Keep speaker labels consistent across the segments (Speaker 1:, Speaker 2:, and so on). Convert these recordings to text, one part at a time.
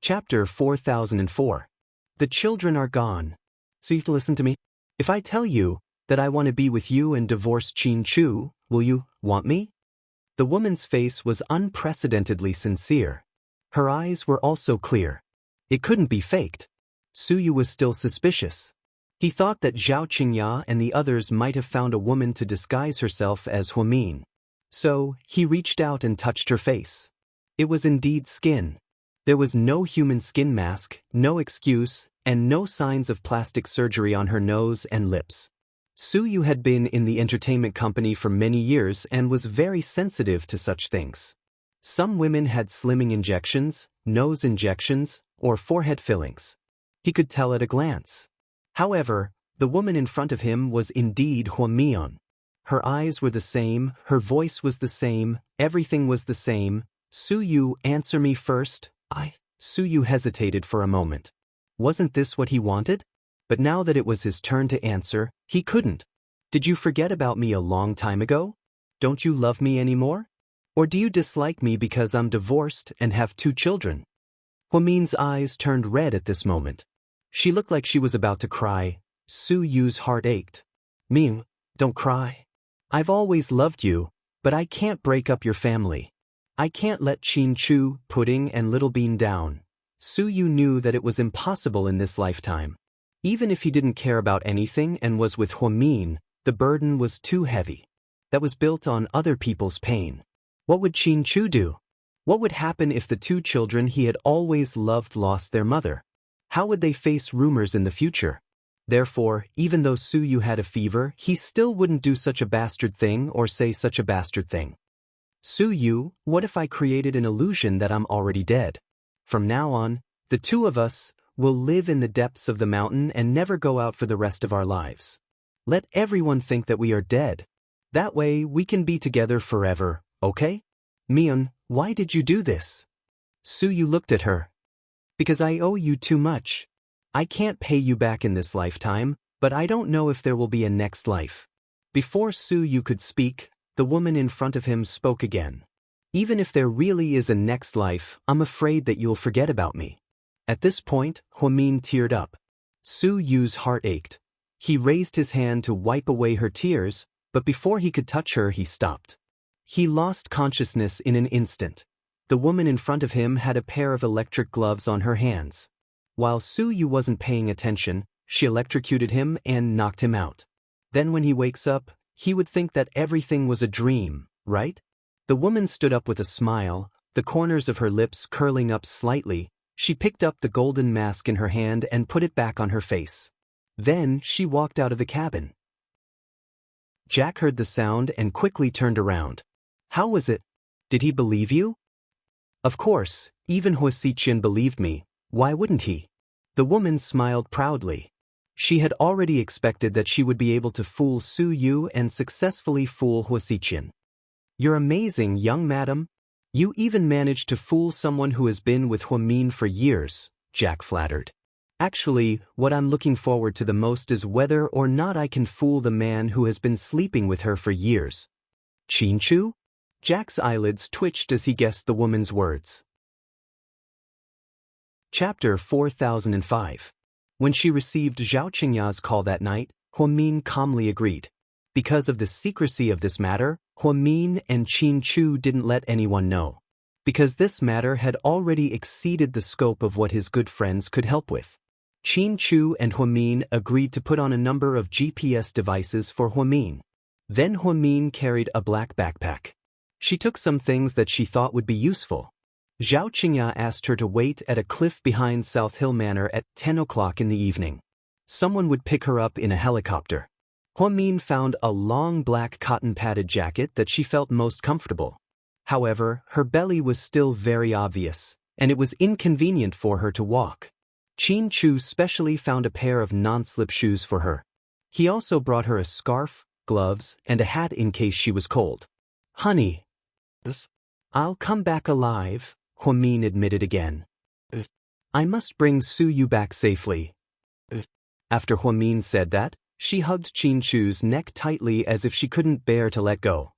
Speaker 1: Chapter 4004. The children are gone. So you have to listen to me. If I tell you that I want to be with you and divorce Qin Chu, will you want me? The woman's face was unprecedentedly sincere. Her eyes were also clear. It couldn't be faked. Su Yu was still suspicious. He thought that Zhao Qingya and the others might have found a woman to disguise herself as Huamin. So, he reached out and touched her face. It was indeed skin. There was no human skin mask, no excuse, and no signs of plastic surgery on her nose and lips. Su Yu had been in the entertainment company for many years and was very sensitive to such things. Some women had slimming injections, nose injections, or forehead fillings. He could tell at a glance. However, the woman in front of him was indeed Huamian. Her eyes were the same, her voice was the same, everything was the same. Su Yu, answer me first. Su Yu hesitated for a moment. Wasn't this what he wanted? But now that it was his turn to answer, he couldn't. Did you forget about me a long time ago? Don't you love me anymore? Or do you dislike me because I'm divorced and have 2 children? Huamin's eyes turned red at this moment. She looked like she was about to cry. Su Yu's heart ached. Ming, don't cry. I've always loved you, but I can't break up your family. I can't let Qin Chu, Pudding, and Little Bean down. Su Yu knew that it was impossible in this lifetime. Even if he didn't care about anything and was with Huamin, the burden was too heavy. That was built on other people's pain. What would Qin Chu do? What would happen if the 2 children he had always loved lost their mother? How would they face rumors in the future? Therefore, even though Su Yu had a fever, he still wouldn't do such a bastard thing or say such a bastard thing. Su Yu, what if I created an illusion that I'm already dead? From now on, the 2 of us will live in the depths of the mountain and never go out for the rest of our lives. Let everyone think that we are dead. That way we can be together forever, okay? Mian, why did you do this? Su Yu looked at her. Because I owe you too much. I can't pay you back in this lifetime, but I don't know if there will be a next life. Before Su Yu could speak, the woman in front of him spoke again. Even if there really is a next life, I'm afraid that you'll forget about me. At this point, Huamin teared up. Su Yu's heart ached. He raised his hand to wipe away her tears, but before he could touch her, he stopped. He lost consciousness in an instant. The woman in front of him had a pair of electric gloves on her hands. While Su Yu wasn't paying attention, she electrocuted him and knocked him out. Then when he wakes up, he would think that everything was a dream, right? The woman stood up with a smile, the corners of her lips curling up slightly. She picked up the golden mask in her hand and put it back on her face. Then she walked out of the cabin. Jack heard the sound and quickly turned around. How was it? Did he believe you? Of course, even Huaxiqian believed me. Why wouldn't he? The woman smiled proudly. She had already expected that she would be able to fool Su Yu and successfully fool Huaxiqian. You're amazing, young madam. You even managed to fool someone who has been with Huamin for years, Jack flattered. Actually, what I'm looking forward to the most is whether or not I can fool the man who has been sleeping with her for years. Qin Chu? Jack's eyelids twitched as he guessed the woman's words. Chapter 4005. When she received Zhao Qingya's call that night, Huamin calmly agreed. Because of the secrecy of this matter, Huamin and Qin Chu didn't let anyone know. Because this matter had already exceeded the scope of what his good friends could help with. Qin Chu and Huamin agreed to put on a number of GPS devices for Huamin. Then Huamin carried a black backpack. She took some things that she thought would be useful. Zhao Qingya asked her to wait at a cliff behind South Hill Manor at 10 o'clock in the evening. Someone would pick her up in a helicopter. Huamin found a long black cotton-padded jacket that she felt most comfortable. However, her belly was still very obvious, and it was inconvenient for her to walk. Qin Chu specially found a pair of non-slip shoes for her. He also brought her a scarf, gloves, and a hat in case she was cold. Honey. I'll come back alive, Huamin admitted again. I must bring Su Yu back safely. After Huamin said that, she hugged Qin Chu's neck tightly as if she couldn't bear to let go.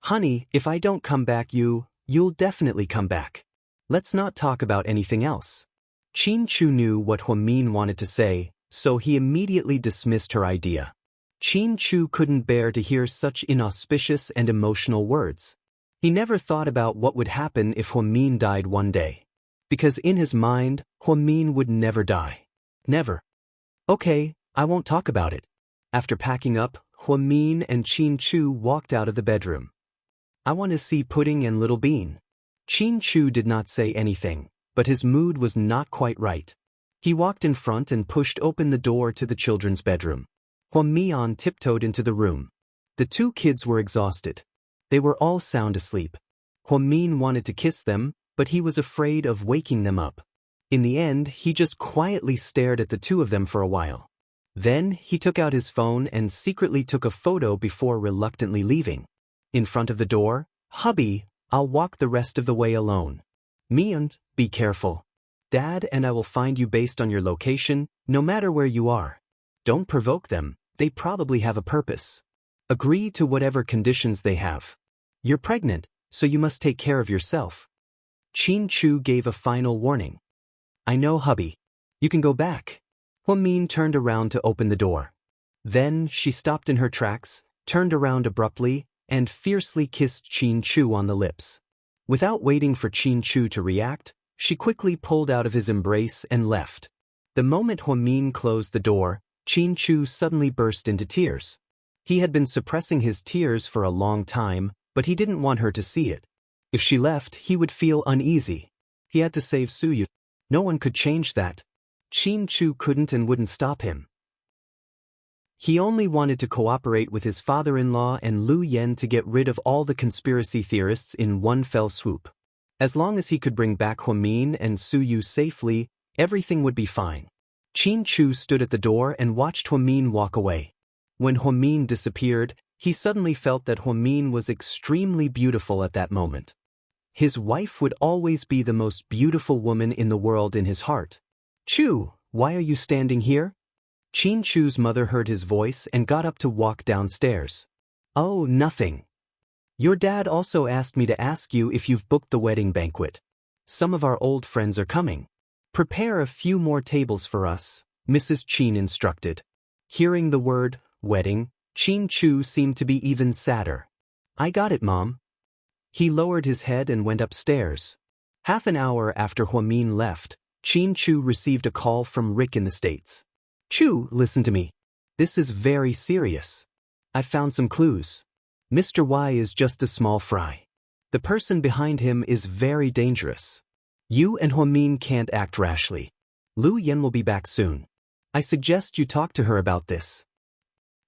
Speaker 1: Honey, if I don't come back you'll definitely come back. Let's not talk about anything else. Qin Chu knew what Huamin wanted to say, so he immediately dismissed her idea. Qin Chu couldn't bear to hear such inauspicious and emotional words. He never thought about what would happen if Huamin died one day. Because in his mind, Huamin would never die. Never. Okay, I won't talk about it. After packing up, Huamin and Qin Chu walked out of the bedroom. I want to see Pudding and Little Bean. Qin Chu did not say anything, but his mood was not quite right. He walked in front and pushed open the door to the children's bedroom. Huamian tiptoed into the room. The two kids were exhausted. They were all sound asleep. Huamin wanted to kiss them, but he was afraid of waking them up. In the end, he just quietly stared at the two of them for a while. Then, he took out his phone and secretly took a photo before reluctantly leaving. In front of the door, "Hubby, I'll walk the rest of the way alone. Mian, be careful. Dad and I will find you based on your location, no matter where you are. Don't provoke them, they probably have a purpose. Agree to whatever conditions they have. You're pregnant, so you must take care of yourself." Qin Chu gave a final warning. "I know, hubby. You can go back." Huamin turned around to open the door. Then she stopped in her tracks, turned around abruptly, and fiercely kissed Qin Chu on the lips. Without waiting for Qin Chu to react, she quickly pulled out of his embrace and left. The moment Huamin closed the door, Qin Chu suddenly burst into tears. He had been suppressing his tears for a long time, but he didn't want her to see it. If she left, he would feel uneasy. He had to save Suyu. No one could change that. Qin Chu couldn't and wouldn't stop him. He only wanted to cooperate with his father-in-law and Lu Yen to get rid of all the conspiracy theorists in one fell swoop. As long as he could bring back Huamin and Suyu safely, everything would be fine. Qin Chu stood at the door and watched Huamin walk away. When Huamin disappeared, he suddenly felt that Huamin was extremely beautiful at that moment. His wife would always be the most beautiful woman in the world in his heart. "Chu, why are you standing here?" Qin Chu's mother heard his voice and got up to walk downstairs. "Oh, nothing. Your dad also asked me to ask you if you've booked the wedding banquet. Some of our old friends are coming. Prepare a few more tables for us," Mrs. Qin instructed. Hearing the word, wedding, Qin Chu seemed to be even sadder. "I got it, Mom." He lowered his head and went upstairs. Half an hour after Huamin left, Qin Chu received a call from Rick in the States. "Chu, listen to me. This is very serious. I found some clues. Mr. Y is just a small fry. The person behind him is very dangerous. You and Huamin can't act rashly. Lu Yen will be back soon. I suggest you talk to her about this."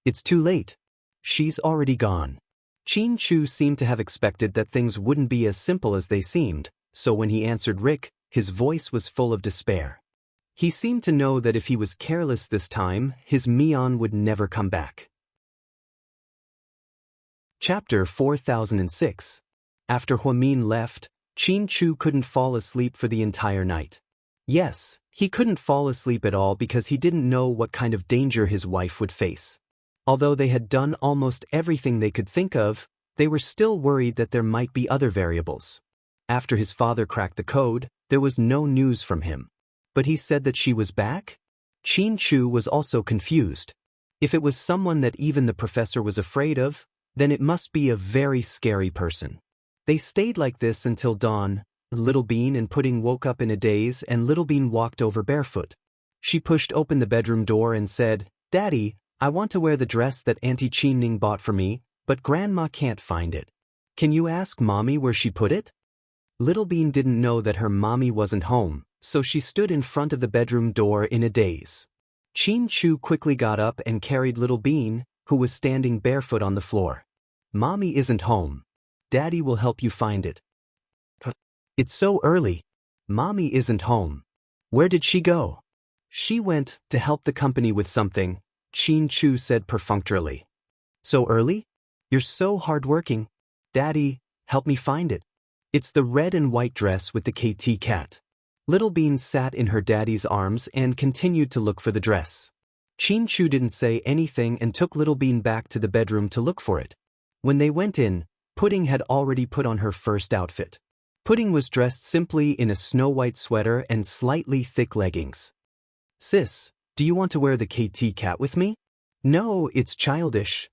Speaker 1: "It's too late. She's already gone." Qin Chu seemed to have expected that things wouldn't be as simple as they seemed, so when he answered Rick, his voice was full of despair. He seemed to know that if he was careless this time, his Mian would never come back. Chapter 4006. After Huamin left, Qin Chu couldn't fall asleep for the entire night. Yes, he couldn't fall asleep at all because he didn't know what kind of danger his wife would face. Although they had done almost everything they could think of, they were still worried that there might be other variables. After his father cracked the code, there was no news from him. But he said that she was back? Qin Chu was also confused. If it was someone that even the professor was afraid of, then it must be a very scary person. They stayed like this until dawn. Little Bean and Pudding woke up in a daze and Little Bean walked over barefoot. She pushed open the bedroom door and said, "Daddy, I want to wear the dress that Auntie Qinning bought for me, but Grandma can't find it. Can you ask Mommy where she put it?" Little Bean didn't know that her mommy wasn't home, so she stood in front of the bedroom door in a daze. Qin Chu quickly got up and carried Little Bean, who was standing barefoot on the floor. "Mommy isn't home. Daddy will help you find it." "It's so early. Mommy isn't home. Where did she go?" "She went to help the company with something," Qin Chu said perfunctorily. "So early? You're so hardworking. Daddy, help me find it." "It's the red and white dress with the KT cat." Little Bean sat in her daddy's arms and continued to look for the dress. Qin Chu didn't say anything and took Little Bean back to the bedroom to look for it. When they went in, Pudding had already put on her first outfit. Pudding was dressed simply in a snow-white sweater and slightly thick leggings. Sis, do you want to wear the KT cat with me? No, it's childish.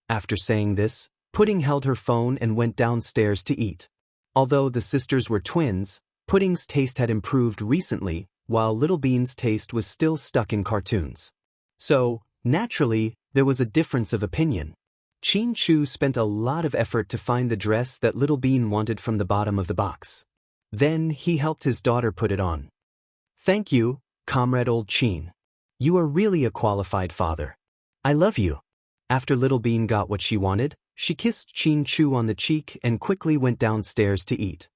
Speaker 1: After saying this, Pudding held her phone and went downstairs to eat. Although the sisters were twins, Pudding's taste had improved recently, while Little Bean's taste was still stuck in cartoons. So, naturally, there was a difference of opinion. Chin-Chu spent a lot of effort to find the dress that Little Bean wanted from the bottom of the box. Then he helped his daughter put it on. Thank you, Comrade Old Chin. You are really a qualified father. I love you. After Little Bean got what she wanted, she kissed Chin-Chu on the cheek and quickly went downstairs to eat.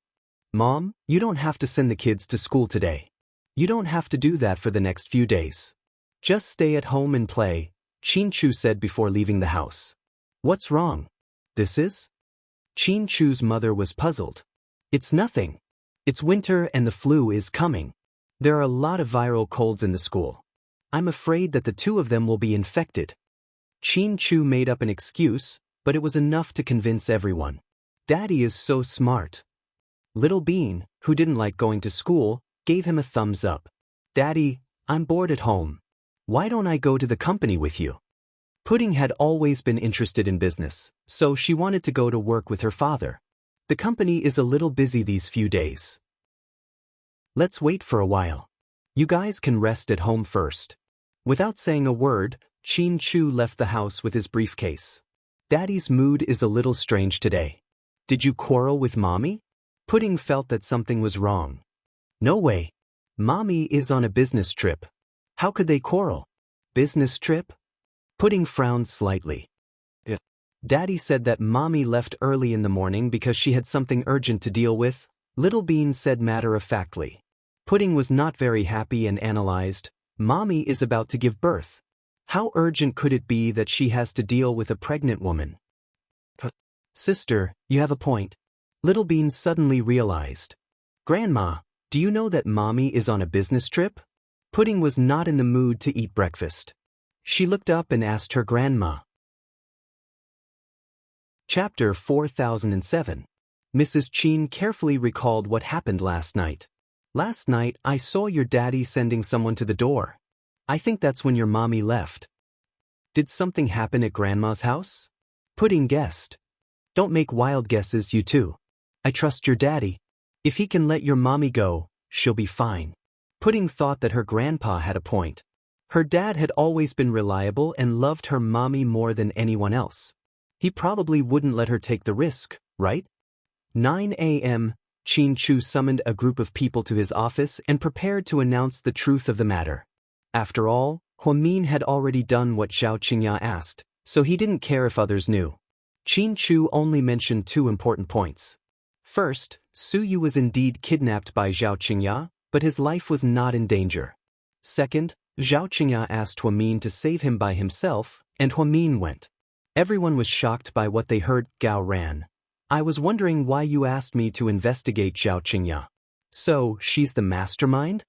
Speaker 1: Mom, you don't have to send the kids to school today. You don't have to do that for the next few days. Just stay at home and play, Chin-Chu said before leaving the house. What's wrong? This is? Chin-Chu's mother was puzzled. It's nothing. It's winter and the flu is coming. There are a lot of viral colds in the school. I'm afraid that the two of them will be infected. Chin-Chu made up an excuse, but it was enough to convince everyone. Daddy is so smart. Little Bean, who didn't like going to school, gave him a thumbs up. Daddy, I'm bored at home. Why don't I go to the company with you? Pudding had always been interested in business, so she wanted to go to work with her father. The company is a little busy these few days. Let's wait for a while. You guys can rest at home first. Without saying a word, Chin-Chu left the house with his briefcase. Daddy's mood is a little strange today. Did you quarrel with Mommy? Pudding felt that something was wrong. No way. Mommy is on a business trip. How could they quarrel? Business trip? Pudding frowned slightly. Yeah. Daddy said that Mommy left early in the morning because she had something urgent to deal with, Little Bean said matter-of-factly. Pudding was not very happy and analyzed. Mommy is about to give birth. How urgent could it be that she has to deal with a pregnant woman? Sister, you have a point. Little Bean suddenly realized. Grandma, do you know that Mommy is on a business trip? Pudding was not in the mood to eat breakfast. She looked up and asked her grandma. Chapter 4007. Mrs. Chin carefully recalled what happened last night. Last night I saw your daddy sending someone to the door. I think that's when your mommy left. Did something happen at Grandma's house? Pudding guessed. Don't make wild guesses, you two. I trust your daddy. If he can let your mommy go, she'll be fine. Pudding thought that her grandpa had a point. Her dad had always been reliable and loved her mommy more than anyone else. He probably wouldn't let her take the risk, right? 9 a.m., Chin-Chu summoned a group of people to his office and prepared to announce the truth of the matter. After all, Huamin had already done what Xianxia asked, so he didn't care if others knew. Chin-Chu only mentioned two important points. First, Su Yu was indeed kidnapped by Xianxia, but his life was not in danger. Second, Xianxia asked Huamin to save him by himself, and Huamin went. Everyone was shocked by what they heard. Gao ran. I was wondering why you asked me to investigate Xianxia. So, she's the mastermind?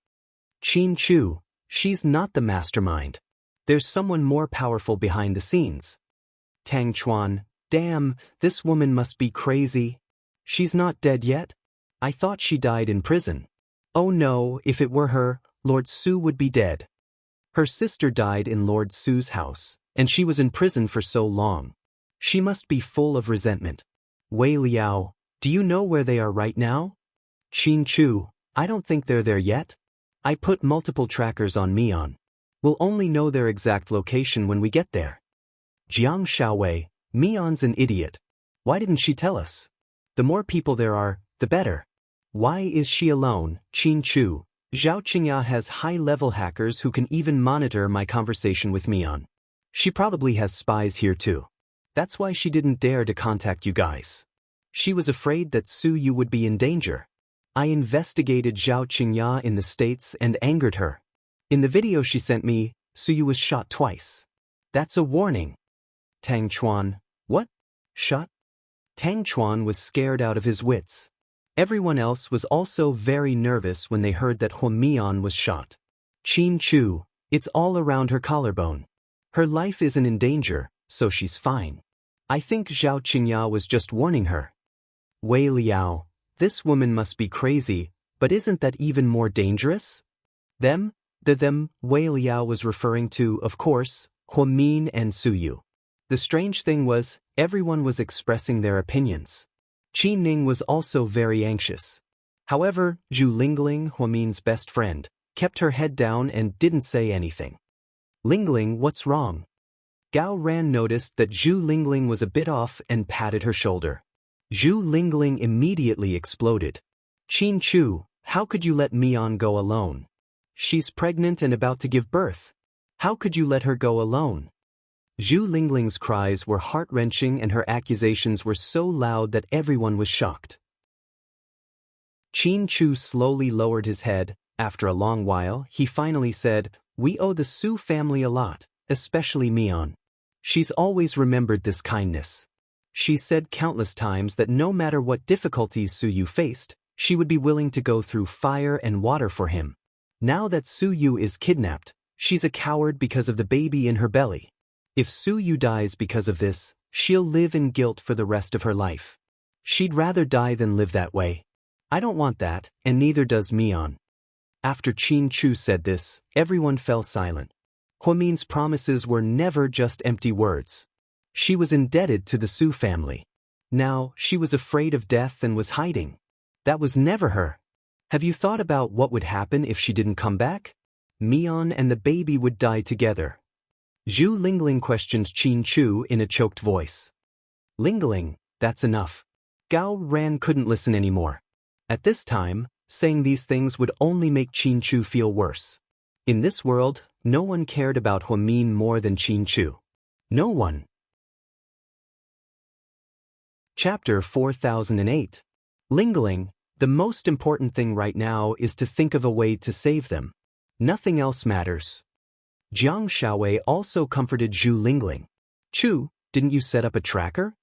Speaker 1: Chin-Chu, she's not the mastermind. There's someone more powerful behind the scenes. Tang Chuan, damn, this woman must be crazy. She's not dead yet? I thought she died in prison. Oh no, if it were her, Lord Su would be dead. Her sister died in Lord Su's house, and she was in prison for so long. She must be full of resentment. Wei Liao, do you know where they are right now? Chin-Chu, I don't think they're there yet. I put multiple trackers on Mian. We'll only know their exact location when we get there. Jiang Xiaowei, Mian's an idiot. Why didn't she tell us? The more people there are, the better. Why is she alone? Chin-Chu, Xianxia has high-level hackers who can even monitor my conversation with Mian. She probably has spies here too. That's why she didn't dare to contact you guys. She was afraid that Su Yu would be in danger. I investigated Xianxia in the States and angered her. In the video she sent me, Su Yu was shot twice. That's a warning. Tang Chuan, what? Shot? Tang Chuan was scared out of his wits. Everyone else was also very nervous when they heard that Huamian was shot. Chin-Chu, it's all around her collarbone. Her life isn't in danger, so she's fine. I think Xianxia was just warning her. Wei Liao, This woman must be crazy, but isn't that even more dangerous? Them? The them Wei Liao was referring to, of course, Huamin and Suyu. The strange thing was, everyone was expressing their opinions. Qi Ning was also very anxious. However, Zhu Lingling, Huamin's best friend, kept her head down and didn't say anything. Lingling, what's wrong? Gao Ran noticed that Zhu Lingling was a bit off and patted her shoulder. Zhu Lingling immediately exploded. Qin Chu, how could you let Mian go alone? She's pregnant and about to give birth. How could you let her go alone? Zhu Lingling's cries were heart-wrenching and her accusations were so loud that everyone was shocked. Qin Chu slowly lowered his head. After a long while, he finally said, "We owe the Su family a lot, especially Mian. She's always remembered this kindness. She said countless times that no matter what difficulties Suyu faced, she would be willing to go through fire and water for him. Now that Suyu is kidnapped, she's a coward because of the baby in her belly. If Suyu dies because of this, she'll live in guilt for the rest of her life. She'd rather die than live that way. I don't want that, and neither does Mian." After Qin Chu said this, everyone fell silent. Huamin's promises were never just empty words. She was indebted to the Su family. Now, she was afraid of death and was hiding. That was never her. Have you thought about what would happen if she didn't come back? Mian and the baby would die together. Zhu Lingling questioned Qin Chu in a choked voice. Lingling, that's enough. Gao Ran couldn't listen anymore. At this time, saying these things would only make Qin Chu feel worse. In this world, no one cared about Huamin more than Qin Chu. No one. Chapter 4008. Lingling, the most important thing right now is to think of a way to save them. Nothing else matters. Jiang Shaowei also comforted Zhu Lingling. Chu, didn't you set up a tracker?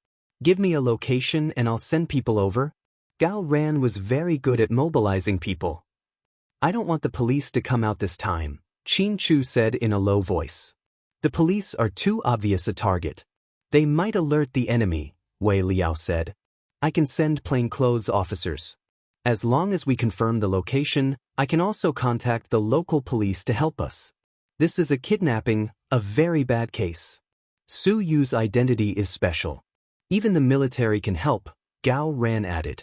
Speaker 1: Give me a location and I'll send people over. Gao Ran was very good at mobilizing people. I don't want the police to come out this time, Qin Chu said in a low voice. The police are too obvious a target. They might alert the enemy, Wei Liao said. I can send plainclothes officers. As long as we confirm the location, I can also contact the local police to help us. This is a kidnapping, a very bad case. Su Yu's identity is special. Even the military can help, Gao Ran added.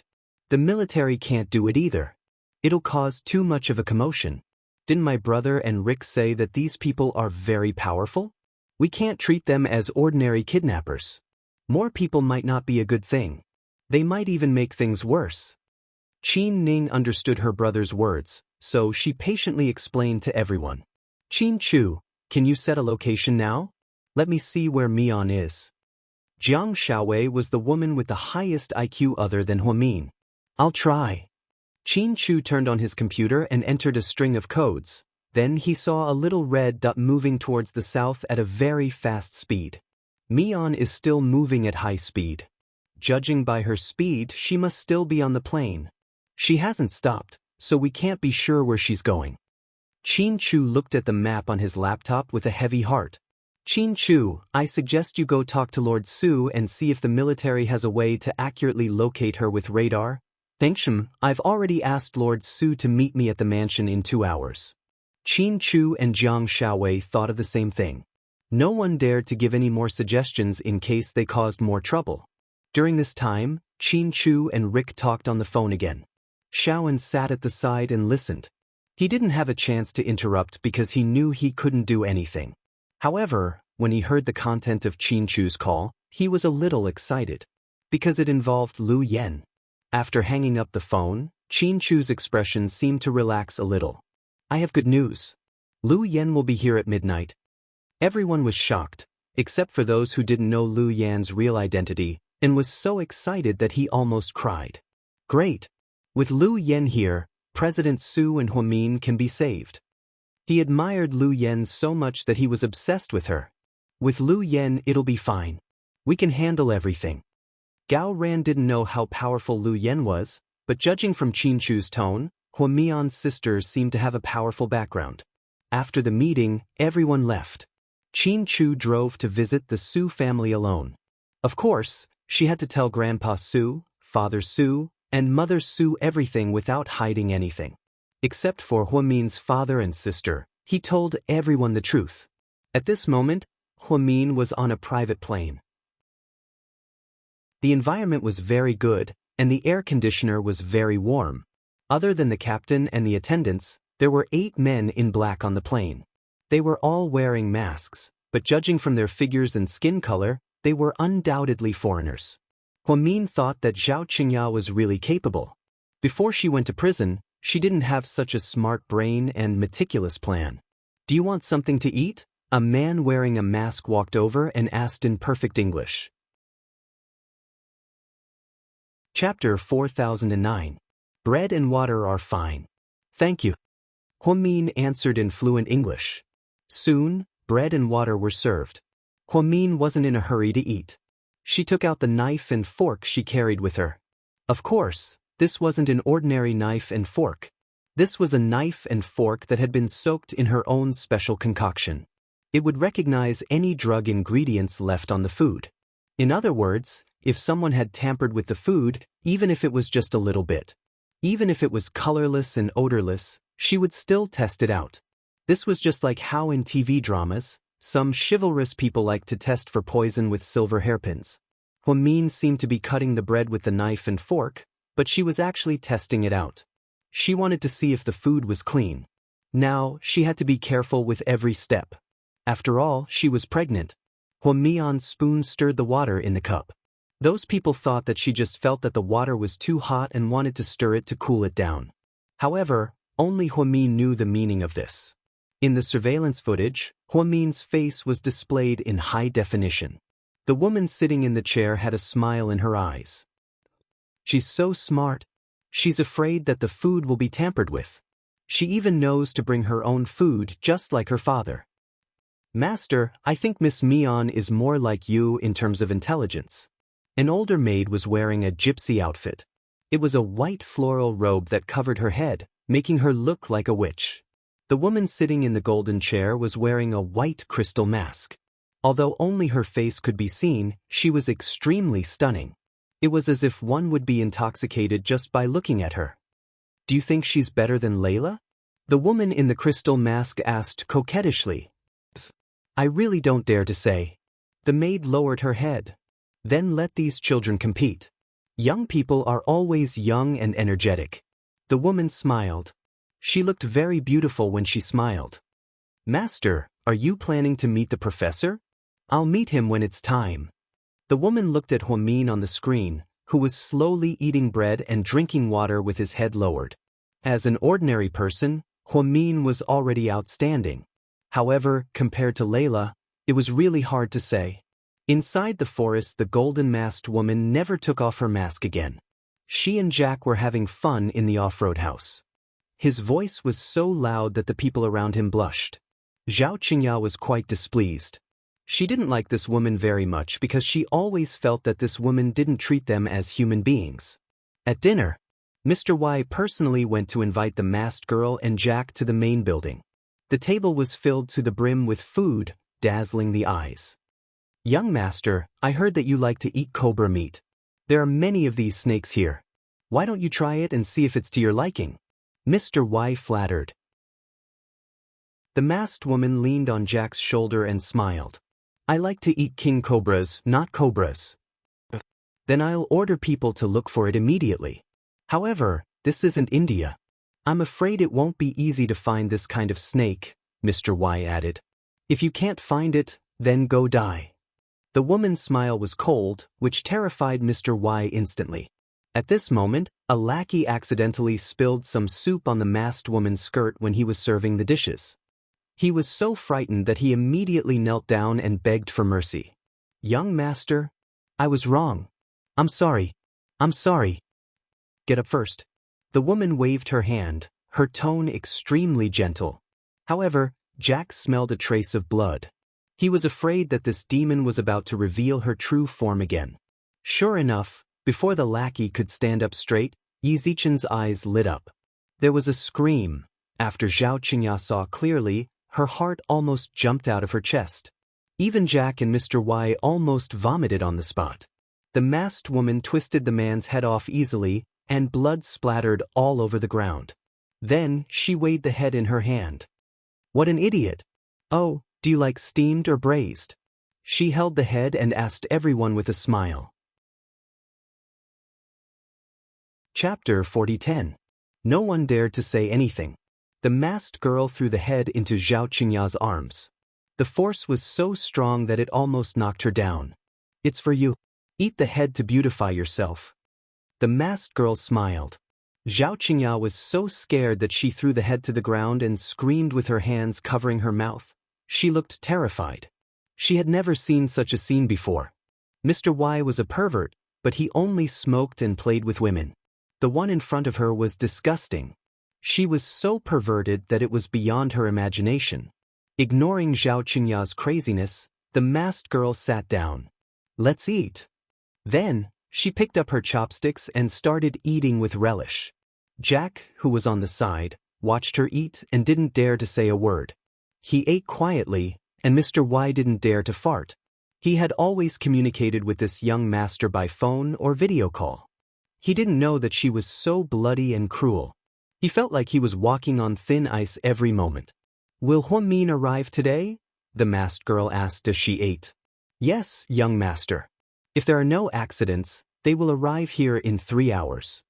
Speaker 1: The military can't do it either. It'll cause too much of a commotion. Didn't my brother and Rick say that these people are very powerful? We can't treat them as ordinary kidnappers. More people might not be a good thing. They might even make things worse. Qin Ning understood her brother's words, so she patiently explained to everyone. Qin Chu, can you set a location now? Let me see where Mian is. Jiang Shaowei was the woman with the highest IQ other than Huamin. I'll try. Qin Chu turned on his computer and entered a string of codes. Then he saw a little red dot moving towards the south at a very fast speed. Mian is still moving at high speed. Judging by her speed, she must still be on the plane. She hasn't stopped, so we can't be sure where she's going. Qin Chu looked at the map on his laptop with a heavy heart. Qin Chu, I suggest you go talk to Lord Su and see if the military has a way to accurately locate her with radar. Thanks, I've already asked Lord Su to meet me at the mansion in 2 hours. Qin Chu and Jiang Shaowei thought of the same thing. No one dared to give any more suggestions in case they caused more trouble. During this time, Qin Chu and Rick talked on the phone again. Shaoan sat at the side and listened. He didn't have a chance to interrupt because he knew he couldn't do anything. However, when he heard the content of Qin Chu's call, he was a little excited. Because it involved Lu Yen. After hanging up the phone, Qin Chu's expression seemed to relax a little. I have good news. Lu Yen will be here at midnight. Everyone was shocked, except for those who didn't know Lu Yan's real identity, and was so excited that he almost cried. Great! With Lu Yen here, President Su and Huamin can be saved. He admired Lu Yen so much that he was obsessed with her. With Lu Yen it'll be fine. We can handle everything. Gao Ran didn't know how powerful Lu Yen was, but judging from Qin Chu's tone, Huamian's sisters seemed to have a powerful background. After the meeting, everyone left. Qin Chu drove to visit the Su family alone. Of course, she had to tell Grandpa Su, Father Su, and mothers sue everything without hiding anything. Except for Huamin's father and sister, he told everyone the truth. At this moment, Huamin was on a private plane. The environment was very good, and the air conditioner was very warm. Other than the captain and the attendants, there were 8 men in black on the plane. They were all wearing masks, but judging from their figures and skin color, they were undoubtedly foreigners. Huamin thought that Xianxia was really capable. Before she went to prison, she didn't have such a smart brain and meticulous plan. "Do you want something to eat?" A man wearing a mask walked over and asked in perfect English. Chapter 4009. Bread and water are fine. Thank you. Huamin answered in fluent English. Soon, bread and water were served. Huamin wasn't in a hurry to eat. She took out the knife and fork she carried with her. Of course, this wasn't an ordinary knife and fork. This was a knife and fork that had been soaked in her own special concoction. It would recognize any drug ingredients left on the food. In other words, if someone had tampered with the food, even if it was just a little bit, even if it was colorless and odorless, she would still test it out. This was just like how in TV dramas, some chivalrous people like to test for poison with silver hairpins. Huamin seemed to be cutting the bread with the knife and fork, but she was actually testing it out. She wanted to see if the food was clean. Now, she had to be careful with every step. After all, she was pregnant. Huamin's spoon stirred the water in the cup. Those people thought that she just felt that the water was too hot and wanted to stir it to cool it down. However, only Huamin knew the meaning of this. In the surveillance footage, Huamin's face was displayed in high definition. The woman sitting in the chair had a smile in her eyes. She's so smart. She's afraid that the food will be tampered with. She even knows to bring her own food just like her father. Master, I think Miss Mian is more like you in terms of intelligence. An older maid was wearing a gypsy outfit. It was a white floral robe that covered her head, making her look like a witch. The woman sitting in the golden chair was wearing a white crystal mask. Although only her face could be seen, she was extremely stunning. It was as if one would be intoxicated just by looking at her. Do you think she's better than Layla? The woman in the crystal mask asked coquettishly. I really don't dare to say. The maid lowered her head. Then let these children compete. Young people are always young and energetic. The woman smiled. She looked very beautiful when she smiled. Master, are you planning to meet the professor? I'll meet him when it's time. The woman looked at Huamin on the screen, who was slowly eating bread and drinking water with his head lowered. As an ordinary person, Huamin was already outstanding. However, compared to Layla, it was really hard to say. Inside the forest, the golden-masked woman never took off her mask again. She and Jack were having fun in the off-road house. His voice was so loud that the people around him blushed. Xianxia was quite displeased. She didn't like this woman very much because she always felt that this woman didn't treat them as human beings. At dinner, Mr. Y personally went to invite the masked girl and Jack to the main building. The table was filled to the brim with food, dazzling the eyes. Young master, I heard that you like to eat cobra meat. There are many of these snakes here. Why don't you try it and see if it's to your liking? Mr. Y flattered. The masked woman leaned on Jack's shoulder and smiled. I like to eat king cobras, not cobras. Then I'll order people to look for it immediately. However, this isn't India. I'm afraid it won't be easy to find this kind of snake, Mr. Y added. If you can't find it, then go die. The woman's smile was cold, which terrified Mr. Y instantly. At this moment, a lackey accidentally spilled some soup on the masked woman's skirt when he was serving the dishes. He was so frightened that he immediately knelt down and begged for mercy. Young master, I was wrong. I'm sorry. I'm sorry. Get up first. The woman waved her hand, her tone extremely gentle. However, Jack smelled a trace of blood. He was afraid that this demon was about to reveal her true form again. Sure enough, before the lackey could stand up straight, Yizichen's eyes lit up. There was a scream. After Xianxia saw clearly, her heart almost jumped out of her chest. Even Jack and Mr. Y almost vomited on the spot. The masked woman twisted the man's head off easily, and blood splattered all over the ground. Then, she weighed the head in her hand. What an idiot! Oh, do you like steamed or braised? She held the head and asked everyone with a smile. Chapter 40:10. No one dared to say anything. The masked girl threw the head into Zhao Qingya's arms. The force was so strong that it almost knocked her down. It's for you. Eat the head to beautify yourself. The masked girl smiled. Zhao Qingya was so scared that she threw the head to the ground and screamed with her hands covering her mouth. She looked terrified. She had never seen such a scene before. Mr. Y was a pervert, but he only smoked and played with women. The one in front of her was disgusting. She was so perverted that it was beyond her imagination. Ignoring Zhao Qingya's craziness, the masked girl sat down. Let's eat. Then, she picked up her chopsticks and started eating with relish. Jack, who was on the side, watched her eat and didn't dare to say a word. He ate quietly, and Mr. Y didn't dare to fart. He had always communicated with this young master by phone or video call. He didn't know that she was so bloody and cruel. He felt like he was walking on thin ice every moment. Will Huamin arrive today? The masked girl asked as she ate. Yes, young master. If there are no accidents, they will arrive here in 3 hours.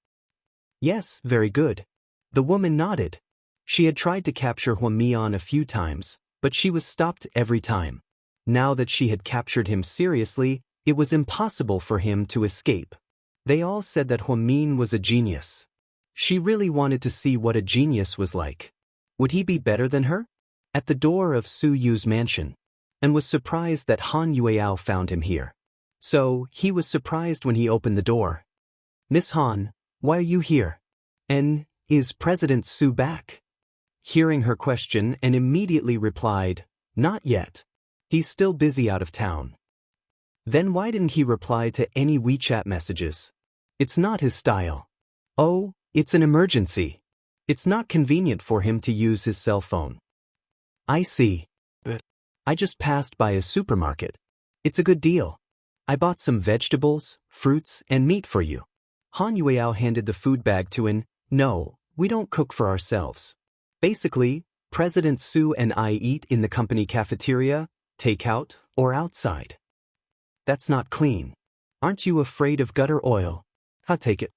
Speaker 1: Yes, very good. The woman nodded. She had tried to capture Huamian a few times, but she was stopped every time. Now that she had captured him seriously, it was impossible for him to escape. They all said that Huamin was a genius. She really wanted to see what a genius was like. Would he be better than her? At the door of Su Yu's mansion, and was surprised that Han Yueao found him here. So, he was surprised when he opened the door. Miss Han, why are you here? And, is President Su back? Hearing her question and immediately replied, not yet. He's still busy out of town. Then why didn't he reply to any WeChat messages? It's not his style. Oh, it's an emergency. It's not convenient for him to use his cell phone. I see. But I just passed by a supermarket. It's a good deal. I bought some vegetables, fruits, and meat for you. Han Yueao handed the food bag to An. No, we don't cook for ourselves. Basically, President Su and I eat in the company cafeteria, takeout, or outside. That's not clean. Aren't you afraid of gutter oil? I'll take it.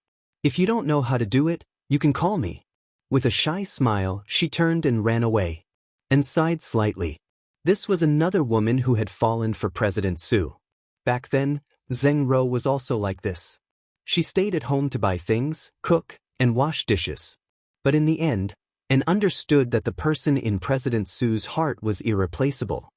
Speaker 1: If you don't know how to do it, you can call me. With a shy smile, she turned and ran away. And sighed slightly. This was another woman who had fallen for President Su. Back then, Zheng Ro was also like this. She stayed at home to buy things, cook, and wash dishes. But in the end, An understood that the person in President Su's heart was irreplaceable.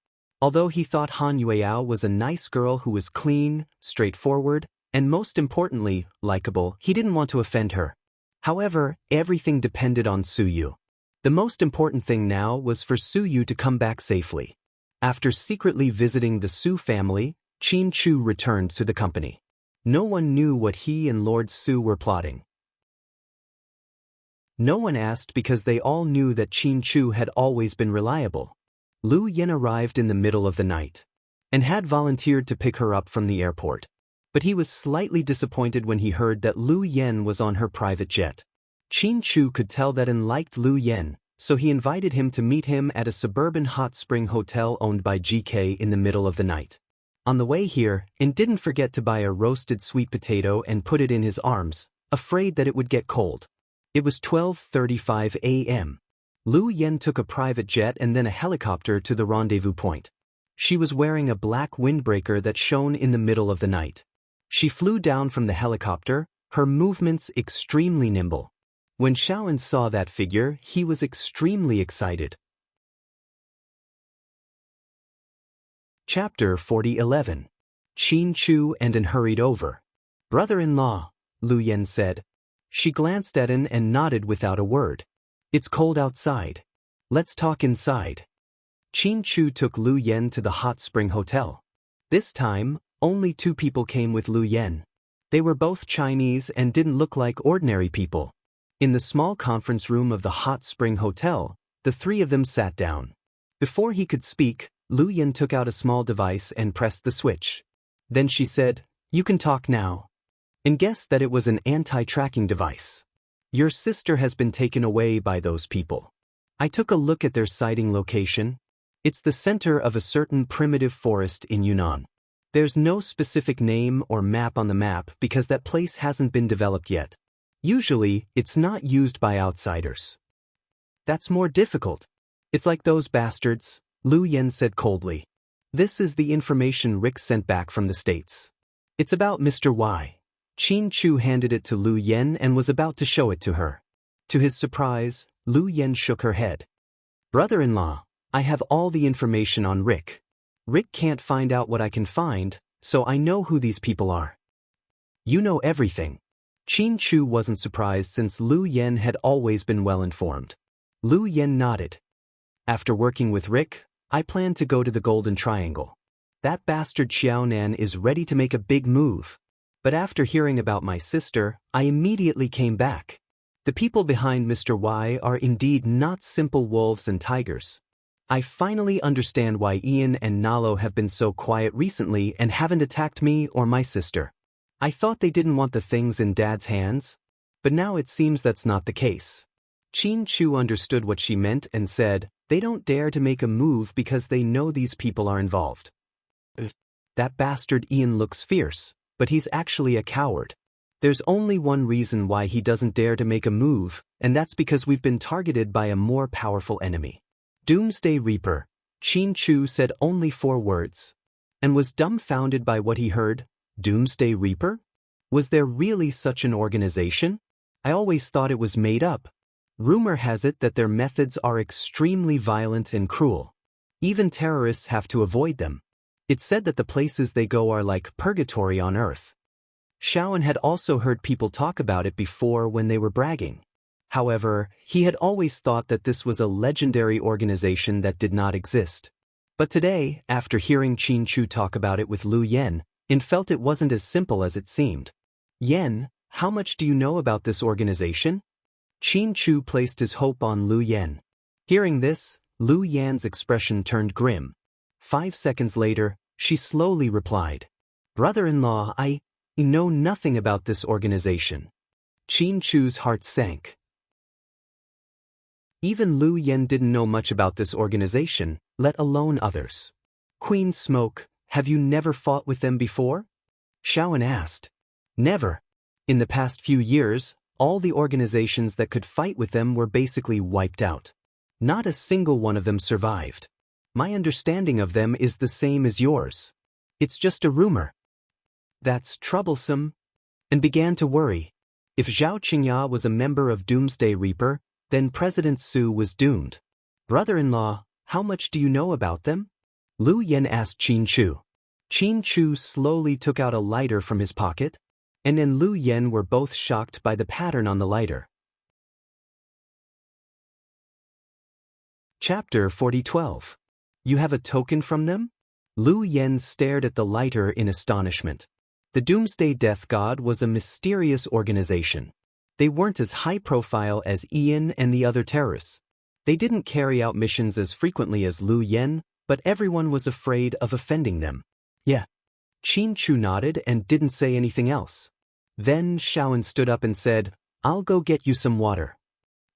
Speaker 1: Although he thought Han Yueao was a nice girl who was clean, straightforward, and most importantly, likable, he didn't want to offend her. However, everything depended on Su Yu. The most important thing now was for Su Yu to come back safely. After secretly visiting the Su family, Qin Chu returned to the company. No one knew what he and Lord Su were plotting. No one asked because they all knew that Qin Chu had always been reliable. Lu Yen arrived in the middle of the night and had volunteered to pick her up from the airport. But he was slightly disappointed when he heard that Lu Yen was on her private jet. Qin Chu could tell that An liked Lu Yen, so he invited him to meet him at a suburban hot spring hotel owned by GK in the middle of the night. On the way here, An didn't forget to buy a roasted sweet potato and put it in his arms, afraid that it would get cold. It was 12:35 a.m. Lu Yen took a private jet and then a helicopter to the rendezvous point. She was wearing a black windbreaker that shone in the middle of the night. She flew down from the helicopter, her movements extremely nimble. When Xiaoan saw that figure, he was extremely excited. Chapter 40:11. Qin Chu and An hurried over. Brother-in-law, Lu Yen said. She glanced at An and nodded without a word. It's cold outside. Let's talk inside. Qin Chu took Lu Yen to the hot spring hotel. This time, only 2 people came with Lu Yen. They were both Chinese and didn't look like ordinary people. In the small conference room of the hot spring hotel, the 3 of them sat down. Before he could speak, Lu Yen took out a small device and pressed the switch. Then she said, "You can talk now." and guessed that it was an anti-tracking device. Your sister has been taken away by those people. I took a look at their sighting location. It's the center of a certain primitive forest in Yunnan. There's no specific name or map on the map because that place hasn't been developed yet. Usually, it's not used by outsiders. That's more difficult. It's like those bastards, Lu Yen said coldly. This is the information Rick sent back from the States. It's about Mr. Y. Qin Chu handed it to Lu Yen and was about to show it to her. To his surprise, Lu Yen shook her head. Brother-in-law, I have all the information on Rick. Rick can't find out what I can find, so I know who these people are. You know everything. Qin Chu wasn't surprised since Lu Yen had always been well informed. Lu Yen nodded. After working with Rick, I plan to go to the Golden Triangle. That bastard Xiaonan is ready to make a big move. But after hearing about my sister, I immediately came back. The people behind Mr. Y are indeed not simple wolves and tigers. I finally understand why Ian and Nalo have been so quiet recently and haven't attacked me or my sister. I thought they didn't want the things in Dad's hands, but now it seems that's not the case. Qin Chu understood what she meant and said, they don't dare to make a move because they know these people are involved. That bastard Ian looks fierce, but he's actually a coward. There's only one reason why he doesn't dare to make a move, and that's because we've been targeted by a more powerful enemy. Doomsday Reaper, Qin Chu said only 4 words, and was dumbfounded by what he heard. Doomsday Reaper? Was there really such an organization? I always thought it was made up. Rumor has it that their methods are extremely violent and cruel. Even terrorists have to avoid them. It's said that the places they go are like purgatory on Earth. Xiaoan had also heard people talk about it before when they were bragging. However, he had always thought that this was a legendary organization that did not exist. But today, after hearing Qin Chu talk about it with Lu Yen, he felt it wasn't as simple as it seemed. Yen, how much do you know about this organization? Qin Chu placed his hope on Lu Yen. Hearing this, Lu Yan's expression turned grim. 5 seconds later, she slowly replied, Brother-in-law, I know nothing about this organization. Qin Chu's heart sank. Even Lu Yen didn't know much about this organization, let alone others. Queen Smoke, have you never fought with them before? Xiaoan asked. Never. In the past few years, all the organizations that could fight with them were basically wiped out. Not a single one of them survived. My understanding of them is the same as yours. It's just a rumor. That's troublesome. And began to worry. If Zhao Qingya was a member of Doomsday Reaper, then President Su was doomed. Brother-in-law, how much do you know about them? Lu Yen asked Qin Chu. Qin Chu slowly took out a lighter from his pocket, and Lu Yen were both shocked by the pattern on the lighter. Chapter 40:12. You have a token from them? Lu Yen stared at the lighter in astonishment. The Doomsday Death God was a mysterious organization. They weren't as high-profile as Ian and the other terrorists. They didn't carry out missions as frequently as Lu Yen, but everyone was afraid of offending them. Yeah. Qin Chu nodded and didn't say anything else. Then Xiaoan stood up and said, I'll go get you some water.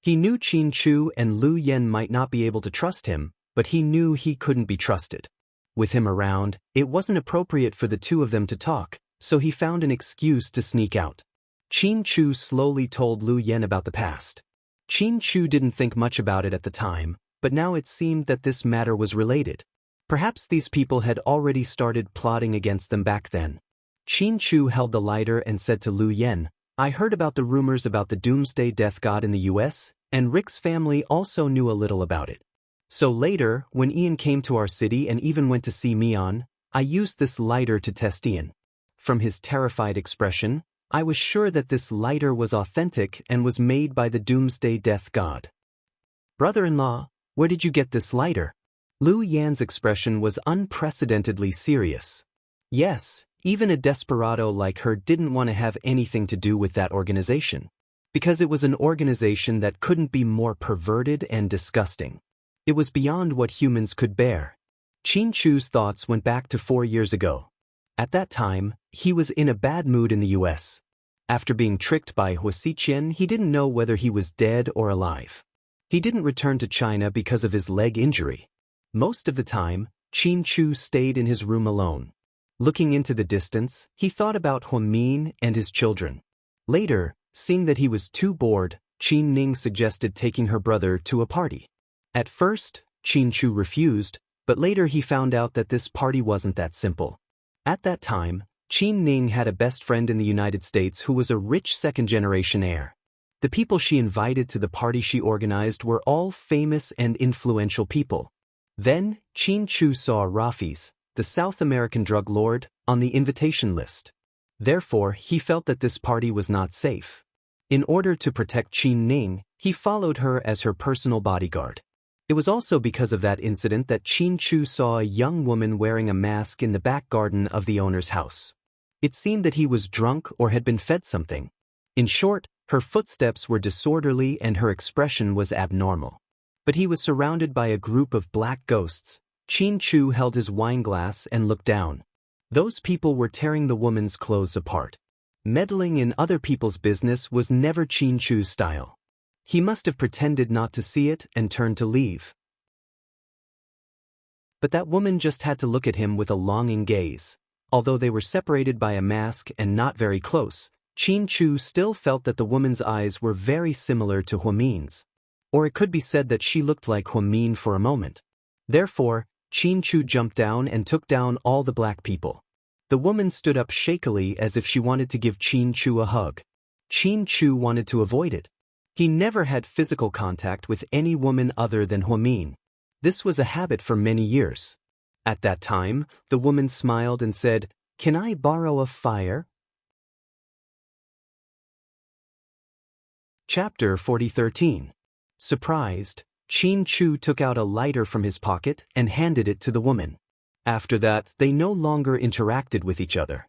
Speaker 1: He knew Qin Chu and Lu Yen might not be able to trust him, but he knew he couldn't be trusted. With him around, it wasn't appropriate for the two of them to talk, so he found an excuse to sneak out. Qin Chu slowly told Lu Yen about the past. Qin Chu didn't think much about it at the time, but now it seemed that this matter was related. Perhaps these people had already started plotting against them back then. Qin Chu held the lighter and said to Lu Yen, I heard about the rumors about the Doomsday Death God in the US, and Rick's family also knew a little about it. So later, when Ian came to our city and even went to see Mian, I used this lighter to test Ian. From his terrified expression, I was sure that this lighter was authentic and was made by the Doomsday Death God. Brother-in-law, where did you get this lighter? Lu Yan's expression was unprecedentedly serious. Yes, even a desperado like her didn't want to have anything to do with that organization. Because it was an organization that couldn't be more perverted and disgusting. It was beyond what humans could bear. Qin Chu's thoughts went back to 4 years ago. At that time, he was in a bad mood in the US. After being tricked by Wuxia, he didn't know whether he was dead or alive. He didn't return to China because of his leg injury. Most of the time, Qin Chu stayed in his room alone. Looking into the distance, he thought about Huamin and his children. Later, seeing that he was too bored, Qin Ning suggested taking her brother to a party. At first, Qin Chu refused, but later he found out that this party wasn't that simple. At that time, Qin Ning had a best friend in the United States who was a rich second-generation heir. The people she invited to the party she organized were all famous and influential people. Then, Qin Chu saw Rafi's, the South American drug lord, on the invitation list. Therefore, he felt that this party was not safe. In order to protect Qin Ning, he followed her as her personal bodyguard. It was also because of that incident that Qin Chu saw a young woman wearing a mask in the back garden of the owner's house. It seemed that he was drunk or had been fed something. In short, her footsteps were disorderly and her expression was abnormal. But he was surrounded by a group of black ghosts. Qin Chu held his wineglass and looked down. Those people were tearing the woman's clothes apart. Meddling in other people's business was never Qin Chu's style. He must have pretended not to see it and turned to leave. But that woman just had to look at him with a longing gaze. Although they were separated by a mask and not very close, Qin Chu still felt that the woman's eyes were very similar to Huamin's. Or it could be said that she looked like Huamin for a moment. Therefore, Qin Chu jumped down and took down all the black people. The woman stood up shakily as if she wanted to give Qin Chu a hug. Qin Chu wanted to avoid it. He never had physical contact with any woman other than Huamin. This was a habit for many years. At that time, the woman smiled and said, "Can I borrow a fire?" Chapter 40:13. Surprised, Qin Chu took out a lighter from his pocket and handed it to the woman. After that, they no longer interacted with each other.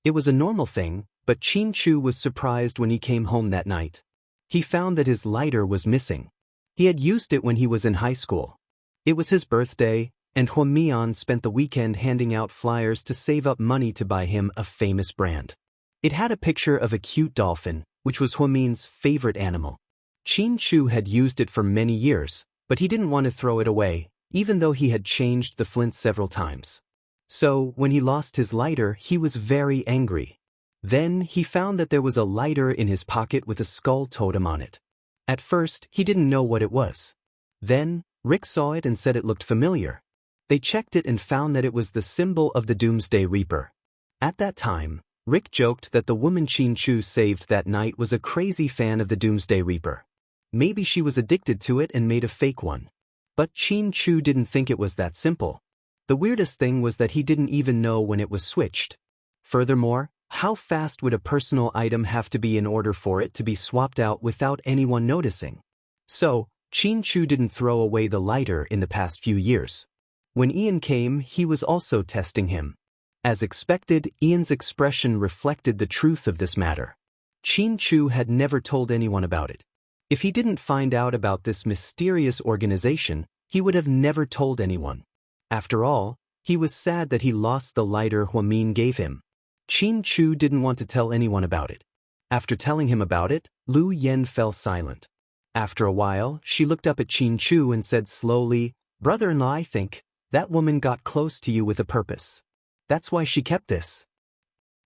Speaker 1: It was a normal thing, but Qin Chu was surprised when he came home that night. He found that his lighter was missing. He had used it when he was in high school. It was his birthday, and Huamian spent the weekend handing out flyers to save up money to buy him a famous brand. It had a picture of a cute dolphin, which was Huamin's favorite animal. Qin Chu had used it for many years, but he didn't want to throw it away, even though he had changed the flint several times. So, when he lost his lighter, he was very angry. Then, he found that there was a lighter in his pocket with a skull totem on it. At first, he didn't know what it was. Then, Rick saw it and said it looked familiar. They checked it and found that it was the symbol of the Doomsday Reaper. At that time, Rick joked that the woman Qin Chu saved that night was a crazy fan of the Doomsday Reaper. Maybe she was addicted to it and made a fake one. But Qin Chu didn't think it was that simple. The weirdest thing was that he didn't even know when it was switched. Furthermore, how fast would a personal item have to be in order for it to be swapped out without anyone noticing? So, Qin Chu didn't throw away the lighter in the past few years. When Ian came, he was also testing him. As expected, Ian's expression reflected the truth of this matter. Qin Chu had never told anyone about it. If he didn't find out about this mysterious organization, he would have never told anyone. After all, he was sad that he lost the lighter Huamin gave him. Qin Chu didn't want to tell anyone about it. After telling him about it, Lu Yen fell silent. After a while, she looked up at Qin Chu and said slowly, "Brother-in-law, I think that woman got close to you with a purpose. That's why she kept this."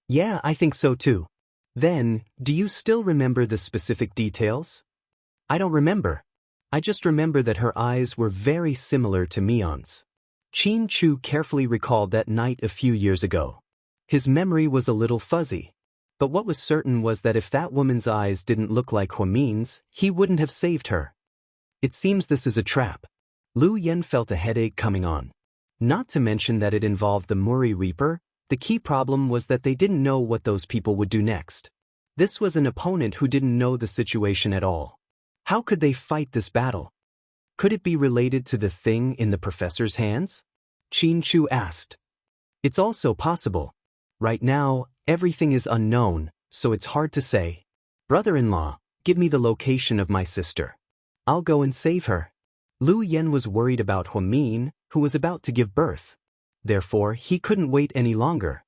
Speaker 1: "Yeah, I think so too." "Then, do you still remember the specific details?" "I don't remember. I just remember that her eyes were very similar to Mion's." Qin Chu carefully recalled that night a few years ago. His memory was a little fuzzy. But what was certain was that if that woman's eyes didn't look like Huamin's, he wouldn't have saved her. It seems this is a trap. Lu Yen felt a headache coming on. Not to mention that it involved the Muri Reaper, the key problem was that they didn't know what those people would do next. This was an opponent who didn't know the situation at all. How could they fight this battle? Could it be related to the thing in the professor's hands? Qin Chu asked. It's also possible. Right now, everything is unknown, so it's hard to say. "Brother-in-law, give me the location of my sister. I'll go and save her." Lu Yen was worried about Huamin, who was about to give birth. Therefore, he couldn't wait any longer.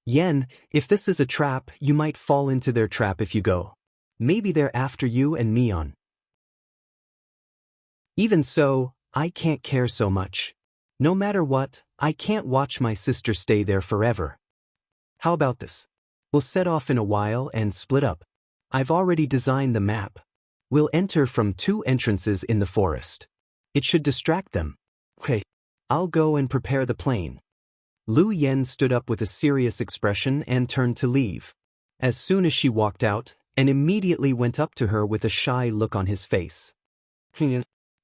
Speaker 1: Yen, if this is a trap, you might fall into their trap if you go. Maybe they're after you and me on. Even so, I can't care so much. No matter what, I can't watch my sister stay there forever. How about this? We'll set off in a while and split up. I've already designed the map. We'll enter from 2 entrances in the forest. It should distract them. Okay. I'll go and prepare the plane. Lu Yen stood up with a serious expression and turned to leave. As soon as she walked out, and immediately went up to her with a shy look on his face.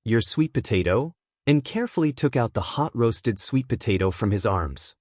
Speaker 1: Your sweet potato? And carefully took out the hot roasted sweet potato from his arms.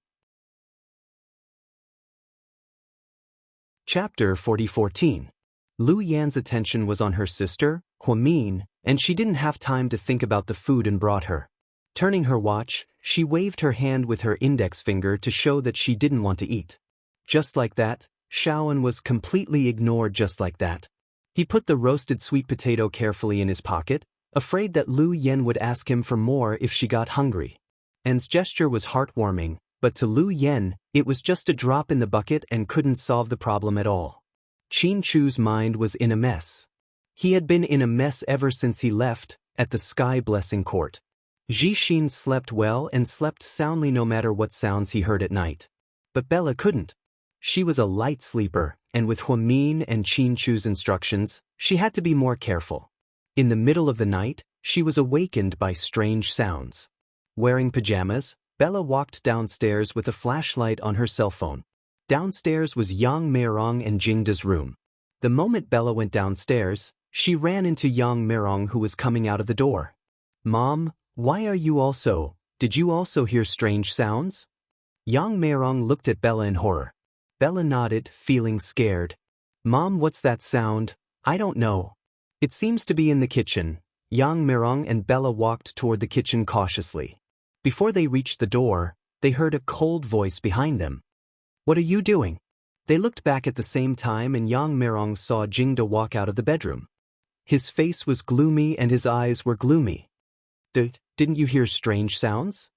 Speaker 1: Chapter 40:14. Lu Yan's attention was on her sister, Huamin, and she didn't have time to think about the food and brought her. Turning her watch, she waved her hand with her index finger to show that she didn't want to eat. Just like that, Shaoan was completely ignored just like that. He put the roasted sweet potato carefully in his pocket, afraid that Lu Yen would ask him for more if she got hungry. An's gesture was heartwarming, but to Lu Yen, it was just a drop in the bucket and couldn't solve the problem at all. Qin Chu's mind was in a mess. He had been in a mess ever since he left, at the Sky Blessing Court. Jixin slept well and slept soundly no matter what sounds he heard at night. But Bella couldn't. She was a light sleeper, and with Huamin and Qin Chu's instructions, she had to be more careful. In the middle of the night, she was awakened by strange sounds. Wearing pajamas, Bella walked downstairs with a flashlight on her cell phone. Downstairs was Yang Meirong and Jingda's room. The moment Bella went downstairs, she ran into Yang Meirong, who was coming out of the door. Mom, why are you also? Did you also hear strange sounds? Yang Meirong looked at Bella in horror. Bella nodded, feeling scared. Mom, what's that sound? I don't know. It seems to be in the kitchen. Yang Meirong and Bella walked toward the kitchen cautiously. Before they reached the door, they heard a cold voice behind them. What are you doing? They looked back at the same time and Yang Meirong saw Jingda walk out of the bedroom. His face was gloomy and his eyes were gloomy. Didn't you hear strange sounds?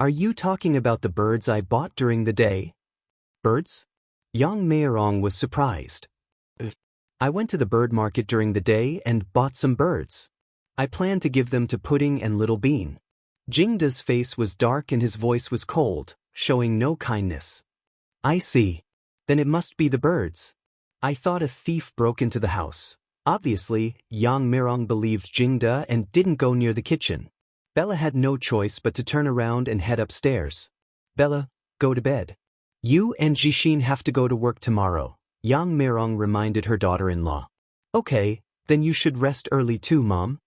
Speaker 1: Are you talking about the birds I bought during the day? Birds? Yang Meirong was surprised. I went to the bird market during the day and bought some birds. I plan to give them to Pudding and Little Bean. Jingda's face was dark and his voice was cold, showing no kindness. I see. Then it must be the birds. I thought a thief broke into the house. Obviously, Yang Meirong believed Jingda and didn't go near the kitchen. Bella had no choice but to turn around and head upstairs. Bella, go to bed. You and Jixin have to go to work tomorrow, Yang Meirong reminded her daughter-in-law. Okay, then you should rest early too, Mom.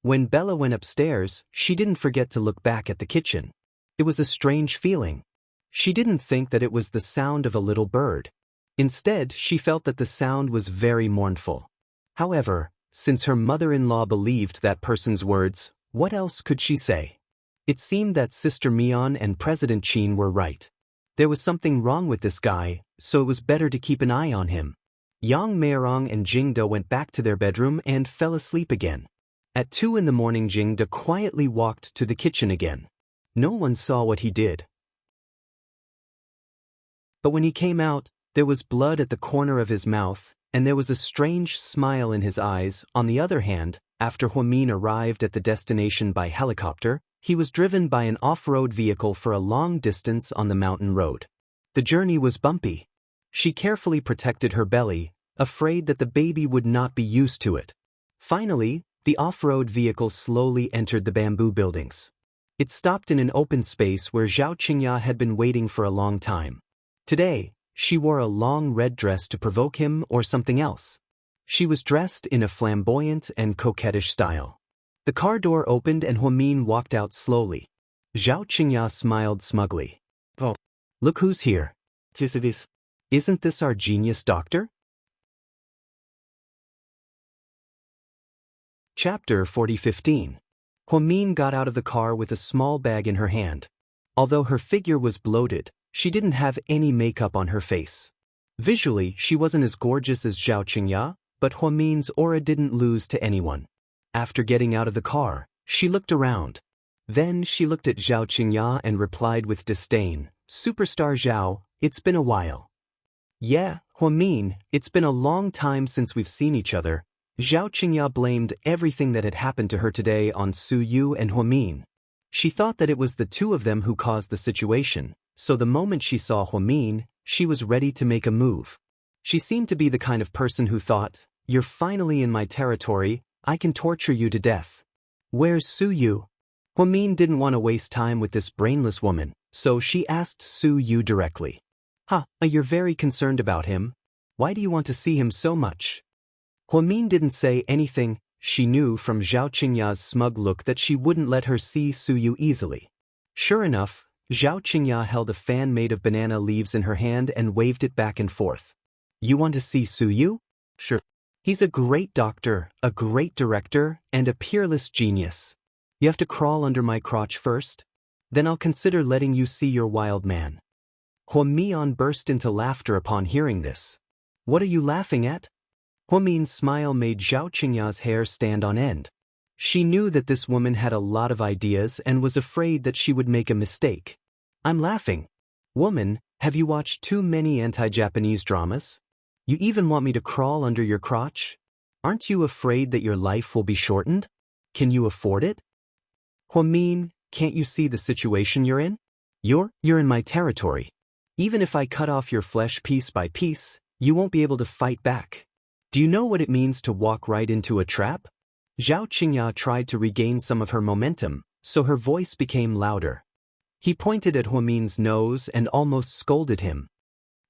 Speaker 1: When Bella went upstairs, she didn't forget to look back at the kitchen. It was a strange feeling. She didn't think that it was the sound of a little bird. Instead, she felt that the sound was very mournful. However, since her mother-in-law believed that person's words, what else could she say? It seemed that Sister Mian and President Qin were right. There was something wrong with this guy, so it was better to keep an eye on him. Yang Meirong and Jingda went back to their bedroom and fell asleep again. At 2 in the morning, Jingda quietly walked to the kitchen again. No one saw what he did. But when he came out, there was blood at the corner of his mouth, and there was a strange smile in his eyes. On the other hand, after Huamin arrived at the destination by helicopter, he was driven by an off-road vehicle for a long distance on the mountain road. The journey was bumpy. She carefully protected her belly, afraid that the baby would not be used to it. Finally, the off-road vehicle slowly entered the bamboo buildings. It stopped in an open space where Xianxia had been waiting for a long time. Today, she wore a long red dress to provoke him or something else. She was dressed in a flamboyant and coquettish style. The car door opened and Huamin walked out slowly. Xianxia smiled smugly. Oh, look who's here. Yes, it is. Isn't this our genius doctor? Chapter 40:15. Huamin got out of the car with a small bag in her hand. Although her figure was bloated, she didn't have any makeup on her face. Visually, she wasn't as gorgeous as Xianxia, but Huamin's aura didn't lose to anyone. After getting out of the car, she looked around. Then she looked at Xianxia and replied with disdain, "Superstar Zhao, it's been a while. Yeah, Huamin, it's been a long time since we've seen each other. Zhao Qingya blamed everything that had happened to her today on Su Yu and Huamin. She thought that it was the two of them who caused the situation, so the moment she saw Huamin, she was ready to make a move. She seemed to be the kind of person who thought, "You're finally in my territory, I can torture you to death." "Where's Su Yu?" Huamin didn't want to waste time with this brainless woman, so she asked Su Yu directly. You're very concerned about him. Why do you want to see him so much?" Huamin didn't say anything. She knew from Zhao Qingya's smug look that she wouldn't let her see Su Yu easily. Sure enough, Zhao Qingya held a fan made of banana leaves in her hand and waved it back and forth. "You want to see Su Yu? Sure. He's a great doctor, a great director, and a peerless genius. You have to crawl under my crotch first? Then I'll consider letting you see your wild man." Huamian burst into laughter upon hearing this. "What are you laughing at?" Huamin's smile made Zhao Qingya's hair stand on end. She knew that this woman had a lot of ideas and was afraid that she would make a mistake. "I'm laughing. Woman, have you watched too many anti-Japanese dramas? You even want me to crawl under your crotch? Aren't you afraid that your life will be shortened? Can you afford it?" "Huamin, can't you see the situation you're in? You're in my territory. Even if I cut off your flesh piece by piece, you won't be able to fight back. Do you know what it means to walk right into a trap?" Zhao Qingya tried to regain some of her momentum, so her voice became louder. He pointed at Huamin's nose and almost scolded him.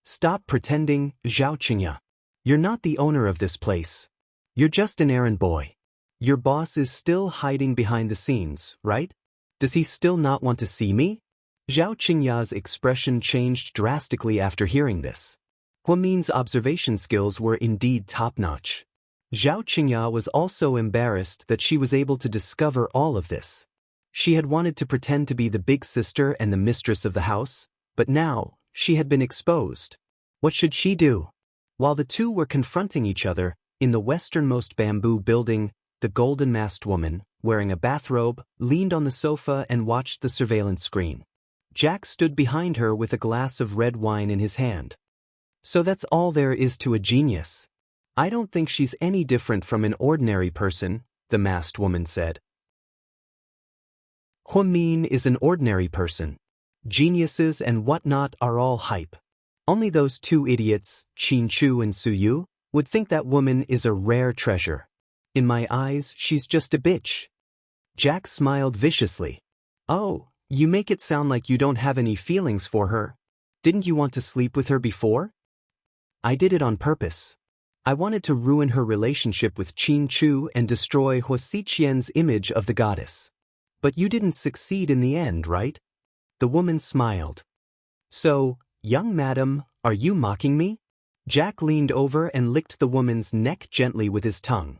Speaker 1: "Stop pretending, Zhao Qingya. You're not the owner of this place. You're just an errand boy. Your boss is still hiding behind the scenes, right? Does he still not want to see me?" Zhao Qingya's expression changed drastically after hearing this. Huamin's observation skills were indeed top-notch. Zhao Qingya was also embarrassed that she was able to discover all of this. She had wanted to pretend to be the big sister and the mistress of the house, but now, she had been exposed. What should she do? While the two were confronting each other, in the westernmost bamboo building, the golden-masked woman, wearing a bathrobe, leaned on the sofa and watched the surveillance screen. Jack stood behind her with a glass of red wine in his hand. "So that's all there is to a genius. I don't think she's any different from an ordinary person," the masked woman said. "Huamin is an ordinary person. Geniuses and whatnot are all hype. Only those two idiots, Chu and Su Yu, would think that woman is a rare treasure. In my eyes, she's just a bitch." Jack smiled viciously. "Oh, you make it sound like you don't have any feelings for her. Didn't you want to sleep with her before?" "I did it on purpose. I wanted to ruin her relationship with Chu and destroy Huasiqian's image of the goddess. But you didn't succeed in the end, right?" The woman smiled. "So, young madam, are you mocking me?" Jack leaned over and licked the woman's neck gently with his tongue.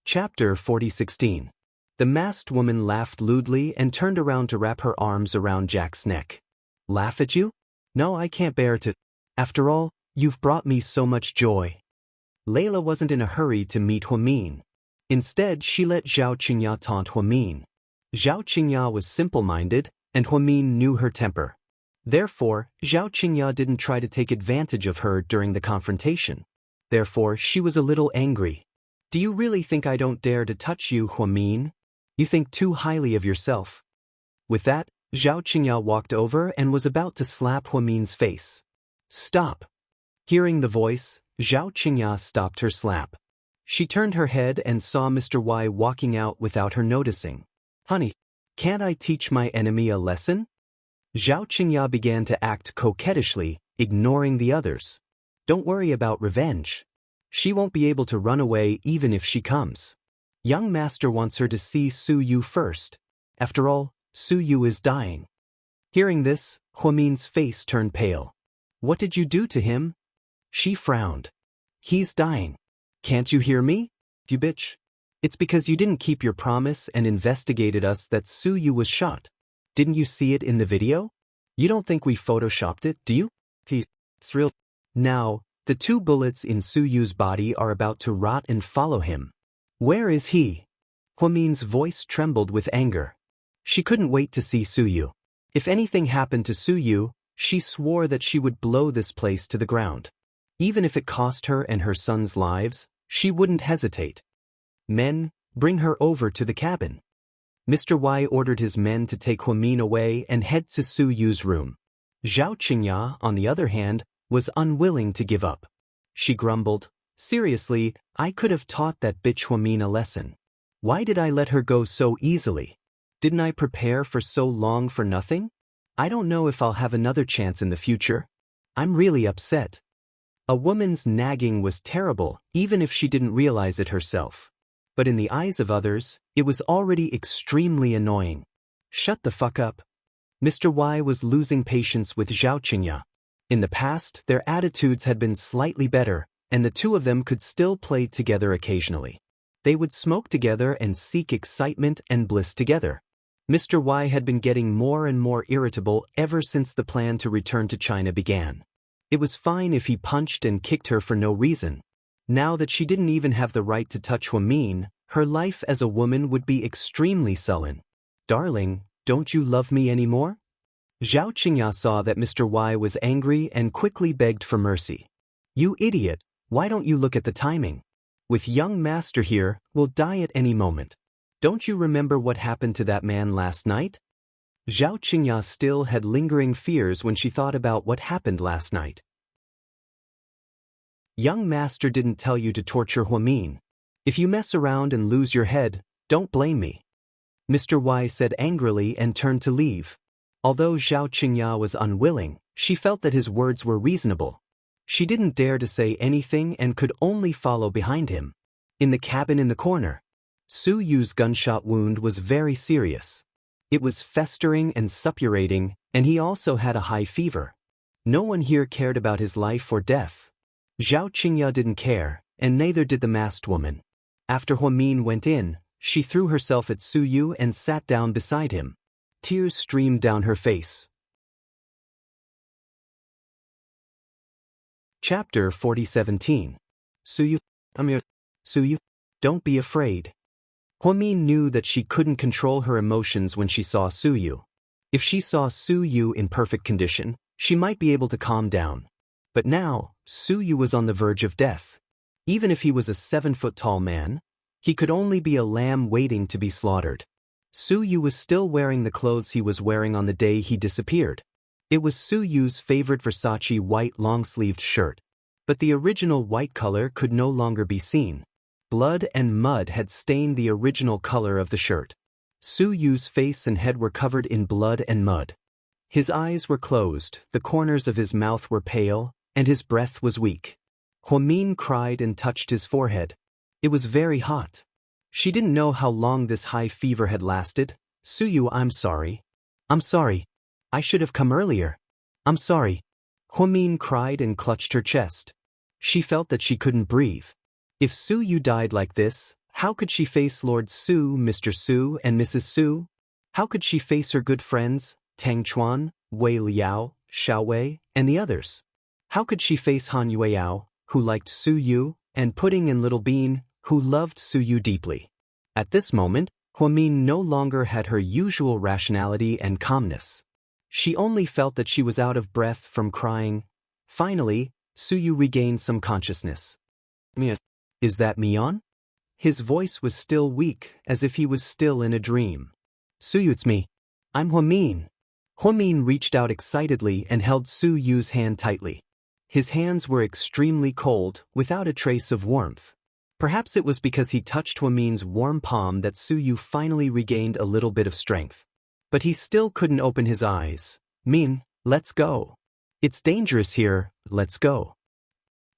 Speaker 1: Chapter 4016. The masked woman laughed lewdly and turned around to wrap her arms around Jack's neck. "Laugh at you? No, I can't bear to. After all, you've brought me so much joy." Layla wasn't in a hurry to meet Huamin. Instead, she let Zhao Qingya taunt Huamin. Zhao Qingya was simple-minded, and Huamin knew her temper. Therefore, Zhao Qingya didn't try to take advantage of her during the confrontation. Therefore, she was a little angry. "Do you really think I don't dare to touch you, Huamin? You think too highly of yourself." With that, Zhao Qingya walked over and was about to slap Huamin's face. "Stop." Hearing the voice, Zhao Qingya stopped her slap. She turned her head and saw Mr. Y walking out without her noticing. "Honey, can't I teach my enemy a lesson?" Zhao Qingya began to act coquettishly, ignoring the others. "Don't worry about revenge. She won't be able to run away even if she comes. Young master wants her to see Su Yu first. After all, Su Yu is dying." Hearing this, Huamin's face turned pale. "What did you do to him?" She frowned. "He's dying. Can't you hear me? You bitch. It's because you didn't keep your promise and investigated us that Su Yu was shot. Didn't you see it in the video? You don't think we photoshopped it, do you? It's real. Now, the 2 bullets in Su Yu's body are about to rot and follow him. Where is he?" Huamin's voice trembled with anger. She couldn't wait to see Su Yu. If anything happened to Su Yu, She swore that she would blow this place to the ground. Even if it cost her and her son's lives, she wouldn't hesitate. Men, bring her over to the cabin. Mr. Y ordered his men to take Huamin away and head to Su Yu's room. Zhao Qingya, on the other hand, was unwilling to give up. She grumbled, "Seriously, I could have taught that bitch Huamin a lesson. Why did I let her go so easily? Didn't I prepare for so long for nothing? I don't know if I'll have another chance in the future. I'm really upset." A woman's nagging was terrible, even if she didn't realize it herself. But in the eyes of others, it was already extremely annoying. Shut the fuck up. Mr. Y was losing patience with Zhao Qingya. In the past, their attitudes had been slightly better, and the two of them could still play together occasionally. They would smoke together and seek excitement and bliss together. Mr. Y had been getting more and more irritable ever since the plan to return to China began. It was fine if he punched and kicked her for no reason. Now that she didn't even have the right to touch Huamin, her life as a woman would be extremely sullen. "Darling, don't you love me anymore?" Zhao Qingya saw that Mr. Y was angry and quickly begged for mercy. "You idiot, why don't you look at the timing? With young master here, we'll die at any moment. Don't you remember what happened to that man last night?" Zhao Qingya still had lingering fears when she thought about what happened last night. "Young master didn't tell you to torture Huamin. If you mess around and lose your head, don't blame me," Mr. Y said angrily and turned to leave. Although Zhao Qingya was unwilling, she felt that his words were reasonable. She didn't dare to say anything and could only follow behind him. In the cabin in the corner, Su Yu's gunshot wound was very serious. It was festering and suppurating, and he also had a high fever. No one here cared about his life or death. Zhao Qingya didn't care, and neither did the masked woman. After Huamin went in, she threw herself at Su Yu and sat down beside him. Tears streamed down her face. Chapter 40:17. Su Yu, I'm here. Su Yu, don't be afraid. Huamin knew that she couldn't control her emotions when she saw Su Yu. If she saw Su Yu in perfect condition, she might be able to calm down. But now, Su Yu was on the verge of death. Even if he was a 7-foot-tall man, he could only be a lamb waiting to be slaughtered. Su Yu was still wearing the clothes he was wearing on the day he disappeared. It was Su Yu's favorite Versace white long-sleeved shirt. But the original white color could no longer be seen. Blood and mud had stained the original color of the shirt. Su Yu's face and head were covered in blood and mud. His eyes were closed, the corners of his mouth were pale, and his breath was weak. Huamin cried and touched his forehead. It was very hot. She didn't know how long this high fever had lasted. "Su Yu, I'm sorry. I'm sorry. I should have come earlier. I'm sorry." Huamin cried and clutched her chest. She felt that she couldn't breathe. If Su Yu died like this, how could she face Lord Su, Mr. Su, and Mrs. Su? How could she face her good friends, Tang Chuan, Wei Liao, Xiao Wei, and the others? How could she face Han Yueyao, who liked Su Yu, and Pudding and Little Bean, who loved Su Yu deeply? At this moment, Huamin no longer had her usual rationality and calmness. She only felt that she was out of breath from crying. Finally, Su Yu regained some consciousness. "Mia, is that Mian?" His voice was still weak, as if he was still in a dream. "Su Yu, it's me. I'm Huamin." Huamin reached out excitedly and held Su Yu's hand tightly. His hands were extremely cold, without a trace of warmth. Perhaps it was because he touched Huamin's warm palm that Su Yu finally regained a little bit of strength. But he still couldn't open his eyes. "Min, let's go. It's dangerous here, let's go."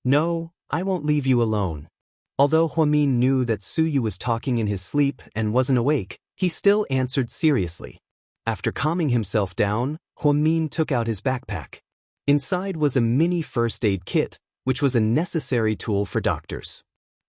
Speaker 1: "No, I won't leave you alone." Although Huamin knew that Su Yu was talking in his sleep and wasn't awake, he still answered seriously. After calming himself down, Huamin took out his backpack. Inside was a mini first aid kit, which was a necessary tool for doctors.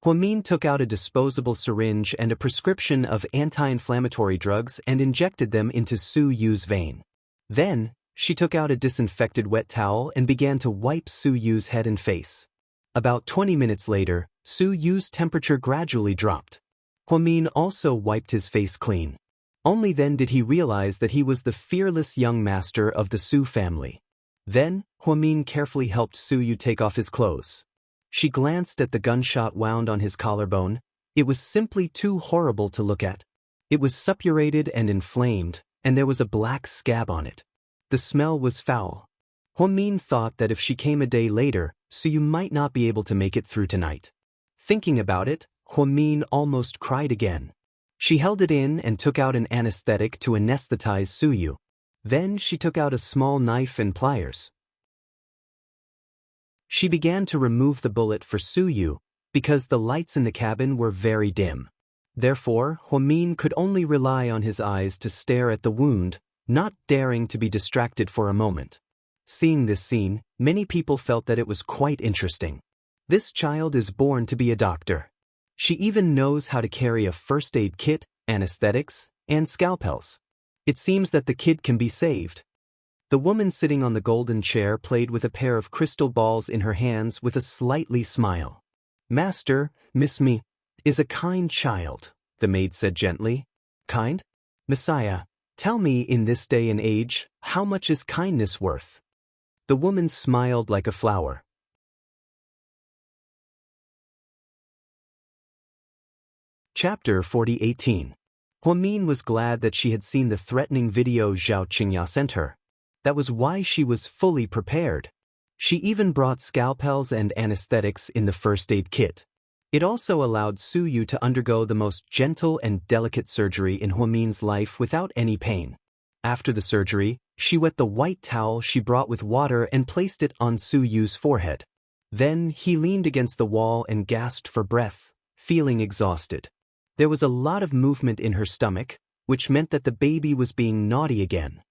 Speaker 1: Huamin took out a disposable syringe and a prescription of anti-inflammatory drugs and injected them into Su Yu's vein. Then, she took out a disinfected wet towel and began to wipe Su Yu's head and face. About 20 minutes later, Su Yu's temperature gradually dropped. Huamin also wiped his face clean. Only then did he realize that he was the fearless young master of the Su family. Then, Huamin carefully helped Suyu take off his clothes. She glanced at the gunshot wound on his collarbone. It was simply too horrible to look at. It was suppurated and inflamed, and there was a black scab on it. The smell was foul. Huamin thought that if she came a day later, Suyu might not be able to make it through tonight. Thinking about it, Huamin almost cried again. She held it in and took out an anesthetic to anesthetize Suyu. Then she took out a small knife and pliers. She began to remove the bullet for Suyu, because the lights in the cabin were very dim. Therefore, Huamin could only rely on his eyes to stare at the wound, not daring to be distracted for a moment. Seeing this scene, many people felt that it was quite interesting. This child is born to be a doctor. She even knows how to carry a first aid kit, anesthetics, and scalpels. It seems that the kid can be saved. The woman sitting on the golden chair played with a pair of crystal balls in her hands with a slightly smile. Master, Miss Me, is a kind child, the maid said gently. Kind? Messiah, tell me in this day and age, how much is kindness worth? The woman smiled like a flower. Chapter 40:18. Huamin was glad that she had seen the threatening video Zhao Qingya sent her. That was why she was fully prepared. She even brought scalpels and anesthetics in the first aid kit. It also allowed Suyu to undergo the most gentle and delicate surgery in Huamin's life without any pain. After the surgery, she wet the white towel she brought with water and placed it on Suyu's forehead. Then he leaned against the wall and gasped for breath, feeling exhausted. There was a lot of movement in her stomach, which meant that the baby was being naughty again.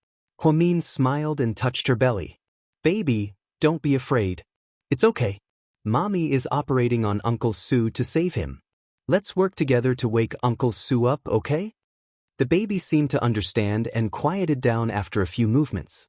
Speaker 1: Huamin smiled and touched her belly. Baby, don't be afraid. It's okay. Mommy is operating on Uncle Su to save him. Let's work together to wake Uncle Su up, okay? The baby seemed to understand and quieted down after a few movements.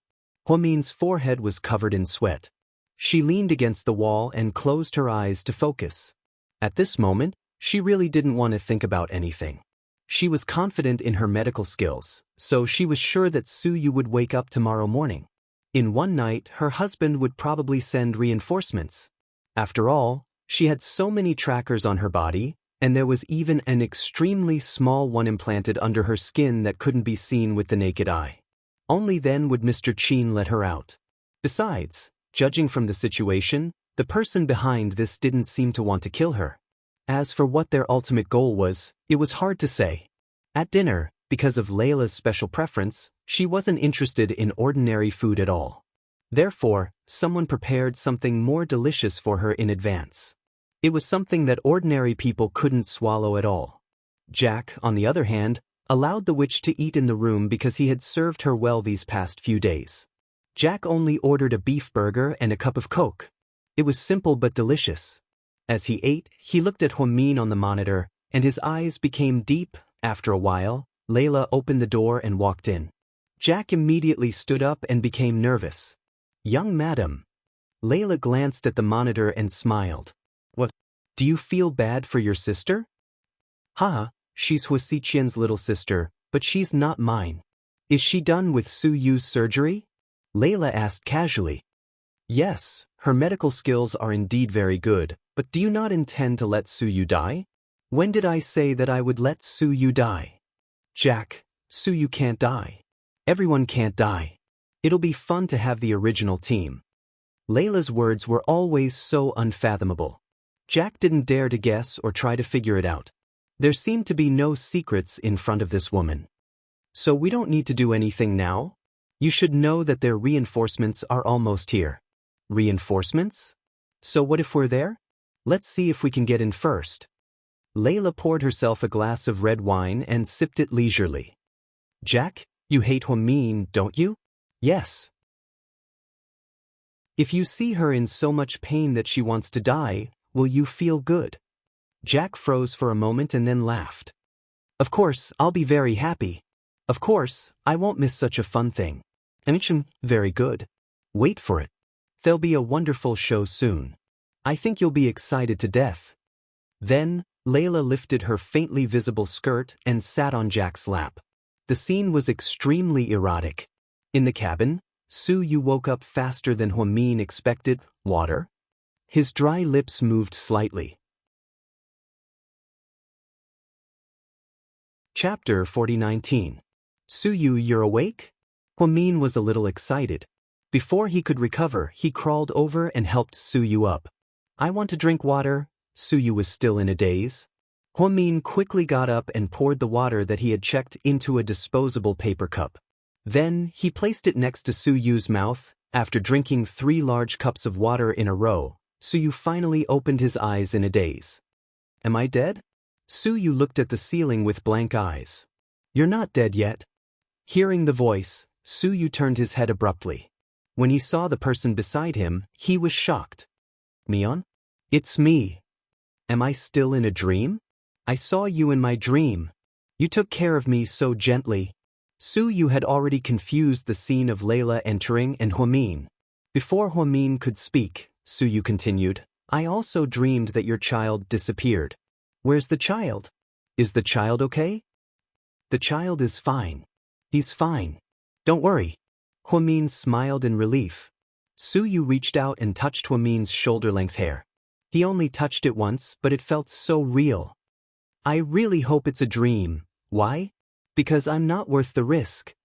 Speaker 1: Huamin's forehead was covered in sweat. She leaned against the wall and closed her eyes to focus. At this moment, she really didn't want to think about anything. She was confident in her medical skills, so she was sure that Suyu would wake up tomorrow morning. In one night, her husband would probably send reinforcements. After all, she had so many trackers on her body, and there was even an extremely small one implanted under her skin that couldn't be seen with the naked eye. Only then would Mr. Qin let her out. Besides, judging from the situation, the person behind this didn't seem to want to kill her. As for what their ultimate goal was, it was hard to say. At dinner, because of Layla's special preference, she wasn't interested in ordinary food at all. Therefore, someone prepared something more delicious for her in advance. It was something that ordinary people couldn't swallow at all. Jack, on the other hand, allowed the witch to eat in the room because he had served her well these past few days. Jack only ordered a beef burger and a cup of Coke. It was simple but delicious. As he ate, he looked at Huamin on the monitor, and his eyes became deep. After a while, Layla opened the door and walked in. Jack immediately stood up and became nervous. Young madam. Layla glanced at the monitor and smiled. What? Do you feel bad for your sister? Haha, she's Huasiqian's little sister, but she's not mine. Is she done with Suyu's surgery? Layla asked casually. Yes, her medical skills are indeed very good, but do you not intend to let Suyu die? When did I say that I would let Suyu die? Jack, Suyu can't die. Everyone can't die. It'll be fun to have the original team. Layla's words were always so unfathomable. Jack didn't dare to guess or try to figure it out. There seemed to be no secrets in front of this woman. So we don't need to do anything now? You should know that their reinforcements are almost here. Reinforcements? So what if we're there? Let's see if we can get in first. Layla poured herself a glass of red wine and sipped it leisurely. Jack, you hate Huamin, don't you? Yes. If you see her in so much pain that she wants to die, will you feel good? Jack froze for a moment and then laughed. Of course, I'll be very happy. Of course, I won't miss such a fun thing. Very good. Wait for it. There'll be a wonderful show soon. I think you'll be excited to death. Then, Layla lifted her faintly visible skirt and sat on Jack's lap. The scene was extremely erotic. In the cabin, Su Yu woke up faster than Huamin expected. Water? His dry lips moved slightly. Chapter 4019. Su Yu, you're awake? Huamin was a little excited. Before he could recover, he crawled over and helped Su Yu up. I want to drink water. Su Yu was still in a daze. Huamin quickly got up and poured the water that he had checked into a disposable paper cup. Then, he placed it next to Su Yu's mouth. After drinking 3 large cups of water in a row, Su Yu finally opened his eyes in a daze. Am I dead? Su Yu looked at the ceiling with blank eyes. You're not dead yet. Hearing the voice, Su Yu turned his head abruptly. When he saw the person beside him, he was shocked. Mion? It's me. Am I still in a dream? I saw you in my dream. You took care of me so gently. Su Yu had already confused the scene of Layla entering and Huamin. Before Huamin could speak, Su Yu continued, I also dreamed that your child disappeared. Where's the child? Is the child okay? The child is fine. He's fine. Don't worry. Huamin smiled in relief. Su Yu reached out and touched Huamin's shoulder-length hair. He only touched it once, but it felt so real. I really hope it's a dream. Why? Because I'm not worth the risk.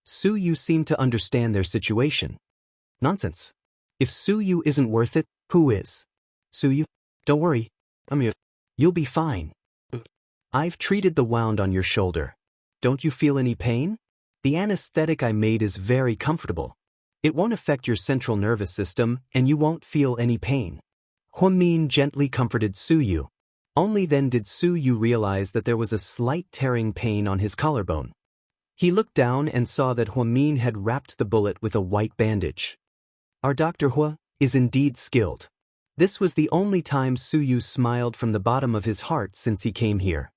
Speaker 1: Su Yu seemed to understand their situation. Nonsense. If Su Yu isn't worth it, who is? Su Yu, don't worry. I'm here. You'll be fine. I've treated the wound on your shoulder. Don't you feel any pain? The anesthetic I made is very comfortable. It won't affect your central nervous system, and you won't feel any pain. Huamin gently comforted Su Yu. Only then did Su Yu realize that there was a slight tearing pain on his collarbone. He looked down and saw that Huamin had wrapped the bullet with a white bandage. Our Dr. Hua is indeed skilled. This was the only time Su Yu smiled from the bottom of his heart since he came here.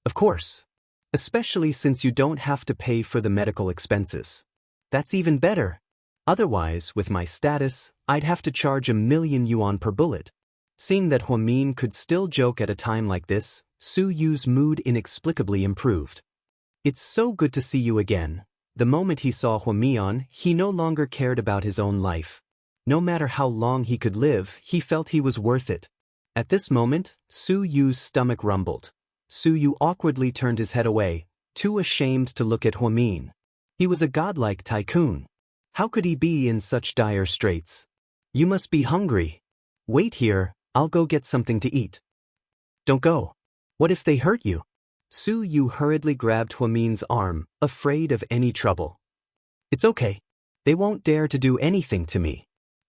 Speaker 1: Of course. Especially since you don't have to pay for the medical expenses. That's even better. Otherwise, with my status, I'd have to charge 1,000,000 yuan per bullet. Seeing that Huamin could still joke at a time like this, Su Yu's mood inexplicably improved. It's so good to see you again. The moment he saw Huamian, he no longer cared about his own life. No matter how long he could live, he felt he was worth it. At this moment, Su Yu's stomach rumbled. Su Yu awkwardly turned his head away, too ashamed to look at Huamin. He was a godlike tycoon. How could he be in such dire straits? You must be hungry. Wait here, I'll go get something to eat. Don't go. What if they hurt you? Su Yu hurriedly grabbed Huamin's arm, afraid of any trouble. It's okay. They won't dare to do anything to me.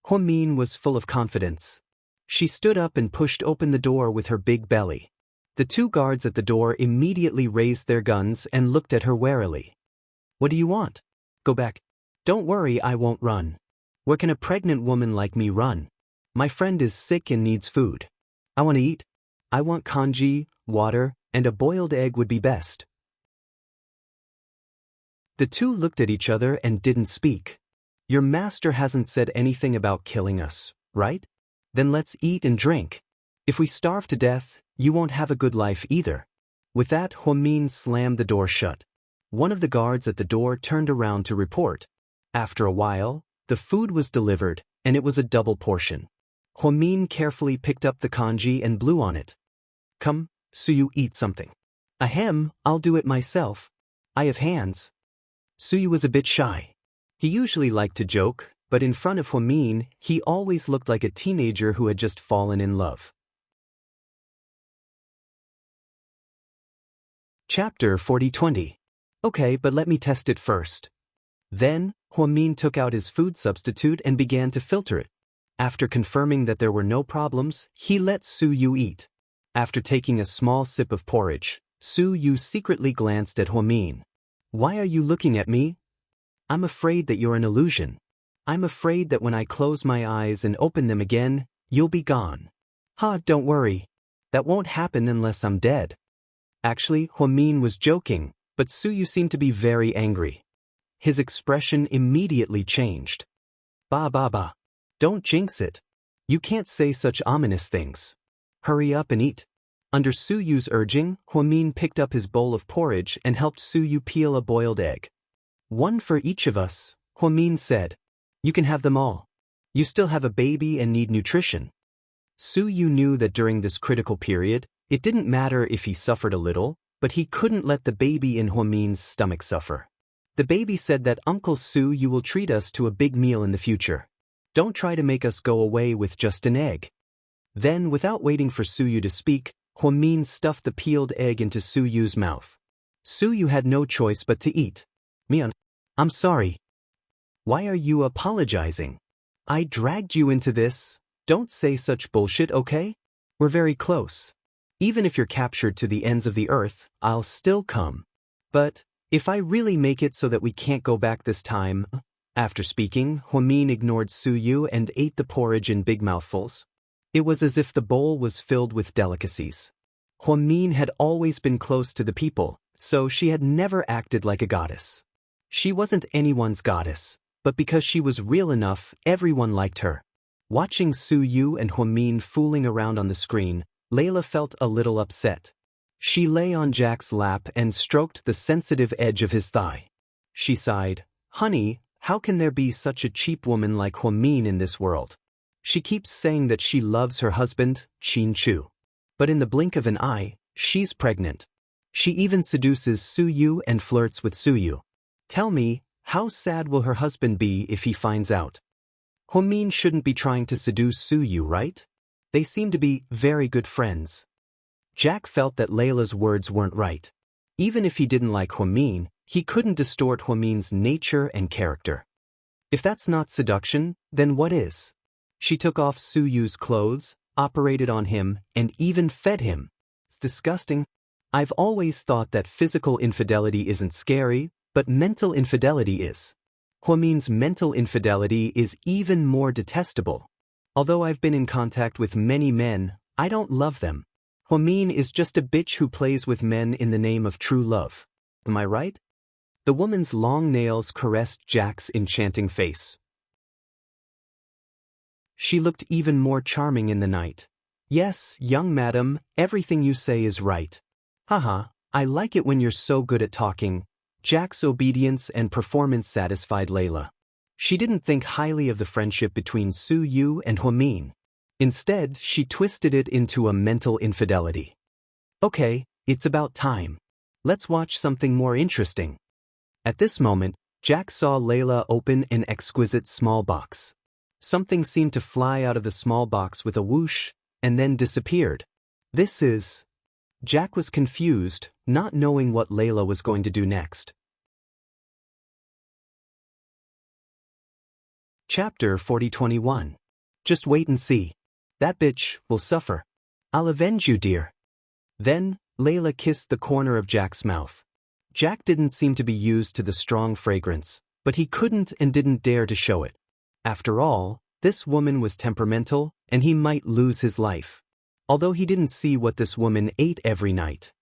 Speaker 1: Huamin was full of confidence. She stood up and pushed open the door with her big belly. The 2 guards at the door immediately raised their guns and looked at her warily. What do you want? Go back. Don't worry, I won't run. Where can a pregnant woman like me run? My friend is sick and needs food. I want to eat. I want congee, water, and a boiled egg would be best. The 2 looked at each other and didn't speak. Your master hasn't said anything about killing us, right? Then let's eat and drink. If we starve to death, you won't have a good life either. With that, Huamin slammed the door shut. One of the guards at the door turned around to report. After a while, the food was delivered, and it was a double portion. Huamin carefully picked up the congee and blew on it. Come, Su Yu, eat something. Ahem, I'll do it myself. I have hands. Su Yu was a bit shy. He usually liked to joke, but in front of Huamin, he always looked like a teenager who had just fallen in love. Chapter 4020. Okay, but let me test it first. Then, Huamin took out his food substitute and began to filter it. After confirming that there were no problems, he let Su Yu eat. After taking a small sip of porridge, Su Yu secretly glanced at Huamin. Why are you looking at me? I'm afraid that you're an illusion. I'm afraid that when I close my eyes and open them again, you'll be gone. Ha, don't worry. That won't happen unless I'm dead. Actually, Huamin was joking, but Su Yu seemed to be very angry. His expression immediately changed. Ba. Don't jinx it. You can't say such ominous things. Hurry up and eat. Under Su Yu's urging, Huamin picked up his bowl of porridge and helped Su Yu peel a boiled egg. One for each of us, Huamin said. You can have them all. You still have a baby and need nutrition. Su Yu knew that during this critical period, it didn't matter if he suffered a little, but he couldn't let the baby in Huamin's stomach suffer. The baby said that Uncle Su Yu will treat us to a big meal in the future. Don't try to make us go away with just an egg. Then, without waiting for Su Yu to speak, Huamin stuffed the peeled egg into Su Yu's mouth. Su Yu had no choice but to eat. Mian, I'm sorry. Why are you apologizing? I dragged you into this. Don't say such bullshit, okay? We're very close. Even if you're captured to the ends of the earth, I'll still come. But if I really make it so that we can't go back this time... After speaking, Huamin ignored Su Yu and ate the porridge in big mouthfuls. It was as if the bowl was filled with delicacies. Huamin had always been close to the people, so she had never acted like a goddess. She wasn't anyone's goddess, but because she was real enough, everyone liked her. Watching Su Yu and Huamin fooling around on the screen, Layla felt a little upset. She lay on Jack's lap and stroked the sensitive edge of his thigh. She sighed, "Honey, how can there be such a cheap woman like Huamin in this world? She keeps saying that she loves her husband, Qin Chu. But in the blink of an eye, she's pregnant. She even seduces Su Yu and flirts with Su Yu. Tell me, how sad will her husband be if he finds out? Huamin shouldn't be trying to seduce Su Yu, right? They seem to be very good friends." Jack felt that Layla's words weren't right. Even if he didn't like Huamin, he couldn't distort Huamin's nature and character. If that's not seduction, then what is? She took off Su Yu's clothes, operated on him, and even fed him. It's disgusting. I've always thought that physical infidelity isn't scary, but mental infidelity is. Huamin's mental infidelity is even more detestable. Although I've been in contact with many men, I don't love them. Huamin is just a bitch who plays with men in the name of true love. Am I right? The woman's long nails caressed Jack's enchanting face. She looked even more charming in the night. Yes, young madam, everything you say is right. Haha, I like it when you're so good at talking. Jack's obedience and performance satisfied Layla. She didn't think highly of the friendship between Su Yu and Huamin. Instead, she twisted it into a mental infidelity. Okay, it's about time. Let's watch something more interesting. At this moment, Jack saw Layla open an exquisite small box. Something seemed to fly out of the small box with a whoosh, and then disappeared. This is... Jack was confused, not knowing what Layla was going to do next. Chapter 4021. Just wait and see. That bitch will suffer. I'll avenge you, dear. Then, Layla kissed the corner of Jack's mouth. Jack didn't seem to be used to the strong fragrance, but he couldn't and didn't dare to show it. After all, this woman was temperamental, and he might lose his life. Although he didn't see what this woman ate every night.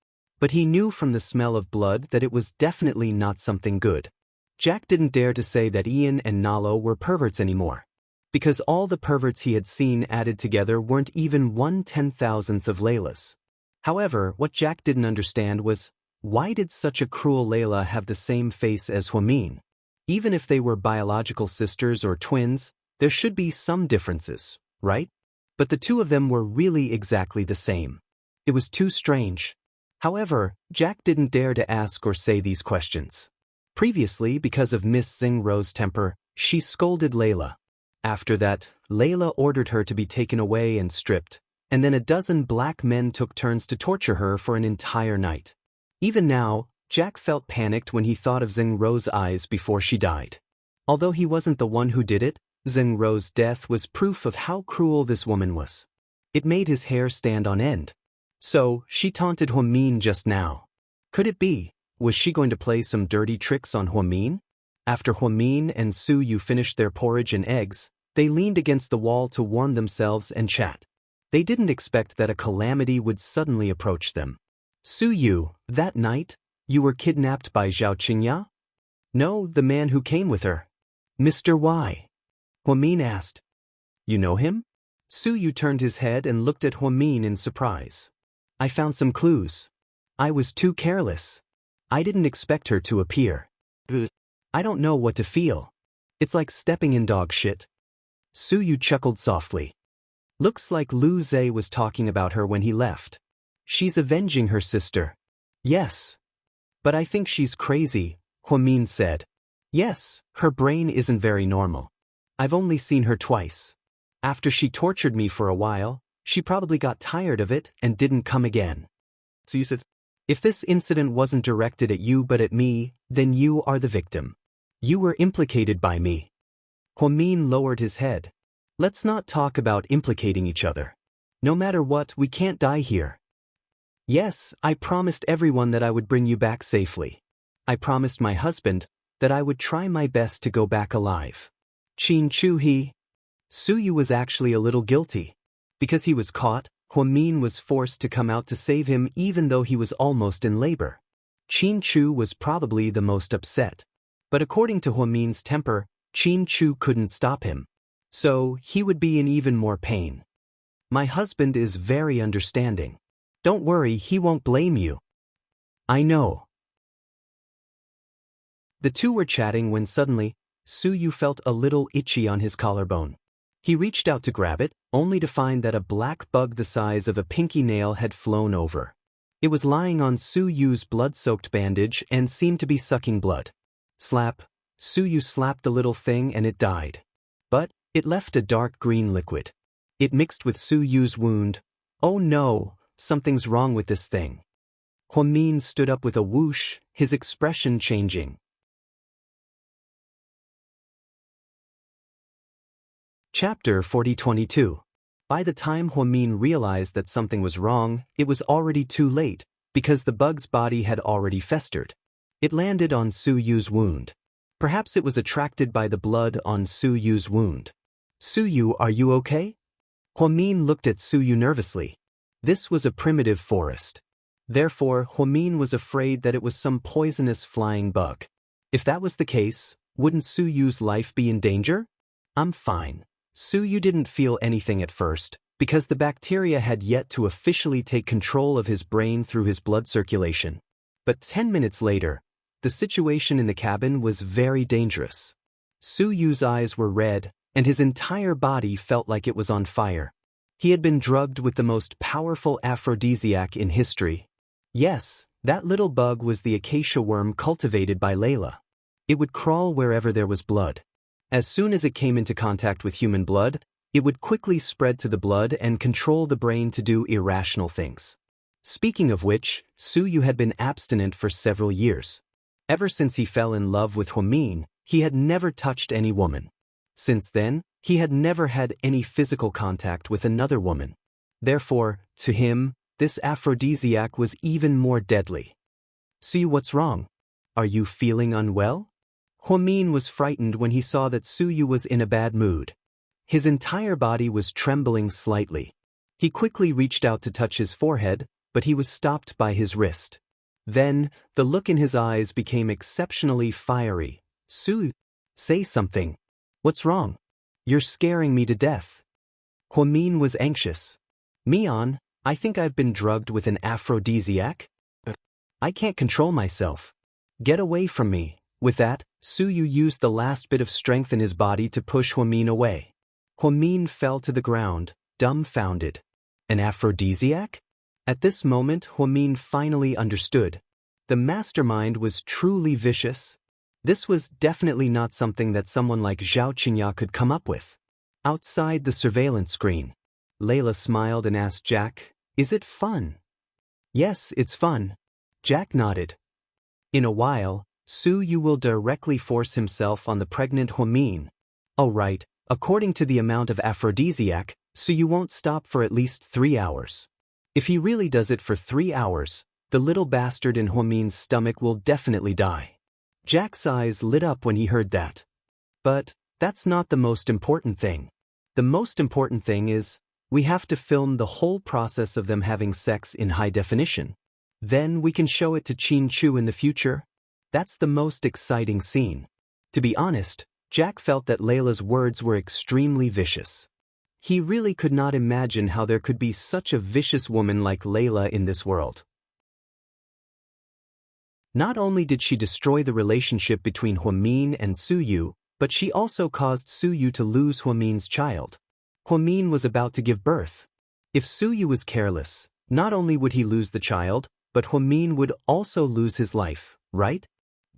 Speaker 1: But he knew from the smell of blood that it was definitely not something good. Jack didn't dare to say that Ian and Nalo were perverts anymore. Because all the perverts he had seen added together weren't even 1/10,000th of Layla's. However, what Jack didn't understand was, why did such a cruel Layla have the same face as Huamin? Even if they were biological sisters or twins, there should be some differences, right? But the two of them were really exactly the same. It was too strange. However, Jack didn't dare to ask or say these questions. Previously, because of Miss Xingro's temper, she scolded Layla. After that, Layla ordered her to be taken away and stripped, and then a dozen black men took turns to torture her for an entire night. Even now, Jack felt panicked when he thought of Xingro's eyes before she died. Although he wasn't the one who did it, Xingro's death was proof of how cruel this woman was. It made his hair stand on end. So, she taunted Huamin just now. Could it be? Was she going to play some dirty tricks on Huamin? After Huamin and Su Yu finished their porridge and eggs, they leaned against the wall to warm themselves and chat. They didn't expect that a calamity would suddenly approach them. Su Yu, that night, you were kidnapped by Zhao Qingya? No, the man who came with her. Mr. Y. Huamin asked. You know him? Su Yu turned his head and looked at Huamin in surprise. I found some clues. I was too careless. I didn't expect her to appear. I don't know what to feel. It's like stepping in dog shit. Su Yu chuckled softly. Looks like Lu Zhe was talking about her when he left. She's avenging her sister. Yes. But I think she's crazy, Huamin said. Yes, her brain isn't very normal. I've only seen her twice. After she tortured me for a while, she probably got tired of it and didn't come again. So you said, if this incident wasn't directed at you but at me, then you are the victim. You were implicated by me. Huamin lowered his head. Let's not talk about implicating each other. No matter what, we can't die here. Yes, I promised everyone that I would bring you back safely. I promised my husband that I would try my best to go back alive. Qin Chu Su Yu was actually a little guilty. Because he was caught, Huamin was forced to come out to save him even though he was almost in labor. Qin Chu was probably the most upset. But according to Huamin's temper, Qin Chu couldn't stop him. So, he would be in even more pain. My husband is very understanding. Don't worry, he won't blame you. I know. The two were chatting when suddenly, Su Yu felt a little itchy on his collarbone. He reached out to grab it, only to find that a black bug the size of a pinky nail had flown over. It was lying on Su Yu's blood-soaked bandage and seemed to be sucking blood. Slap. Su Yu slapped the little thing and it died. But it left a dark green liquid. It mixed with Su Yu's wound. Oh no, something's wrong with this thing. Huamin stood up with a whoosh, his expression changing. Chapter 4022. By the time Huamin realized that something was wrong, it was already too late, because the bug's body had already festered. It landed on Su Yu's wound. Perhaps it was attracted by the blood on Su Yu's wound. Su Yu, are you okay? Huamin looked at Su Yu nervously. This was a primitive forest. Therefore, Huamin was afraid that it was some poisonous flying bug. If that was the case, wouldn't Su Yu's life be in danger? I'm fine. Su Yu didn't feel anything at first, because the bacteria had yet to officially take control of his brain through his blood circulation. But 10 minutes later, the situation in the cabin was very dangerous. Su Yu's eyes were red, and his entire body felt like it was on fire. He had been drugged with the most powerful aphrodisiac in history. Yes, that little bug was the acacia worm cultivated by Layla. It would crawl wherever there was blood. As soon as it came into contact with human blood, it would quickly spread to the blood and control the brain to do irrational things. Speaking of which, Su Yu had been abstinent for several years. Ever since he fell in love with Huamin, he had never touched any woman. Since then, he had never had any physical contact with another woman. Therefore, to him, this aphrodisiac was even more deadly. Su Yu, what's wrong? Are you feeling unwell? Huamin was frightened when he saw that Su Yu was in a bad mood. His entire body was trembling slightly. He quickly reached out to touch his forehead, but he was stopped by his wrist. Then, the look in his eyes became exceptionally fiery. Su, say something. What's wrong? You're scaring me to death. Huamin was anxious. Mian, I think I've been drugged with an aphrodisiac. I can't control myself. Get away from me. With that, Su Yu used the last bit of strength in his body to push Huamin away. Huamin fell to the ground, dumbfounded. An aphrodisiac? At this moment, Huamin finally understood. The mastermind was truly vicious. This was definitely not something that someone like Zhao Qingya could come up with. Outside the surveillance screen, Layla smiled and asked Jack, "Is it fun?" "Yes, it's fun." Jack nodded. In a while, Su Yu will directly force himself on the pregnant Huamin. Oh right, according to the amount of aphrodisiac, Su Yu won't stop for at least 3 hours. If he really does it for 3 hours, the little bastard in Huamin's stomach will definitely die. Jack's eyes lit up when he heard that. But that's not the most important thing. The most important thing is, we have to film the whole process of them having sex in high definition. Then we can show it to Qin Chu in the future. That's the most exciting scene. To be honest, Jack felt that Layla's words were extremely vicious. He really could not imagine how there could be such a vicious woman like Layla in this world. Not only did she destroy the relationship between Huamin and Su Yu, but she also caused Su Yu to lose Huamin's child. Huamin was about to give birth. If Su Yu was careless, not only would he lose the child, but Huamin would also lose his life, right?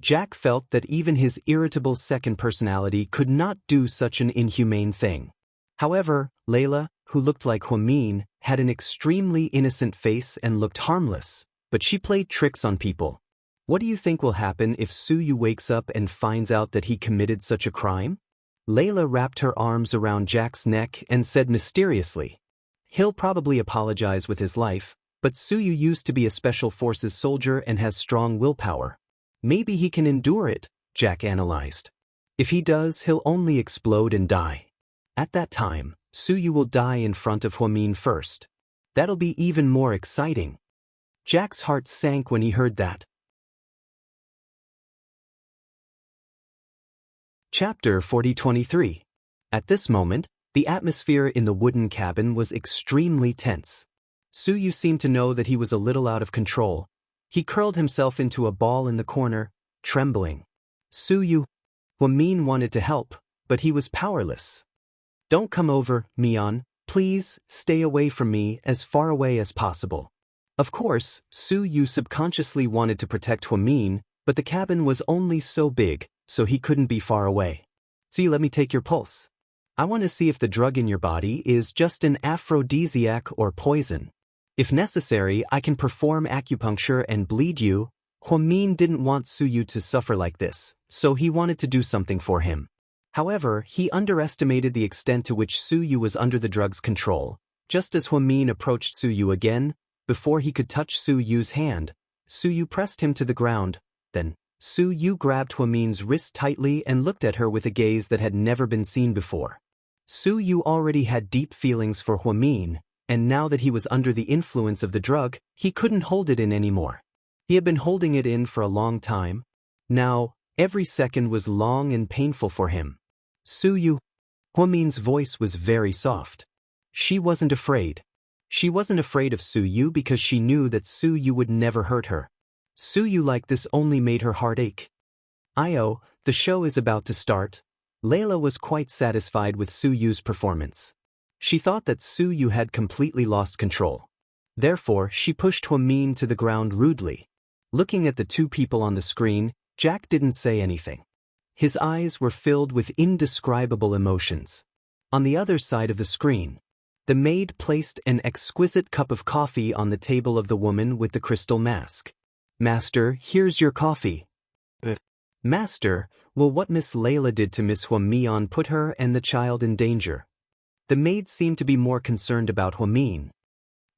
Speaker 1: Jack felt that even his irritable second personality could not do such an inhumane thing. However, Layla, who looked like Huamin, had an extremely innocent face and looked harmless, but she played tricks on people. What do you think will happen if Su Yu wakes up and finds out that he committed such a crime? Layla wrapped her arms around Jack's neck and said mysteriously, "He'll probably apologize with his life, but Su Yu used to be a special forces soldier and has strong willpower. Maybe he can endure it," Jack analyzed. "If he does, he'll only explode and die. At that time, Su Yu will die in front of Huamin first. That'll be even more exciting." Jack's heart sank when he heard that. Chapter 4023. At this moment, the atmosphere in the wooden cabin was extremely tense. Su Yu seemed to know that he was a little out of control. He curled himself into a ball in the corner, trembling. Su Yu. Huamin wanted to help, but he was powerless. "Don't come over, Mian. Please, stay away from me, as far away as possible." Of course, Su Yu subconsciously wanted to protect Huamin, but the cabin was only so big, so he couldn't be far away. "See, let me take your pulse. I want to see if the drug in your body is just an aphrodisiac or poison. If necessary, I can perform acupuncture and bleed you." Huamin didn't want Su Yu to suffer like this, so he wanted to do something for him. However, he underestimated the extent to which Su Yu was under the drug's control. Just as Huamin approached Su Yu again, before he could touch Su Yu's hand, Su Yu pressed him to the ground. Then, Su Yu grabbed Huamin's wrist tightly and looked at her with a gaze that had never been seen before. Su Yu already had deep feelings for Huamin, and now that he was under the influence of the drug, he couldn't hold it in anymore. He had been holding it in for a long time. Now, every second was long and painful for him. "Su Yu." Huamin's voice was very soft. She wasn't afraid. She wasn't afraid of Su Yu because she knew that Su Yu would never hurt her. Su Yu like this only made her heart ache. "Io, the show is about to start." Layla was quite satisfied with Su Yu's performance. She thought that Su Yu had completely lost control. Therefore, she pushed Huamin to the ground rudely. Looking at the two people on the screen, Jack didn't say anything. His eyes were filled with indescribable emotions. On the other side of the screen, the maid placed an exquisite cup of coffee on the table of the woman with the crystal mask. "Master, here's your coffee." "Master, will what Miss Layla did to Miss Huamian put her and the child in danger?" The maid seemed to be more concerned about Huamin.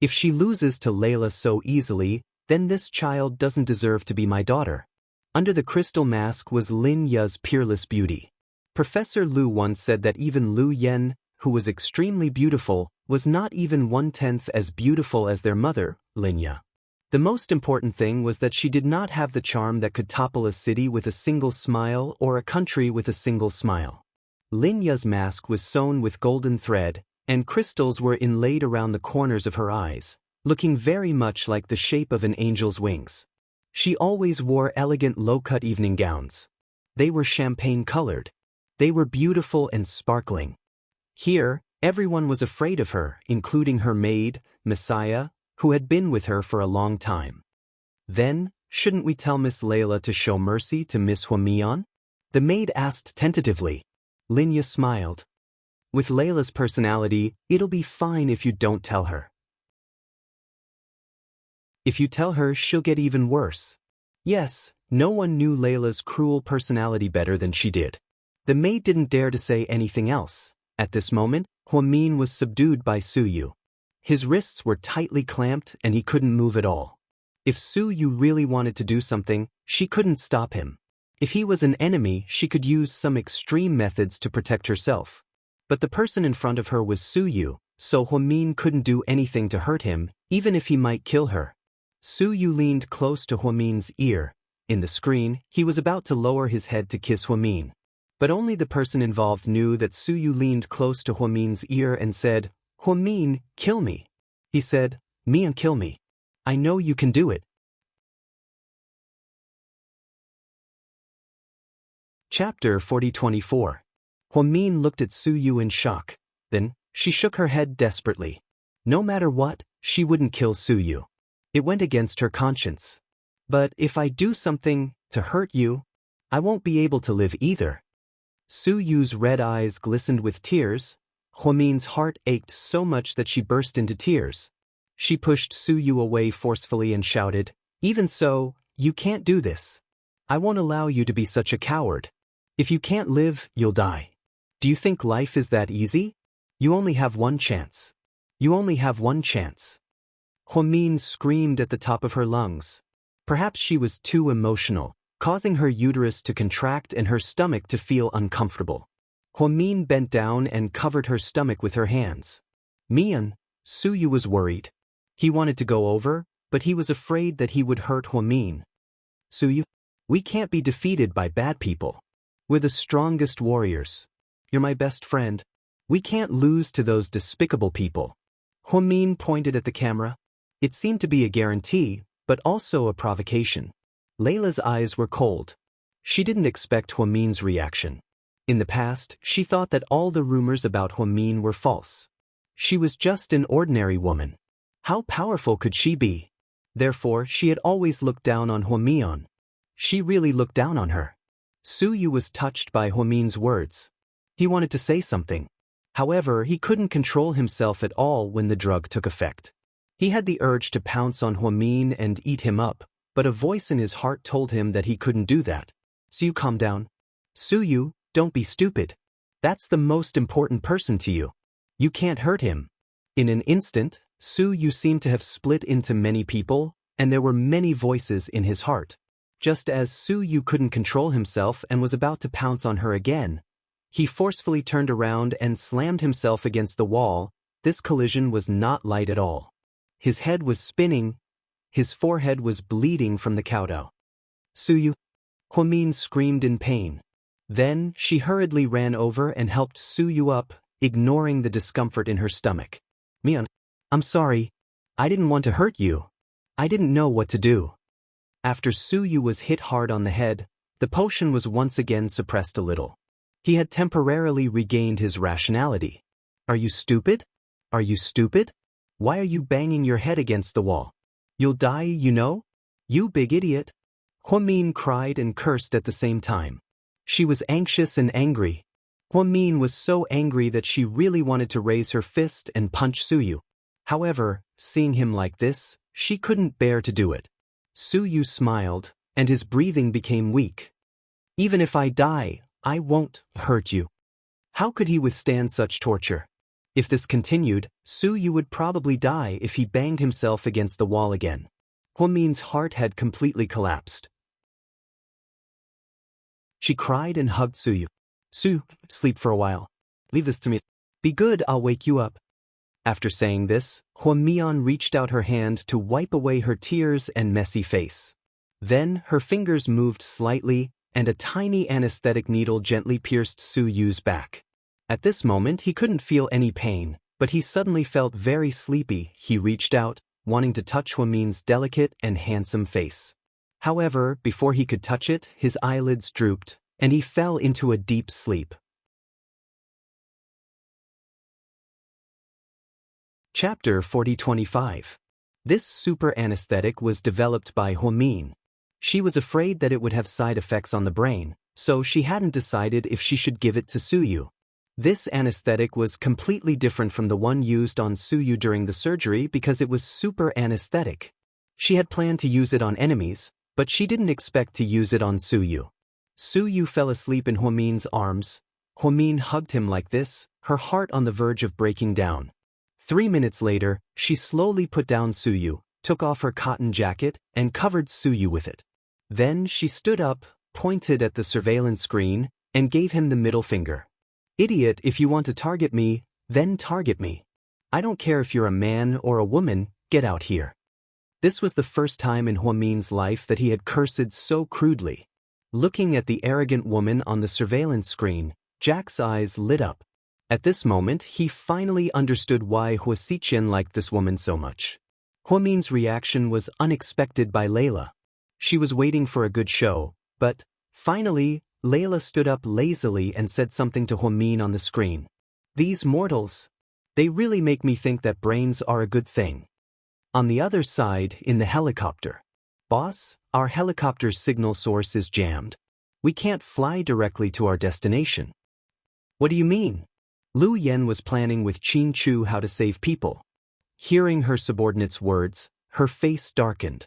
Speaker 1: "If she loses to Layla so easily, then this child doesn't deserve to be my daughter." Under the crystal mask was Lin Ya's peerless beauty. Professor Lu once said that even Lu Yen, who was extremely beautiful, was not even 1/10 as beautiful as their mother, Lin Ya. The most important thing was that she did not have the charm that could topple a city with a single smile or a country with a single smile. Lin Ya's mask was sewn with golden thread, and crystals were inlaid around the corners of her eyes, looking very much like the shape of an angel's wings. She always wore elegant low-cut evening gowns. They were champagne-colored. They were beautiful and sparkling. Here, everyone was afraid of her, including her maid, Messiah, who had been with her for a long time. "Then, shouldn't we tell Miss Layla to show mercy to Miss Huamian?" the maid asked tentatively. Lin Ya smiled. "With Layla's personality, it'll be fine if you don't tell her. If you tell her, she'll get even worse." Yes, no one knew Layla's cruel personality better than she did. The maid didn't dare to say anything else. At this moment, Huamin was subdued by Su Yu. His wrists were tightly clamped and he couldn't move at all. If Su Yu really wanted to do something, she couldn't stop him. If he was an enemy, she could use some extreme methods to protect herself. But the person in front of her was Su Yu, so Huamin couldn't do anything to hurt him, even if he might kill her. Su Yu leaned close to Huamin's ear. In the screen, he was about to lower his head to kiss Huamin. But only the person involved knew that Su Yu leaned close to Huamin's ear and said, "Huamin, kill me." He said, "Mian, kill me. I know you can do it." Chapter 4024. Huamin looked at Su Yu in shock. Then, she shook her head desperately. No matter what, she wouldn't kill Su Yu. It went against her conscience. But if I do something to hurt you, I won't be able to live either. Su Yu's red eyes glistened with tears. Huamin's heart ached so much that she burst into tears. She pushed Su Yu away forcefully and shouted, "Even so, you can't do this. I won't allow you to be such a coward. If you can't live, you'll die. Do you think life is that easy? You only have one chance. You only have one chance." Huamin screamed at the top of her lungs. Perhaps she was too emotional, causing her uterus to contract and her stomach to feel uncomfortable. Huamin bent down and covered her stomach with her hands. Mian, Su Yu was worried. He wanted to go over, but he was afraid that he would hurt Huamin. Su Yu, we can't be defeated by bad people. We're the strongest warriors. You're my best friend. We can't lose to those despicable people. Huamin pointed at the camera. It seemed to be a guarantee, but also a provocation. Layla's eyes were cold. She didn't expect Huamin's reaction. In the past, she thought that all the rumors about Huamin were false. She was just an ordinary woman. How powerful could she be? Therefore, she had always looked down on Huamin. She really looked down on her. Su Yu was touched by Huamin's words. He wanted to say something. However, he couldn't control himself at all when the drug took effect. He had the urge to pounce on Huamin and eat him up, but a voice in his heart told him that he couldn't do that. Su Yu, calm down. Su Yu, don't be stupid. That's the most important person to you. You can't hurt him. In an instant, Su Yu seemed to have split into many people, and there were many voices in his heart. Just as Su Yu couldn't control himself and was about to pounce on her again, he forcefully turned around and slammed himself against the wall. This collision was not light at all. His head was spinning. His forehead was bleeding from the kowtow. Su Yu, Huamin screamed in pain. Then, she hurriedly ran over and helped Su Yu up, ignoring the discomfort in her stomach. Mian, I'm sorry. I didn't want to hurt you. I didn't know what to do. After Su Yu was hit hard on the head, the potion was once again suppressed a little. He had temporarily regained his rationality. Are you stupid? Are you stupid? Why are you banging your head against the wall? You'll die, you know? You big idiot. Huamin cried and cursed at the same time. She was anxious and angry. Huamin was so angry that she really wanted to raise her fist and punch Su Yu. However, seeing him like this, she couldn't bear to do it. Su Yu smiled, and his breathing became weak. Even if I die, I won't hurt you. How could he withstand such torture? If this continued, Su Yu would probably die if he banged himself against the wall again. Huamin's heart had completely collapsed. She cried and hugged Su Yu. Su, sleep for a while. Leave this to me. Be good, I'll wake you up. After saying this, Huamian reached out her hand to wipe away her tears and messy face. Then, her fingers moved slightly, and a tiny anesthetic needle gently pierced Su Yu's back. At this moment, he couldn't feel any pain, but he suddenly felt very sleepy. He reached out, wanting to touch Huamin's delicate and handsome face. However, before he could touch it, his eyelids drooped, and he fell into a deep sleep. Chapter 4025. This super anesthetic was developed by Huamin. She was afraid that it would have side effects on the brain, so she hadn't decided if she should give it to Su Yu. This anesthetic was completely different from the one used on Su Yu during the surgery because it was super anesthetic. She had planned to use it on enemies, but she didn't expect to use it on Su Yu. Su Yu fell asleep in Huamin's arms. Huamin hugged him like this, her heart on the verge of breaking down. 3 minutes later, she slowly put down Su Yu, took off her cotton jacket, and covered Su Yu with it. Then she stood up, pointed at the surveillance screen, and gave him the middle finger. Idiot, if you want to target me, then target me. I don't care if you're a man or a woman, get out here. This was the first time in Huamin's life that he had cursed so crudely. Looking at the arrogant woman on the surveillance screen, Jack's eyes lit up. At this moment, he finally understood why Huasichen liked this woman so much. Huamin's reaction was unexpected by Layla. She was waiting for a good show, but, finally, Layla stood up lazily and said something to Huamin on the screen. These mortals, they really make me think that brains are a good thing. On the other side, in the helicopter. Boss, our helicopter's signal source is jammed. We can't fly directly to our destination. What do you mean? Lu Yen was planning with Qin Chu how to save people. Hearing her subordinate's words, her face darkened.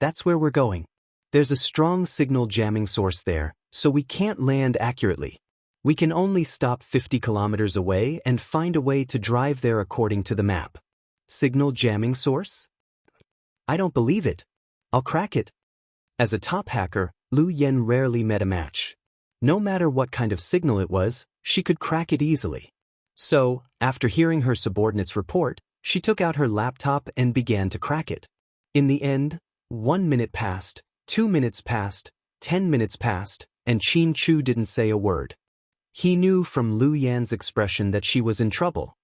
Speaker 1: That's where we're going. There's a strong signal jamming source there, so we can't land accurately. We can only stop 50 kilometers away and find a way to drive there according to the map. Signal jamming source? I don't believe it. I'll crack it. As a top hacker, Lu Yen rarely met a match. No matter what kind of signal it was, she could crack it easily. So, after hearing her subordinate's report, she took out her laptop and began to crack it. In the end, 1 minute passed, 2 minutes passed, 10 minutes passed, and Qin Chu didn't say a word. He knew from Lu Yan's expression that she was in trouble.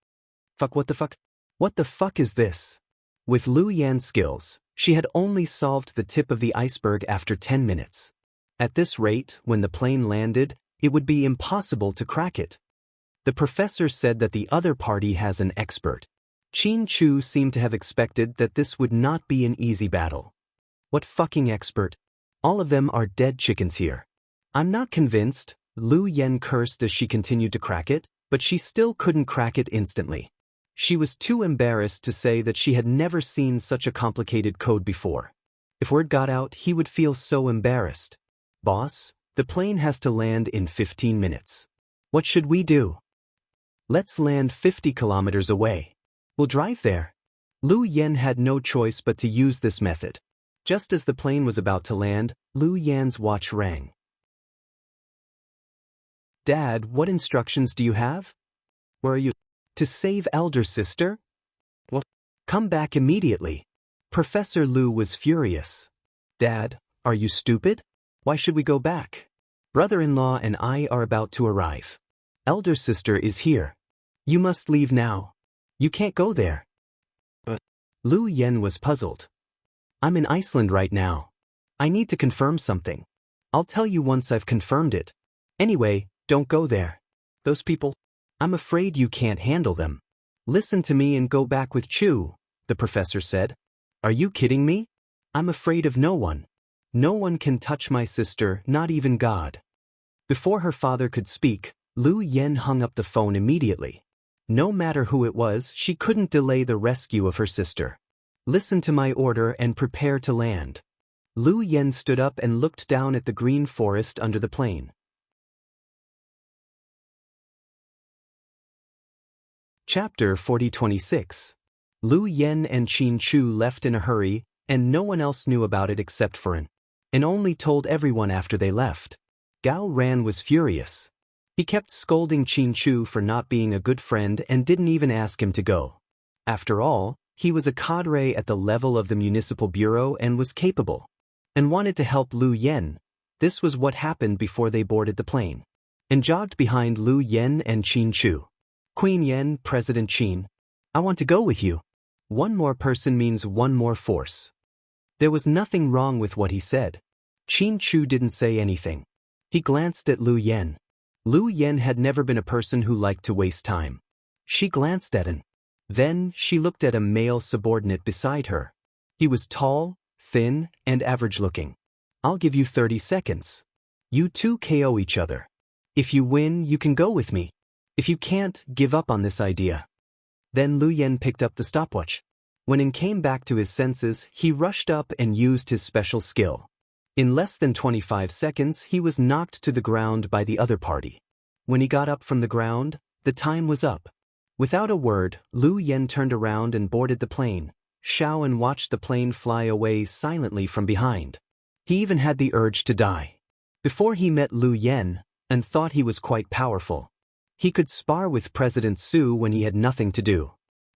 Speaker 1: Fuck, what the fuck? What the fuck is this? With Lu Yan's skills, she had only solved the tip of the iceberg after 10 minutes. At this rate, when the plane landed, it would be impossible to crack it. The professor said that the other party has an expert. Qin Chu seemed to have expected that this would not be an easy battle. What fucking expert? All of them are dead chickens here. I'm not convinced. Lu Yen cursed as she continued to crack it, but she still couldn't crack it instantly. She was too embarrassed to say that she had never seen such a complicated code before. If word got out, he would feel so embarrassed. Boss, the plane has to land in 15 minutes. What should we do? Let's land 50 kilometers away. We'll drive there. Lu Yen had no choice but to use this method. Just as the plane was about to land, Lu Yan's watch rang. Dad, what instructions do you have? Where are you? To save elder sister? What? Come back immediately. Professor Lu was furious. Dad, are you stupid? Why should we go back? Brother-in-law and I are about to arrive. Elder sister is here. You must leave now. You can't go there. But Lu Yen was puzzled. I'm in Iceland right now. I need to confirm something. I'll tell you once I've confirmed it. Anyway, don't go there. Those people, I'm afraid you can't handle them. Listen to me and go back with Chu, the professor said. Are you kidding me? I'm afraid of no one. No one can touch my sister, not even God. Before her father could speak, Lu Yen hung up the phone immediately. No matter who it was, she couldn't delay the rescue of her sister. Listen to my order and prepare to land. Lu Yen stood up and looked down at the green forest under the plane. Chapter 4026. Lu Yen and Qin Chu left in a hurry, and no one else knew about it except for and only told everyone after they left. Gao Ran was furious. He kept scolding Qin Chu for not being a good friend and didn't even ask him to go. After all, he was a cadre at the level of the municipal bureau and was capable, and wanted to help Lu Yen. This was what happened before they boarded the plane, and jogged behind Lu Yen and Qin Chu. Queen Yen, President Qin, I want to go with you. One more person means one more force. There was nothing wrong with what he said. Qin Chu didn't say anything. He glanced at Lu Yen. Lu Yen had never been a person who liked to waste time. She glanced at him. Then she looked at a male subordinate beside her. He was tall, thin, and average-looking. I'll give you 30 seconds. You two KO each other. If you win, you can go with me. If you can't, give up on this idea. Then Lu Yen picked up the stopwatch. When he came back to his senses, he rushed up and used his special skill. In less than 25 seconds, he was knocked to the ground by the other party. When he got up from the ground, the time was up. Without a word, Lu Yen turned around and boarded the plane. Xiaoan watched the plane fly away silently from behind. He even had the urge to die. Before he met Lu Yen, and thought he was quite powerful. He could spar with President Su when he had nothing to do.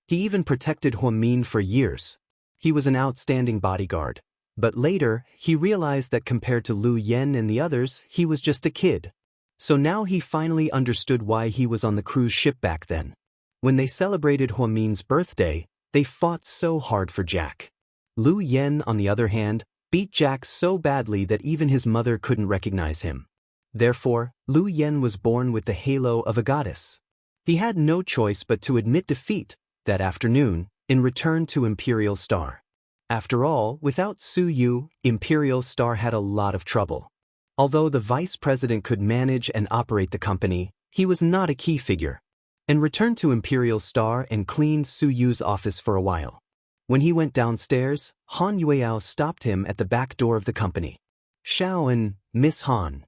Speaker 1: He even protected Huamin for years. He was an outstanding bodyguard. But later, he realized that compared to Lu Yen and the others, he was just a kid. So now he finally understood why he was on the cruise ship back then. When they celebrated Huamin's birthday, they fought so hard for Jack. Lu Yen, on the other hand, beat Jack so badly that even his mother couldn't recognize him. Therefore, Lu Yen was born with the halo of a goddess. He had no choice but to admit defeat that afternoon in return to Imperial Star. After all, without Su Yu, Imperial Star had a lot of trouble. Although the vice president could manage and operate the company, he was not a key figure, and returned to Imperial Star and cleaned Su Yu's office for a while. When he went downstairs, Han Yueyao stopped him at the back door of the company. "Xiao and Miss Han.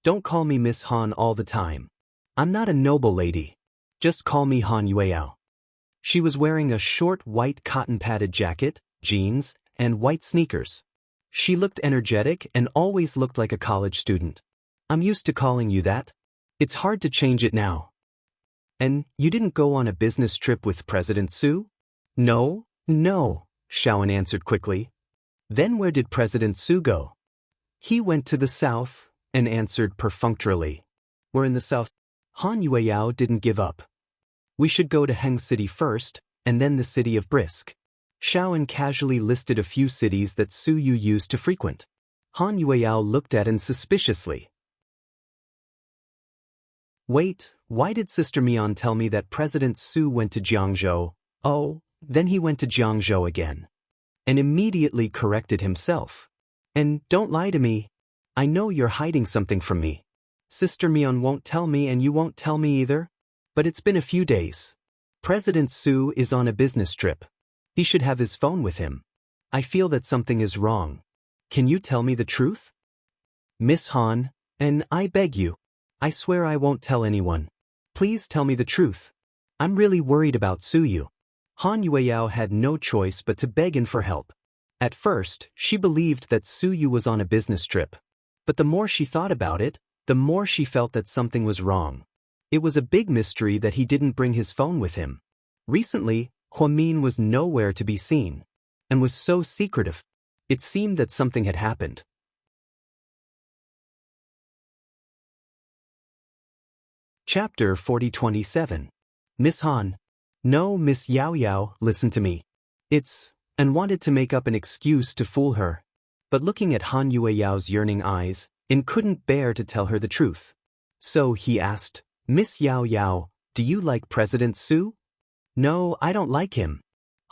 Speaker 1: Don't call me Miss Han all the time. I'm not a noble lady. Just call me Han Yueyao." She was wearing a short white cotton-padded jacket, jeans, and white sneakers. She looked energetic and always looked like a college student. "I'm used to calling you that. It's hard to change it now." "And you didn't go on a business trip with President Su?" No, Xiaoan answered quickly. "Then where did President Su go?" "He went to the south," and answered perfunctorily. "We're in the south." Han Yueyao didn't give up. "We should go to Heng City first, and then the city of Brisk." Xiaoan casually listed a few cities that Su Yu used to frequent. Han Yueyao looked at him suspiciously. "Wait, why did Sister Mian tell me that President Su went to Jiangzhou? Oh, then he went to Jiangzhou again." And immediately corrected himself. "And don't lie to me. I know you're hiding something from me. Sister Mian won't tell me and you won't tell me either. But it's been a few days. President Su is on a business trip. He should have his phone with him. I feel that something is wrong. Can you tell me the truth?" "Miss Han, and I beg you. I swear I won't tell anyone. Please tell me the truth. I'm really worried about Su Yu." Han Yueyao had no choice but to beg in for help. At first, she believed that Su Yu was on a business trip. But the more she thought about it, the more she felt that something was wrong. It was a big mystery that he didn't bring his phone with him. Recently, Huamin was nowhere to be seen, and was so secretive. It seemed that something had happened. Chapter 4027. Miss Han. "No, Miss Yao Yao, listen to me. And wanted to make up an excuse to fool her. But looking at Han Yueyao's yearning eyes, and couldn't bear to tell her the truth. So he asked, "Miss Yao Yao, do you like President Su?" "No, I don't like him."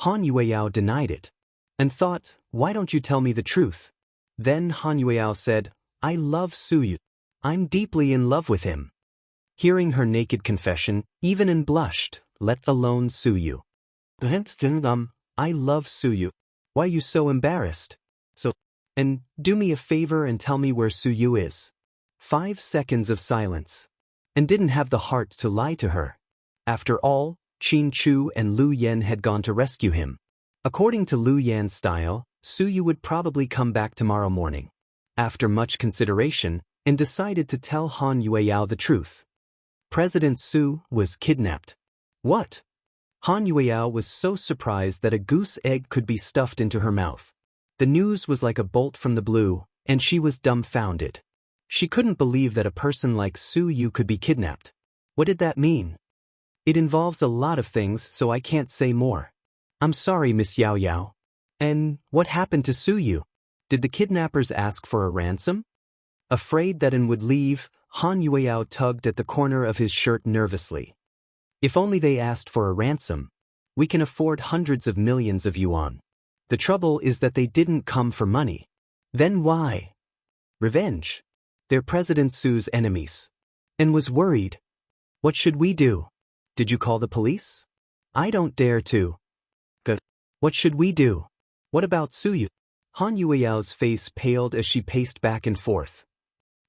Speaker 1: Han Yueyao denied it, and thought, "Why don't you tell me the truth?" Then Han Yueyao said, "I love Su Yu. I'm deeply in love with him." Hearing her naked confession, even and blushed, let alone Su Yu. "I love Su Yu. Why are you so embarrassed? And do me a favor and tell me where Su Yu is." 5 seconds of silence. And didn't have the heart to lie to her. After all, Qin Chu and Lu Yan had gone to rescue him. According to Lu Yan's style, Su Yu would probably come back tomorrow morning. After much consideration, and decided to tell Han Yueyao the truth. President Su was kidnapped. What? Han Yueyao was so surprised that a goose egg could be stuffed into her mouth. The news was like a bolt from the blue, and she was dumbfounded. She couldn't believe that a person like Su Yu could be kidnapped. What did that mean? "It involves a lot of things, so I can't say more. I'm sorry, Miss Yao Yao." "And what happened to Su Yu? Did the kidnappers ask for a ransom?" Afraid that An would leave, Han Yueyao tugged at the corner of his shirt nervously. "If only they asked for a ransom. We can afford hundreds of millions of yuan. The trouble is that they didn't come for money." "Then why?" "Revenge. They're President Su's enemies." And was worried. "What should we do? Did you call the police?" "I don't dare to." "Good. What should we do? What about Su Yu?" Han Yueyao's face paled as she paced back and forth.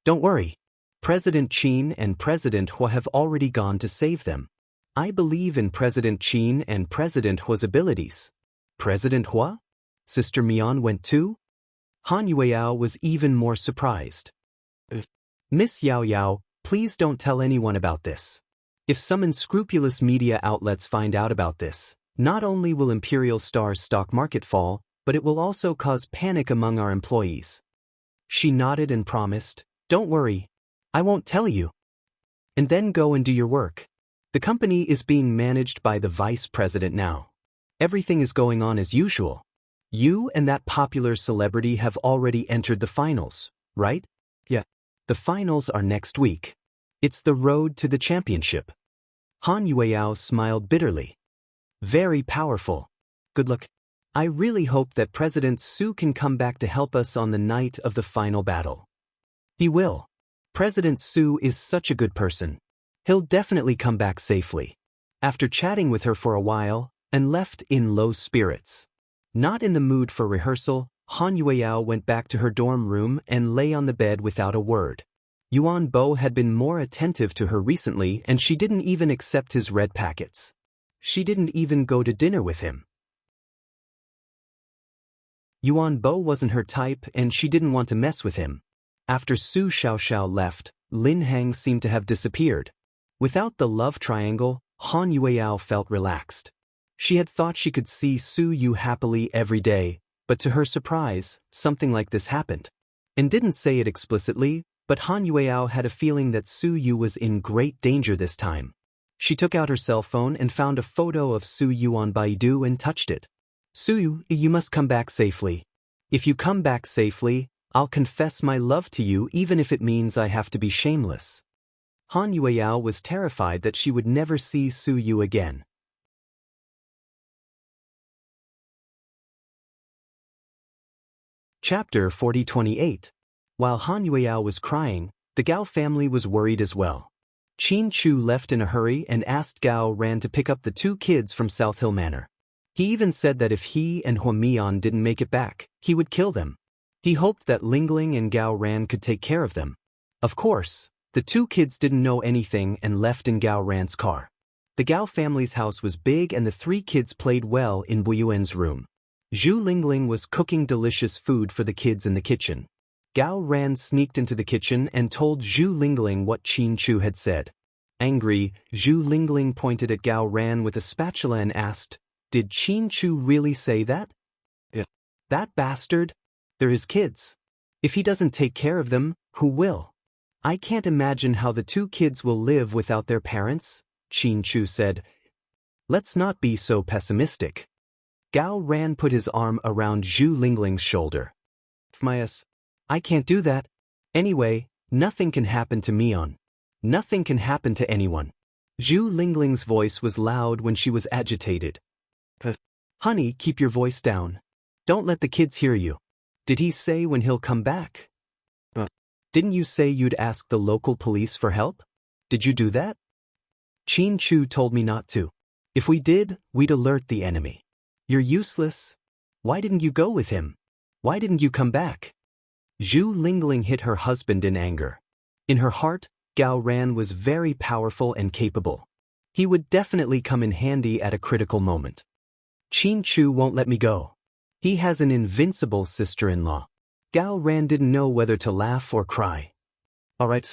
Speaker 1: "Don't worry. President Qin and President Hua have already gone to save them. I believe in President Qin and President Hua's abilities." "President Hua? Sister Mian went too?" Han Yueyao was even more surprised. "Miss Yao Yao, please don't tell anyone about this. If some unscrupulous media outlets find out about this, not only will Imperial Star's stock market fall, but it will also cause panic among our employees." She nodded and promised, "Don't worry. I won't tell you." "And then go and do your work. The company is being managed by the vice president now. Everything is going on as usual. You and that popular celebrity have already entered the finals, right?" "Yeah." The finals are next week. It's the road to the championship. Han Yueyao smiled bitterly. Very powerful. Good luck. I really hope that President Su can come back to help us on the night of the final battle. He will. President Su is such a good person. He'll definitely come back safely. After chatting with her for a while, and left in low spirits. Not in the mood for rehearsal, Han Yueyao went back to her dorm room and lay on the bed without a word. Yuan Bo had been more attentive to her recently and she didn't even accept his red packets. She didn't even go to dinner with him. Yuan Bo wasn't her type and she didn't want to mess with him. After Su Xiaoxiao left, Lin Hang seemed to have disappeared. Without the love triangle, Han Yueyao felt relaxed. She had thought she could see Su Yu happily every day, but to her surprise, something like this happened. And didn't say it explicitly, but Han Yueyao had a feeling that Su Yu was in great danger this time. She took out her cell phone and found a photo of Su Yu on Baidu and touched it. Su Yu, you must come back safely. If you come back safely, I'll confess my love to you even if it means I have to be shameless. Han Yueyao was terrified that she would never see Su Yu again. Chapter 4028. While Han Yueyao was crying, the Gao family was worried as well. Qin Chu left in a hurry and asked Gao Ran to pick up the two kids from South Hill Manor. He even said that if he and Hua Mian didn't make it back, he would kill them. He hoped that Lingling and Gao Ran could take care of them. Of course, the two kids didn't know anything and left in Gao Ran's car. The Gao family's house was big and the three kids played well in Buyuan's room. Zhu Lingling was cooking delicious food for the kids in the kitchen. Gao Ran sneaked into the kitchen and told Zhu Lingling what Qin Chu had said. Angry, Zhu Lingling pointed at Gao Ran with a spatula and asked, "Did Qin Chu really say that?" "Yeah. That bastard? They're his kids. If he doesn't take care of them, who will? I can't imagine how the two kids will live without their parents," Qin Chu said. "Let's not be so pessimistic." Gao Ran put his arm around Zhu Lingling's shoulder. I can't do that. Anyway, nothing can happen to Mian. Nothing can happen to anyone." Zhu Lingling's voice was loud when she was agitated. "Honey, keep your voice down. Don't let the kids hear you. Did he say when he'll come back?" "Didn't you say you'd ask the local police for help? Did you do that?" "Qin Chu told me not to. If we did, we'd alert the enemy." "You're useless. Why didn't you go with him? Why didn't you come back?" Zhu Lingling hit her husband in anger. In her heart, Gao Ran was very powerful and capable. He would definitely come in handy at a critical moment. "Qin Chu won't let me go. He has an invincible sister-in-law." Gao Ran didn't know whether to laugh or cry. All right.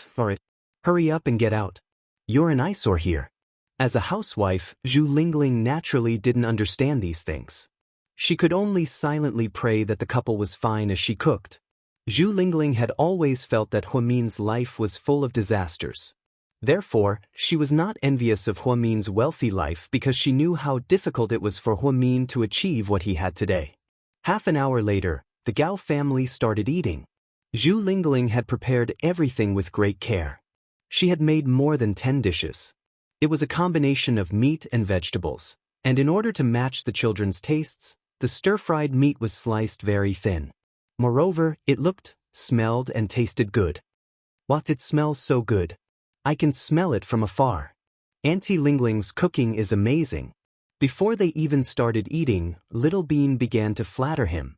Speaker 1: Hurry up and get out. You're an eyesore here." As a housewife, Zhu Lingling naturally didn't understand these things. She could only silently pray that the couple was fine as she cooked. Zhu Lingling had always felt that Hua Min's life was full of disasters. Therefore, she was not envious of Hua Min's wealthy life because she knew how difficult it was for Hua Min to achieve what he had today. Half an hour later, the Gao family started eating. Zhu Lingling had prepared everything with great care. She had made more than 10 dishes. It was a combination of meat and vegetables, and in order to match the children's tastes, the stir-fried meat was sliced very thin. Moreover, it looked, smelled, and tasted good. "What, it smells so good. I can smell it from afar. Auntie Lingling's cooking is amazing." Before they even started eating, Little Bean began to flatter him.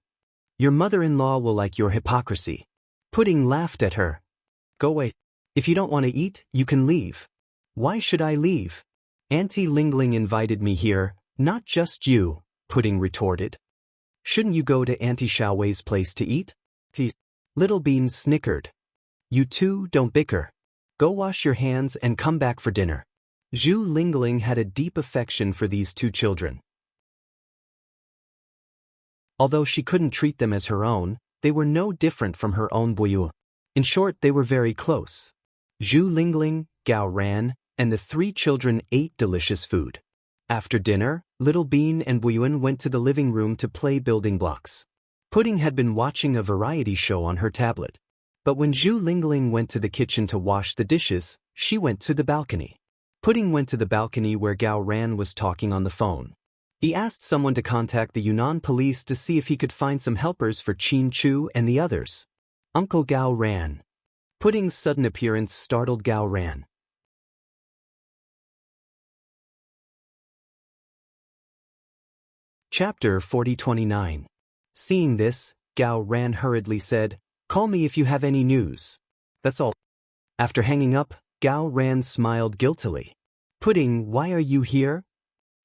Speaker 1: "Your mother-in-law will like your hypocrisy." Pudding laughed at her. "Go away. If you don't want to eat, you can leave." "Why should I leave? Auntie Lingling invited me here, not just you," Pudding retorted. "Shouldn't you go to Auntie Xiaowei's place to eat?" Little Bean snickered. "You two don't bicker. Go wash your hands and come back for dinner." Zhu Lingling had a deep affection for these two children. Although she couldn't treat them as her own, they were no different from her own Buyu. In short, they were very close. Zhu Lingling, Gao Ran, and the three children ate delicious food. After dinner, Little Bean and Buyuan went to the living room to play building blocks. Pudding had been watching a variety show on her tablet. But when Zhu Lingling went to the kitchen to wash the dishes, she went to the balcony. Pudding went to the balcony where Gao Ran was talking on the phone. He asked someone to contact the Yunnan police to see if he could find some helpers for Qin Chu and the others. Uncle Gao Ran. Pudding's sudden appearance startled Gao Ran. Chapter 4029. Seeing this, Gao Ran hurriedly said, "Call me if you have any news." "That's all." After hanging up, Gao Ran smiled guiltily. "Pudding, why are you here?"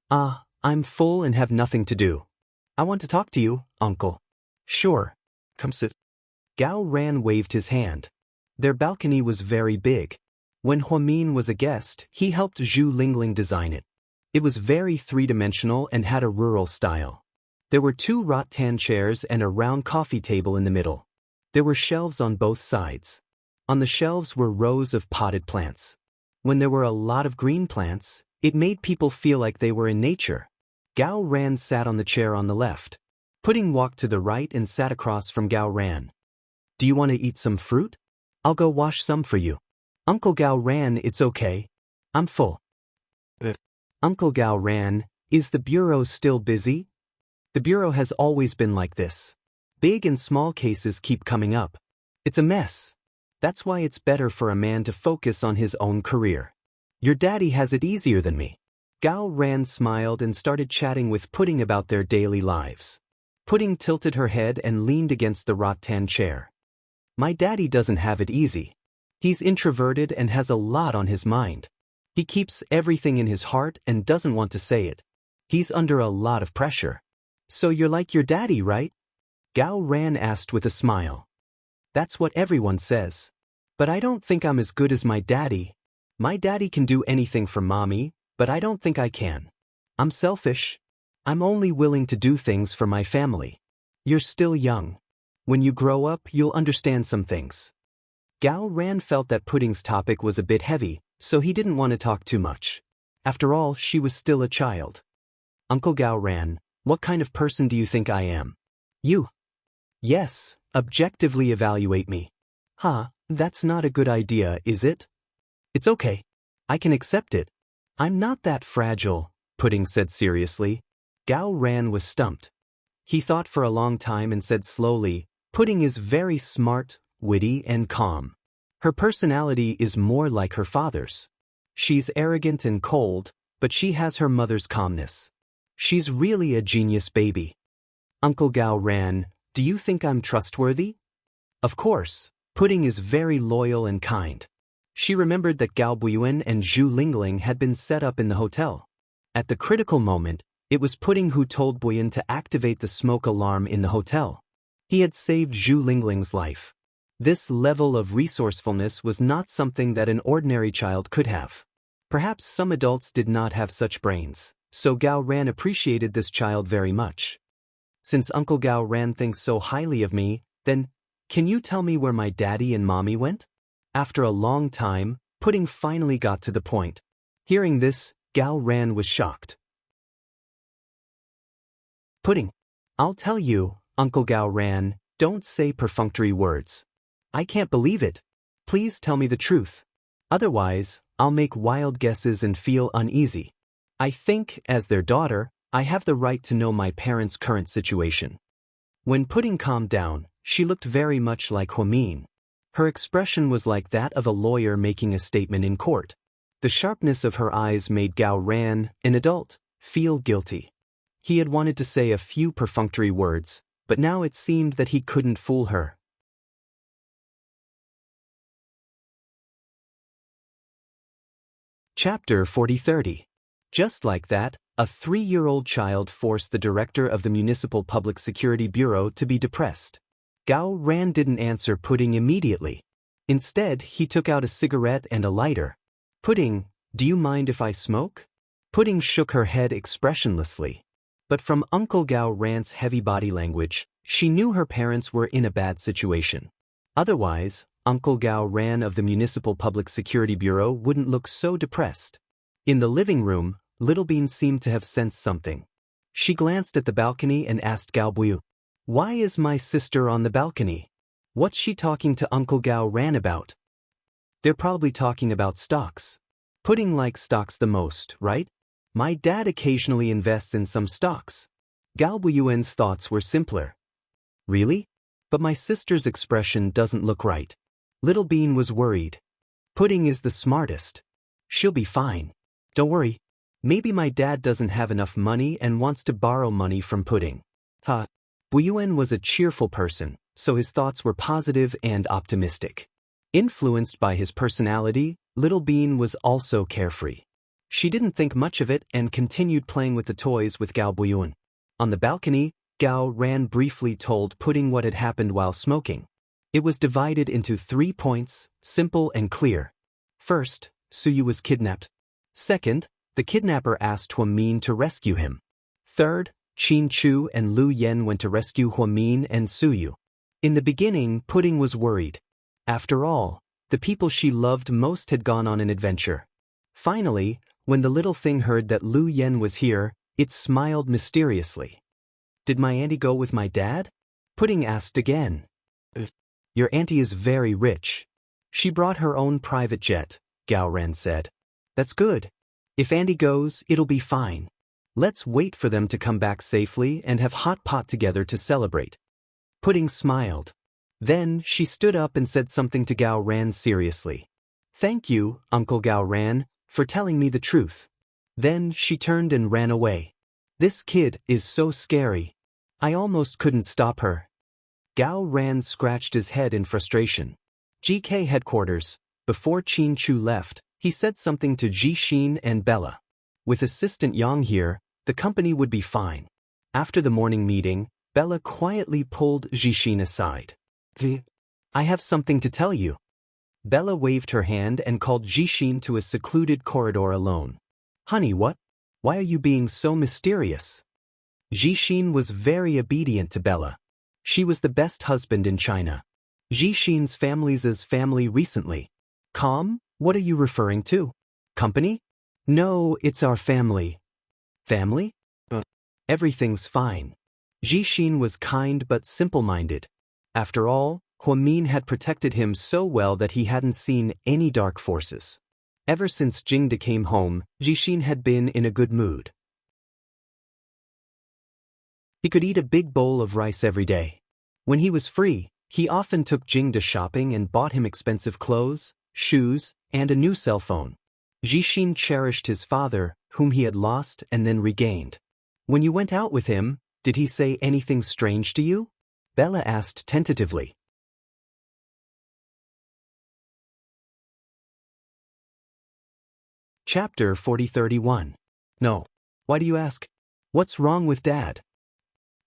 Speaker 1: I'm full and have nothing to do." "I want to talk to you, uncle." "Sure. Come sit." Gao Ran waved his hand. Their balcony was very big. When Huamin was a guest, he helped Zhu Lingling design it. It was very three-dimensional and had a rural style. There were 2 rattan chairs and a round coffee table in the middle. There were shelves on both sides. On the shelves were rows of potted plants. When there were a lot of green plants, it made people feel like they were in nature. Gao Ran sat on the chair on the left. Pudding walked to the right and sat across from Gao Ran. "Do you want to eat some fruit? I'll go wash some for you." "Uncle Gao Ran, it's okay. I'm full." "Uncle Gao Ran, is the bureau still busy?" "The bureau has always been like this. Big and small cases keep coming up. It's a mess. That's why it's better for a man to focus on his own career. Your daddy has it easier than me." Gao Ran smiled and started chatting with Pudding about their daily lives. Pudding tilted her head and leaned against the rattan chair. "My daddy doesn't have it easy. He's introverted and has a lot on his mind. He keeps everything in his heart and doesn't want to say it. He's under a lot of pressure." "So you're like your daddy, right?" Gao Ran asked with a smile. "That's what everyone says. But I don't think I'm as good as my daddy. My daddy can do anything for mommy, but I don't think I can. I'm selfish. I'm only willing to do things for my family. You're still young. When you grow up, you'll understand some things." Gao Ran felt that Pudding's topic was a bit heavy, so he didn't want to talk too much. After all, she was still a child. "Uncle Gao Ran, what kind of person do you think I am?" "You?" "Yes, objectively evaluate me." That's not a good idea, is it?" "It's okay. I can accept it. I'm not that fragile," Pudding said seriously. Gao Ran was stumped. He thought for a long time and said slowly, "Pudding is very smart, witty, and calm. Her personality is more like her father's. She's arrogant and cold, but she has her mother's calmness. She's really a genius baby." "Uncle Gao Ran, do you think I'm trustworthy?" "Of course. Pudding is very loyal and kind." She remembered that Gao Buiyuan and Zhu Lingling had been set up in the hotel. At the critical moment, it was Pudding who told Buiyuan to activate the smoke alarm in the hotel. He had saved Zhu Lingling's life. This level of resourcefulness was not something that an ordinary child could have. Perhaps some adults did not have such brains, so Gao Ran appreciated this child very much. "Since Uncle Gao Ran thinks so highly of me, then, can you tell me where my daddy and mommy went?" After a long time, Pudding finally got to the point. Hearing this, Gao Ran was shocked. "Pudding, I'll tell you, Uncle Gao Ran, don't say perfunctory words. I can't believe it. Please tell me the truth. Otherwise, I'll make wild guesses and feel uneasy. I think, as their daughter, I have the right to know my parents' current situation." When Pudding calmed down, she looked very much like Huamin. Her expression was like that of a lawyer making a statement in court. The sharpness of her eyes made Gao Ran, an adult, feel guilty. He had wanted to say a few perfunctory words, but now it seemed that he couldn't fool her. Chapter 4030. Just like that, a 3-year-old child forced the director of the Municipal Public Security Bureau to be depressed. Gao Ran didn't answer Pudding immediately. Instead, he took out a cigarette and a lighter. "Pudding, do you mind if I smoke?" Pudding shook her head expressionlessly. But from Uncle Gao Ran's heavy body language, she knew her parents were in a bad situation. Otherwise, Uncle Gao Ran of the Municipal Public Security Bureau wouldn't look so depressed. In the living room, Little Bean seemed to have sensed something. She glanced at the balcony and asked Gao Buyu, "Why is my sister on the balcony?" What's she talking to Uncle Gao Ran about? They're probably talking about stocks. Pudding likes stocks the most, right? My dad occasionally invests in some stocks. Gao Buyuan's thoughts were simpler. Really? But my sister's expression doesn't look right. Little Bean was worried. Pudding is the smartest. She'll be fine. Don't worry. Maybe my dad doesn't have enough money and wants to borrow money from Pudding. Buyuan was a cheerful person, so his thoughts were positive and optimistic. Influenced by his personality, Little Bean was also carefree. She didn't think much of it and continued playing with the toys with Gao Buyuan. On the balcony, Gao Ran briefly told Pudding what had happened while smoking. It was divided into 3 points, simple and clear. First, Suyu was kidnapped. Second, the kidnapper asked Huamin to rescue him. Third, Qin Chu and Lu Yen went to rescue Huamin and Suyu. In the beginning, Pudding was worried. After all, the people she loved most had gone on an adventure. Finally, when the little thing heard that Lu Yen was here, it smiled mysteriously. Did my auntie go with my dad? Pudding asked again. Your auntie is very rich. She brought her own private jet, Gao Ran said. That's good. If auntie goes, it'll be fine. Let's wait for them to come back safely and have hot pot together to celebrate. Pudding smiled. Then she stood up and said something to Gao Ran seriously. Thank you, Uncle Gao Ran, for telling me the truth. Then she turned and ran away. This kid is so scary. I almost couldn't stop her. Gao Ran scratched his head in frustration. GK headquarters. Before Qin Chu left, he said something to Jixin and Bella. With Assistant Yang here, the company would be fine. After the morning meeting, Bella quietly pulled Jixin aside. I have something to tell you. Bella waved her hand and called Jixin to a secluded corridor alone. Honey, what? Why are you being so mysterious? Jixin was very obedient to Bella. She was the best husband in China. Jixin's family's family recently. Calm? What are you referring to? Company? No, it's our family. Family? Everything's fine. Jixin was kind but simple-minded. After all, Huamin had protected him so well that he hadn't seen any dark forces. Ever since Jingde came home, Jixin had been in a good mood. He could eat a big bowl of rice every day. When he was free, he often took Jingde shopping and bought him expensive clothes, shoes, and a new cell phone. Jixin cherished his father, whom he had lost and then regained. When you went out with him, did he say anything strange to you? Bella asked tentatively. Chapter 4031. No. Why do you ask? What's wrong with Dad?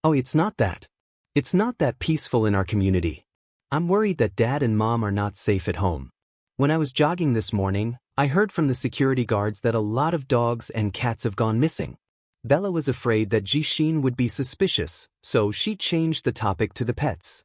Speaker 1: Oh, it's not that. It's not that peaceful in our community. I'm worried that Dad and Mom are not safe at home. When I was jogging this morning, I heard from the security guards that a lot of dogs and cats have gone missing. Bella was afraid that Jixin would be suspicious, so she changed the topic to the pets.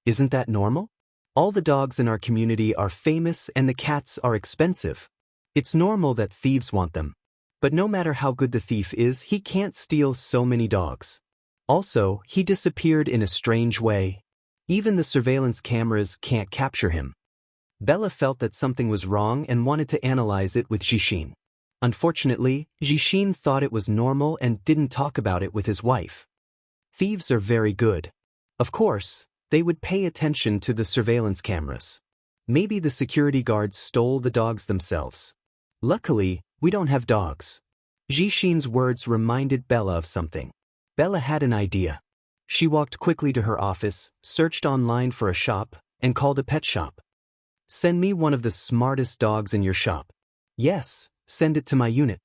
Speaker 1: Isn't that normal? All the dogs in our community are famous and the cats are expensive. It's normal that thieves want them. But no matter how good the thief is, he can't steal so many dogs. Also, he disappeared in a strange way. Even the surveillance cameras can't capture him. Bella felt that something was wrong and wanted to analyze it with Jixin. Unfortunately, Jixin thought it was normal and didn't talk about it with his wife. Thieves are very good. Of course, they would pay attention to the surveillance cameras. Maybe the security guards stole the dogs themselves. Luckily, we don't have dogs. Jixin's words reminded Bella of something. Bella had an idea. She walked quickly to her office, searched online for a shop, and called a pet shop. Send me one of the smartest dogs in your shop. Yes, send it to my unit.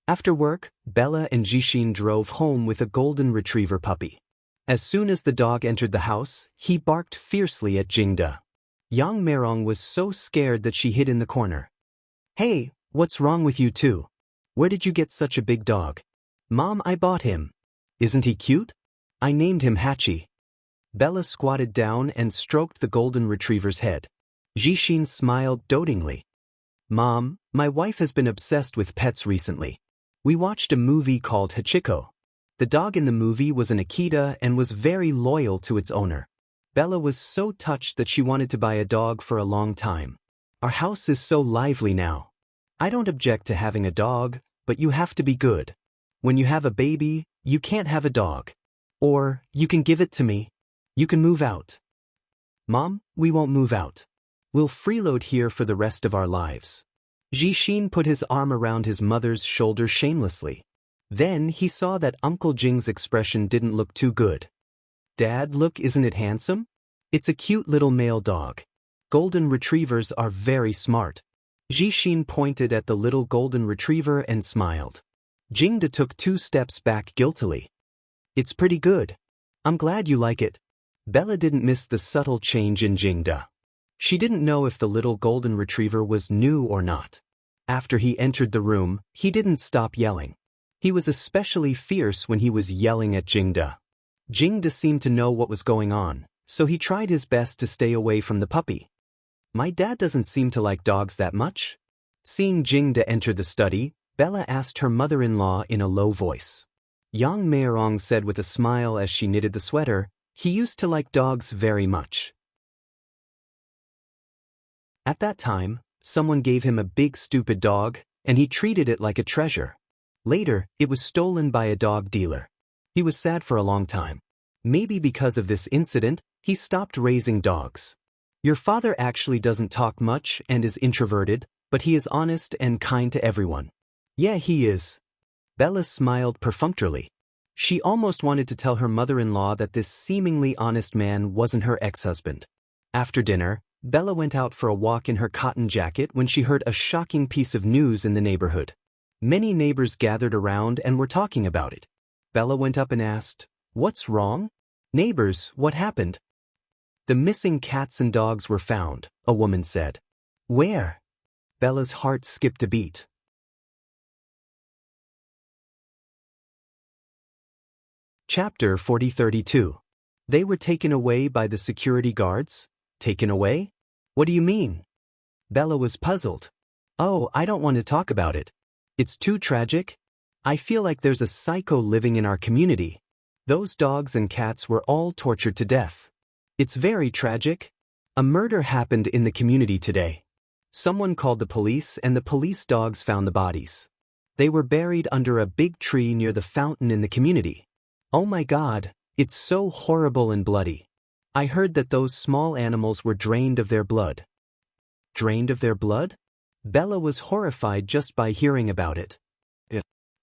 Speaker 1: After work, Bella and Jixin drove home with a golden retriever puppy. As soon as the dog entered the house, he barked fiercely at Jingde. Yang Merong was so scared that she hid in the corner. Hey, what's wrong with you two? Where did you get such a big dog? Mom, I bought him. Isn't he cute? I named him Hachi. Bella squatted down and stroked the golden retriever's head. Jixin smiled dotingly. Mom, my wife has been obsessed with pets recently. We watched a movie called Hachiko. The dog in the movie was an Akita and was very loyal to its owner. Bella was so touched that she wanted to buy a dog for a long time. Our house is so lively now. I don't object to having a dog, but you have to be good. When you have a baby, you can't have a dog. Or, you can give it to me. You can move out. Mom, we won't move out. We'll freeload here for the rest of our lives. Jixin put his arm around his mother's shoulder shamelessly. Then he saw that Uncle Jing's expression didn't look too good. Dad, look, isn't it handsome? It's a cute little male dog. Golden retrievers are very smart. Jixin pointed at the little golden retriever and smiled. Jingda took 2 steps back guiltily. It's pretty good. I'm glad you like it. Bella didn't miss the subtle change in Jingda. She didn't know if the little golden retriever was new or not. After he entered the room, he didn't stop yelling. He was especially fierce when he was yelling at Jingda. Jingda seemed to know what was going on, so he tried his best to stay away from the puppy. My dad doesn't seem to like dogs that much. Seeing Jingda enter the study, Bella asked her mother-in-law in a low voice. Yang Meirong said with a smile as she knitted the sweater, he used to like dogs very much. At that time, someone gave him a big stupid dog, and he treated it like a treasure. Later, it was stolen by a dog dealer. He was sad for a long time. Maybe because of this incident, he stopped raising dogs. Your father actually doesn't talk much and is introverted, but he is honest and kind to everyone. Yeah, he is. Bella smiled perfunctorily. She almost wanted to tell her mother-in-law that this seemingly honest man wasn't her ex-husband. After dinner, Bella went out for a walk in her cotton jacket when she heard a shocking piece of news in the neighborhood. Many neighbors gathered around and were talking about it. Bella went up and asked, "What's wrong? Neighbors, what happened?" "The missing cats and dogs were found," a woman said. "Where?" Bella's heart skipped a beat. Chapter 4032. They were taken away by the security guards? Taken away? What do you mean? Bella was puzzled. Oh, I don't want to talk about it. It's too tragic. I feel like there's a psycho living in our community. Those dogs and cats were all tortured to death. It's very tragic. A murder happened in the community today. Someone called the police and the police dogs found the bodies. They were buried under a big tree near the fountain in the community. Oh my God, it's so horrible and bloody. I heard that those small animals were drained of their blood. Drained of their blood? Bella was horrified just by hearing about it.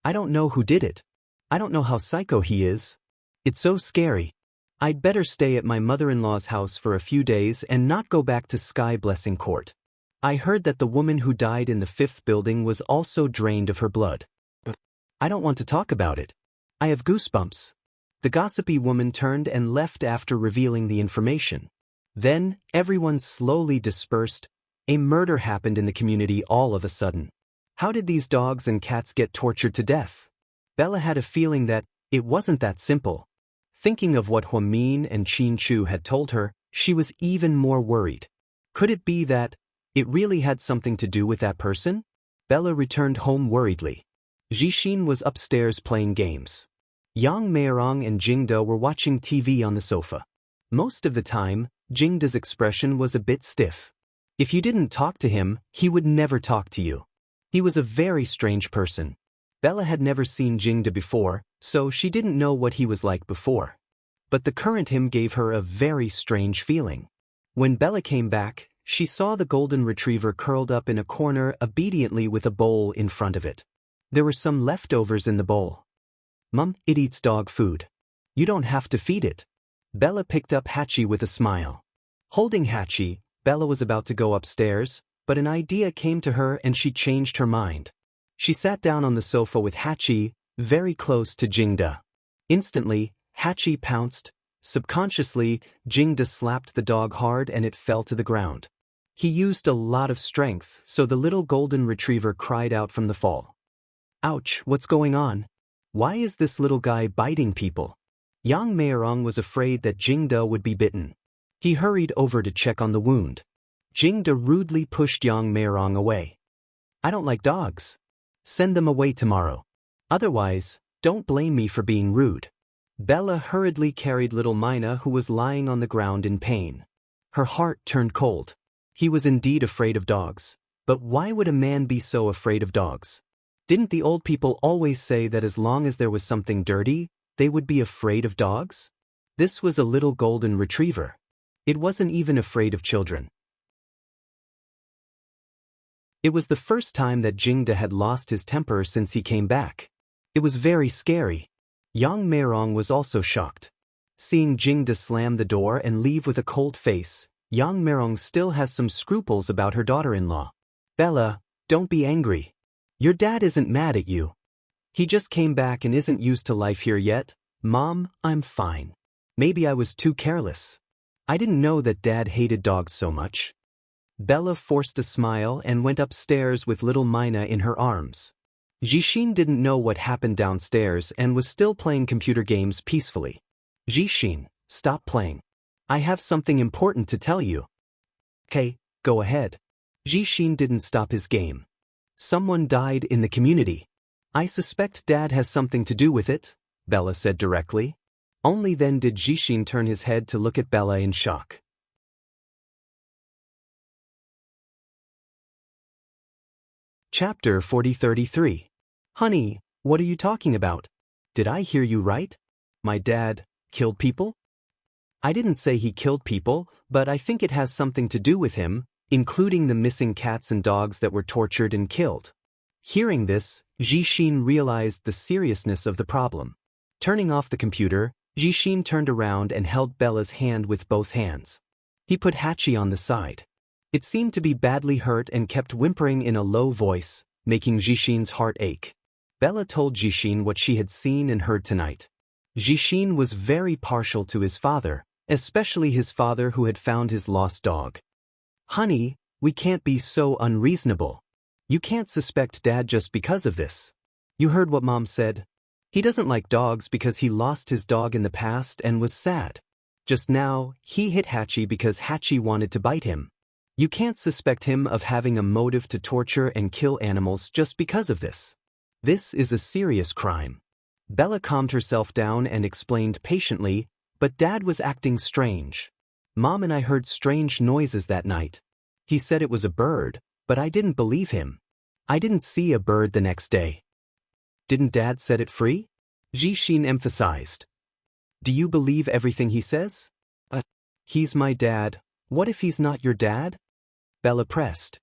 Speaker 1: I don't know who did it. I don't know how psycho he is. It's so scary. I'd better stay at my mother-in-law's house for a few days and not go back to Sky Blessing Court. I heard that the woman who died in the 5th building was also drained of her blood. I don't want to talk about it. I have goosebumps. The gossipy woman turned and left after revealing the information. Then, everyone slowly dispersed. A murder happened in the community all of a sudden. How did these dogs and cats get tortured to death? Bella had a feeling that it wasn't that simple. Thinking of what Huamin and Qin Chu had told her, she was even more worried. Could it be that it really had something to do with that person? Bella returned home worriedly. Jixin was upstairs playing games. Yang Meirong and Jingda were watching TV on the sofa. Most of the time, Jingda's expression was a bit stiff. If you didn't talk to him, he would never talk to you. He was a very strange person. Bella had never seen Jingda before, so she didn't know what he was like before. But the current him gave her a very strange feeling. When Bella came back, she saw the golden retriever curled up in a corner obediently with a bowl in front of it. There were some leftovers in the bowl. Mum, it eats dog food. You don't have to feed it. Bella picked up Hachi with a smile. Holding Hachi, Bella was about to go upstairs, but an idea came to her and she changed her mind. She sat down on the sofa with Hachi, very close to Jingda. Instantly, Hachi pounced. Subconsciously, Jingda slapped the dog hard and it fell to the ground. He used a lot of strength, so the little golden retriever cried out from the fall. Ouch, what's going on? Why is this little guy biting people? Yang Meirong was afraid that Jingda would be bitten. He hurried over to check on the wound. Jingda rudely pushed Yang Meirong away. I don't like dogs. Send them away tomorrow. Otherwise, don't blame me for being rude. Bella hurriedly carried little Mina, who was lying on the ground in pain. Her heart turned cold. He was indeed afraid of dogs. But why would a man be so afraid of dogs? Didn't the old people always say that as long as there was something dirty, they would be afraid of dogs? This was a little golden retriever. It wasn't even afraid of children. It was the first time that Jingda had lost his temper since he came back. It was very scary. Yang Meirong was also shocked. Seeing Jingda slam the door and leave with a cold face, Yang Meirong still has some scruples about her daughter-in-law. Bella, don't be angry. Your dad isn't mad at you. He just came back and isn't used to life here yet. Mom, I'm fine. Maybe I was too careless. I didn't know that Dad hated dogs so much. Bella forced a smile and went upstairs with little Mina in her arms. Jixin didn't know what happened downstairs and was still playing computer games peacefully. Jixin, stop playing. I have something important to tell you. Okay, go ahead. Jixin didn't stop his game. Someone died in the community. I suspect Dad has something to do with it, Bella said directly. Only then did Jixin turn his head to look at Bella in shock. Chapter 40-33. Honey, what are you talking about? Did I hear you right? My dad killed people? I didn't say he killed people, but I think it has something to do with him, including the missing cats and dogs that were tortured and killed. Hearing this, Jixin realized the seriousness of the problem. Turning off the computer, Jixin turned around and held Bella's hand with both hands. He put Hachi on the side. It seemed to be badly hurt and kept whimpering in a low voice, making Jixin's heart ache. Bella told Jixin what she had seen and heard tonight. Jixin was very partial to his father, especially his father who had found his lost dog. Honey, we can't be so unreasonable. You can't suspect Dad just because of this. You heard what Mom said. He doesn't like dogs because he lost his dog in the past and was sad. Just now, he hit Hachi because Hachi wanted to bite him. You can't suspect him of having a motive to torture and kill animals just because of this. This is a serious crime. Bella calmed herself down and explained patiently, but Dad was acting strange. Mom and I heard strange noises that night. He said it was a bird, but I didn't believe him. I didn't see a bird the next day. Didn't Dad set it free? Jixin emphasized. Do you believe everything he says? He's my dad. What if he's not your dad? Bella pressed.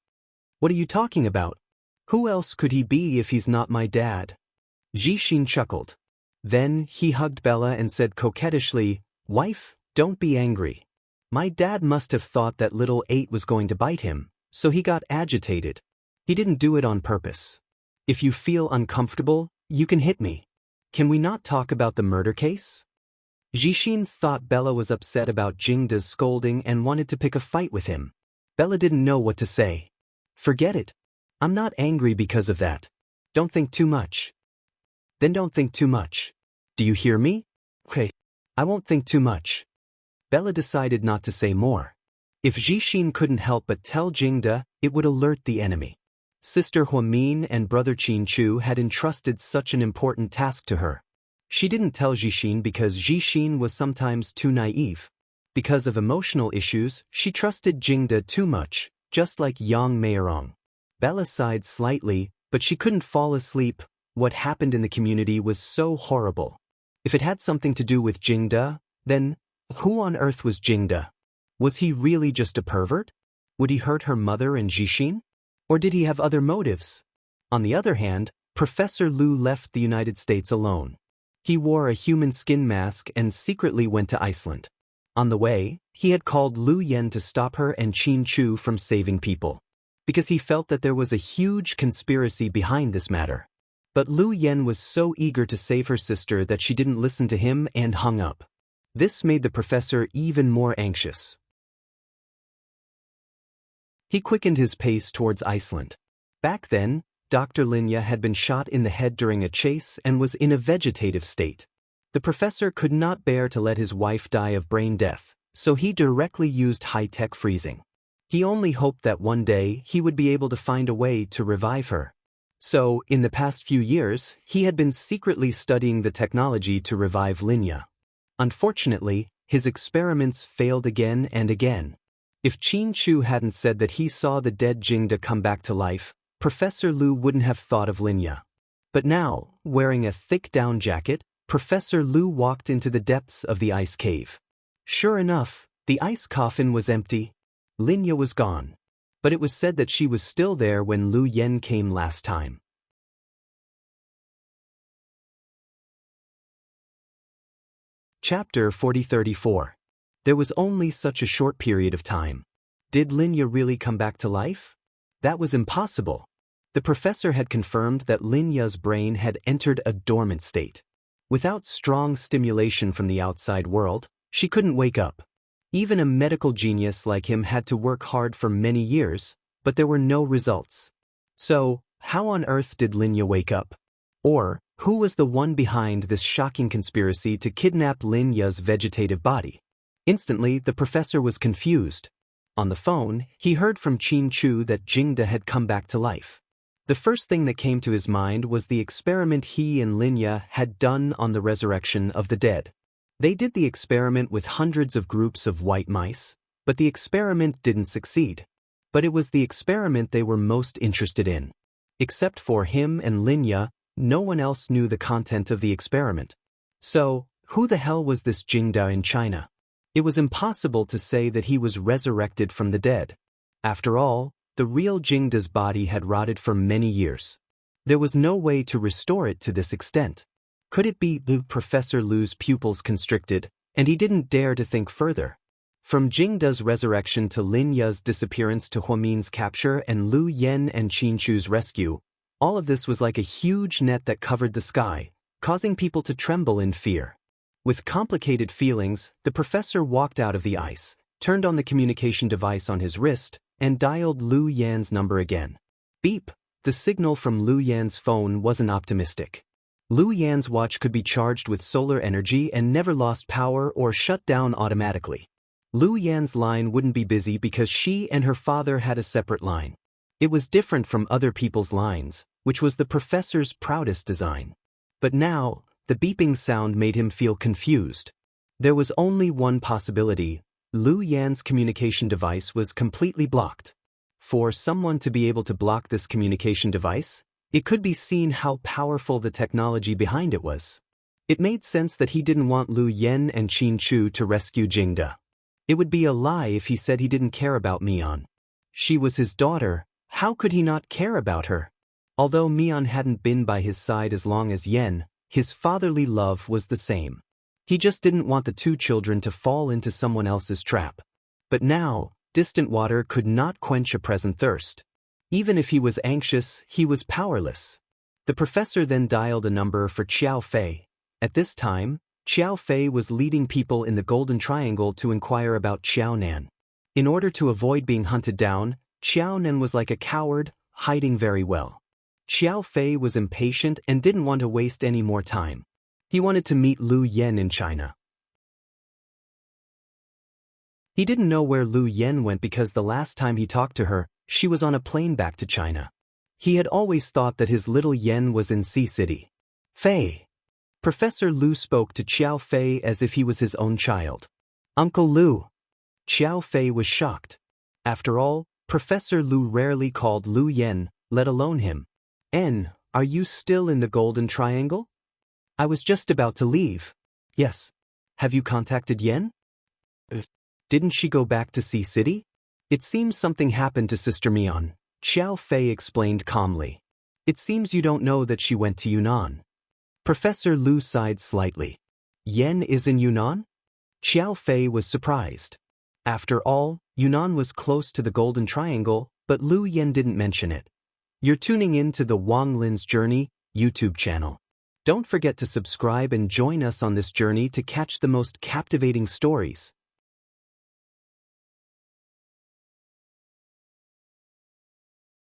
Speaker 1: What are you talking about? Who else could he be if he's not my dad? Jixin chuckled. Then he hugged Bella and said coquettishly, Wife, don't be angry. My dad must have thought that little 8 was going to bite him, so he got agitated. He didn't do it on purpose. If you feel uncomfortable, you can hit me. Can we not talk about the murder case? Jixin thought Bella was upset about Jingda's scolding and wanted to pick a fight with him. Bella didn't know what to say. Forget it. I'm not angry because of that. Don't think too much. Then don't think too much. Do you hear me? Okay. I won't think too much. Bella decided not to say more. If Jixin couldn't help but tell Jingda, it would alert the enemy. Sister Huamin and brother Qinchu had entrusted such an important task to her. She didn't tell Jixin because Jixin was sometimes too naive. Because of emotional issues, she trusted Jingda too much, just like Yang Meirong. Bella sighed slightly, but she couldn't fall asleep. What happened in the community was so horrible. If it had something to do with Jingda, then who on earth was Jingda? Was he really just a pervert? Would he hurt her mother and Jixin? Or did he have other motives? On the other hand, Professor Lu left the United States alone. He wore a human skin mask and secretly went to Iceland. On the way, he had called Lu Yen to stop her and Qin Chu from saving people, because he felt that there was a huge conspiracy behind this matter. But Lu Yen was so eager to save her sister that she didn't listen to him and hung up. This made the professor even more anxious. He quickened his pace towards Iceland. Back then, Dr. Linya had been shot in the head during a chase and was in a vegetative state. The professor could not bear to let his wife die of brain death, so he directly used high-tech freezing. He only hoped that one day he would be able to find a way to revive her. So, in the past few years, he had been secretly studying the technology to revive Linya. Unfortunately, his experiments failed again and again. If Qin Chu hadn't said that he saw the dead Jingda come back to life, Professor Lu wouldn't have thought of Linya. But now, wearing a thick down jacket, Professor Lu walked into the depths of the ice cave. Sure enough, the ice coffin was empty. Linya was gone. But it was said that she was still there when Lu Yen came last time. Chapter 4034. There was only such a short period of time. Did Linya really come back to life? That was impossible. The professor had confirmed that Linya's brain had entered a dormant state. Without strong stimulation from the outside world, she couldn't wake up. Even a medical genius like him had to work hard for many years, but there were no results. So, how on earth did Linya wake up? Or, who was the one behind this shocking conspiracy to kidnap Linya's vegetative body? Instantly, the professor was confused. On the phone, he heard from Qin Chu that Jingda had come back to life. The first thing that came to his mind was the experiment he and Linya had done on the resurrection of the dead. They did the experiment with hundreds of groups of white mice, but the experiment didn't succeed. But it was the experiment they were most interested in. Except for him and Linya, no one else knew the content of the experiment. So, who the hell was this Jingda in China? It was impossible to say that he was resurrected from the dead. After all, the real Jingda's body had rotted for many years. There was no way to restore it to this extent. Could it be Professor Lu's pupils constricted, and he didn't dare to think further? From Jingda's resurrection to Linya's disappearance to Huamin's capture and Lu Yen and Qin Chu's rescue, all of this was like a huge net that covered the sky, causing people to tremble in fear. With complicated feelings, the professor walked out of the ice, turned on the communication device on his wrist, and dialed Lu Yan's number again. Beep! The signal from Lu Yan's phone wasn't optimistic. Lu Yan's watch could be charged with solar energy and never lost power or shut down automatically. Lu Yan's line wouldn't be busy because she and her father had a separate line. It was different from other people's lines, which was the professor's proudest design. But now, the beeping sound made him feel confused. There was only one possibility: Lu Yan's communication device was completely blocked. For someone to be able to block this communication device, it could be seen how powerful the technology behind it was. It made sense that he didn't want Lu Yen and Qin Chu to rescue Jingda. It would be a lie if he said he didn't care about Mian. She was his daughter. How could he not care about her? Although Mian hadn't been by his side as long as Yen, his fatherly love was the same. He just didn't want the two children to fall into someone else's trap. But now, distant water could not quench a present thirst. Even if he was anxious, he was powerless. The professor then dialed a number for Xiao Fei. At this time, Xiao Fei was leading people in the Golden Triangle to inquire about Xiao Nan. In order to avoid being hunted down, Xiao Nan was like a coward, hiding very well. Xiao Fei was impatient and didn't want to waste any more time. He wanted to meet Lu Yen in China. He didn't know where Lu Yen went because the last time he talked to her, she was on a plane back to China. He had always thought that his little Yen was in Sea City. Fei. Professor Lu spoke to Xiao Fei as if he was his own child. Uncle Lu. Xiao Fei was shocked. After all, Professor Lu rarely called Lu Yen, let alone him. Are you still in the Golden Triangle? I was just about to leave. Yes. Have you contacted Yen? Didn't she go back to Sea City? It seems something happened to Sister Mian, Xiao Fei explained calmly. It seems you don't know that she went to Yunnan. Professor Lu sighed slightly. Yen is in Yunnan? Xiao Fei was surprised. After all, Yunnan was close to the Golden Triangle, but Lu Yen didn't mention it. You're tuning in to the Wang Lin's Journey YouTube channel. Don't forget to subscribe and join us on this journey to catch the most captivating stories.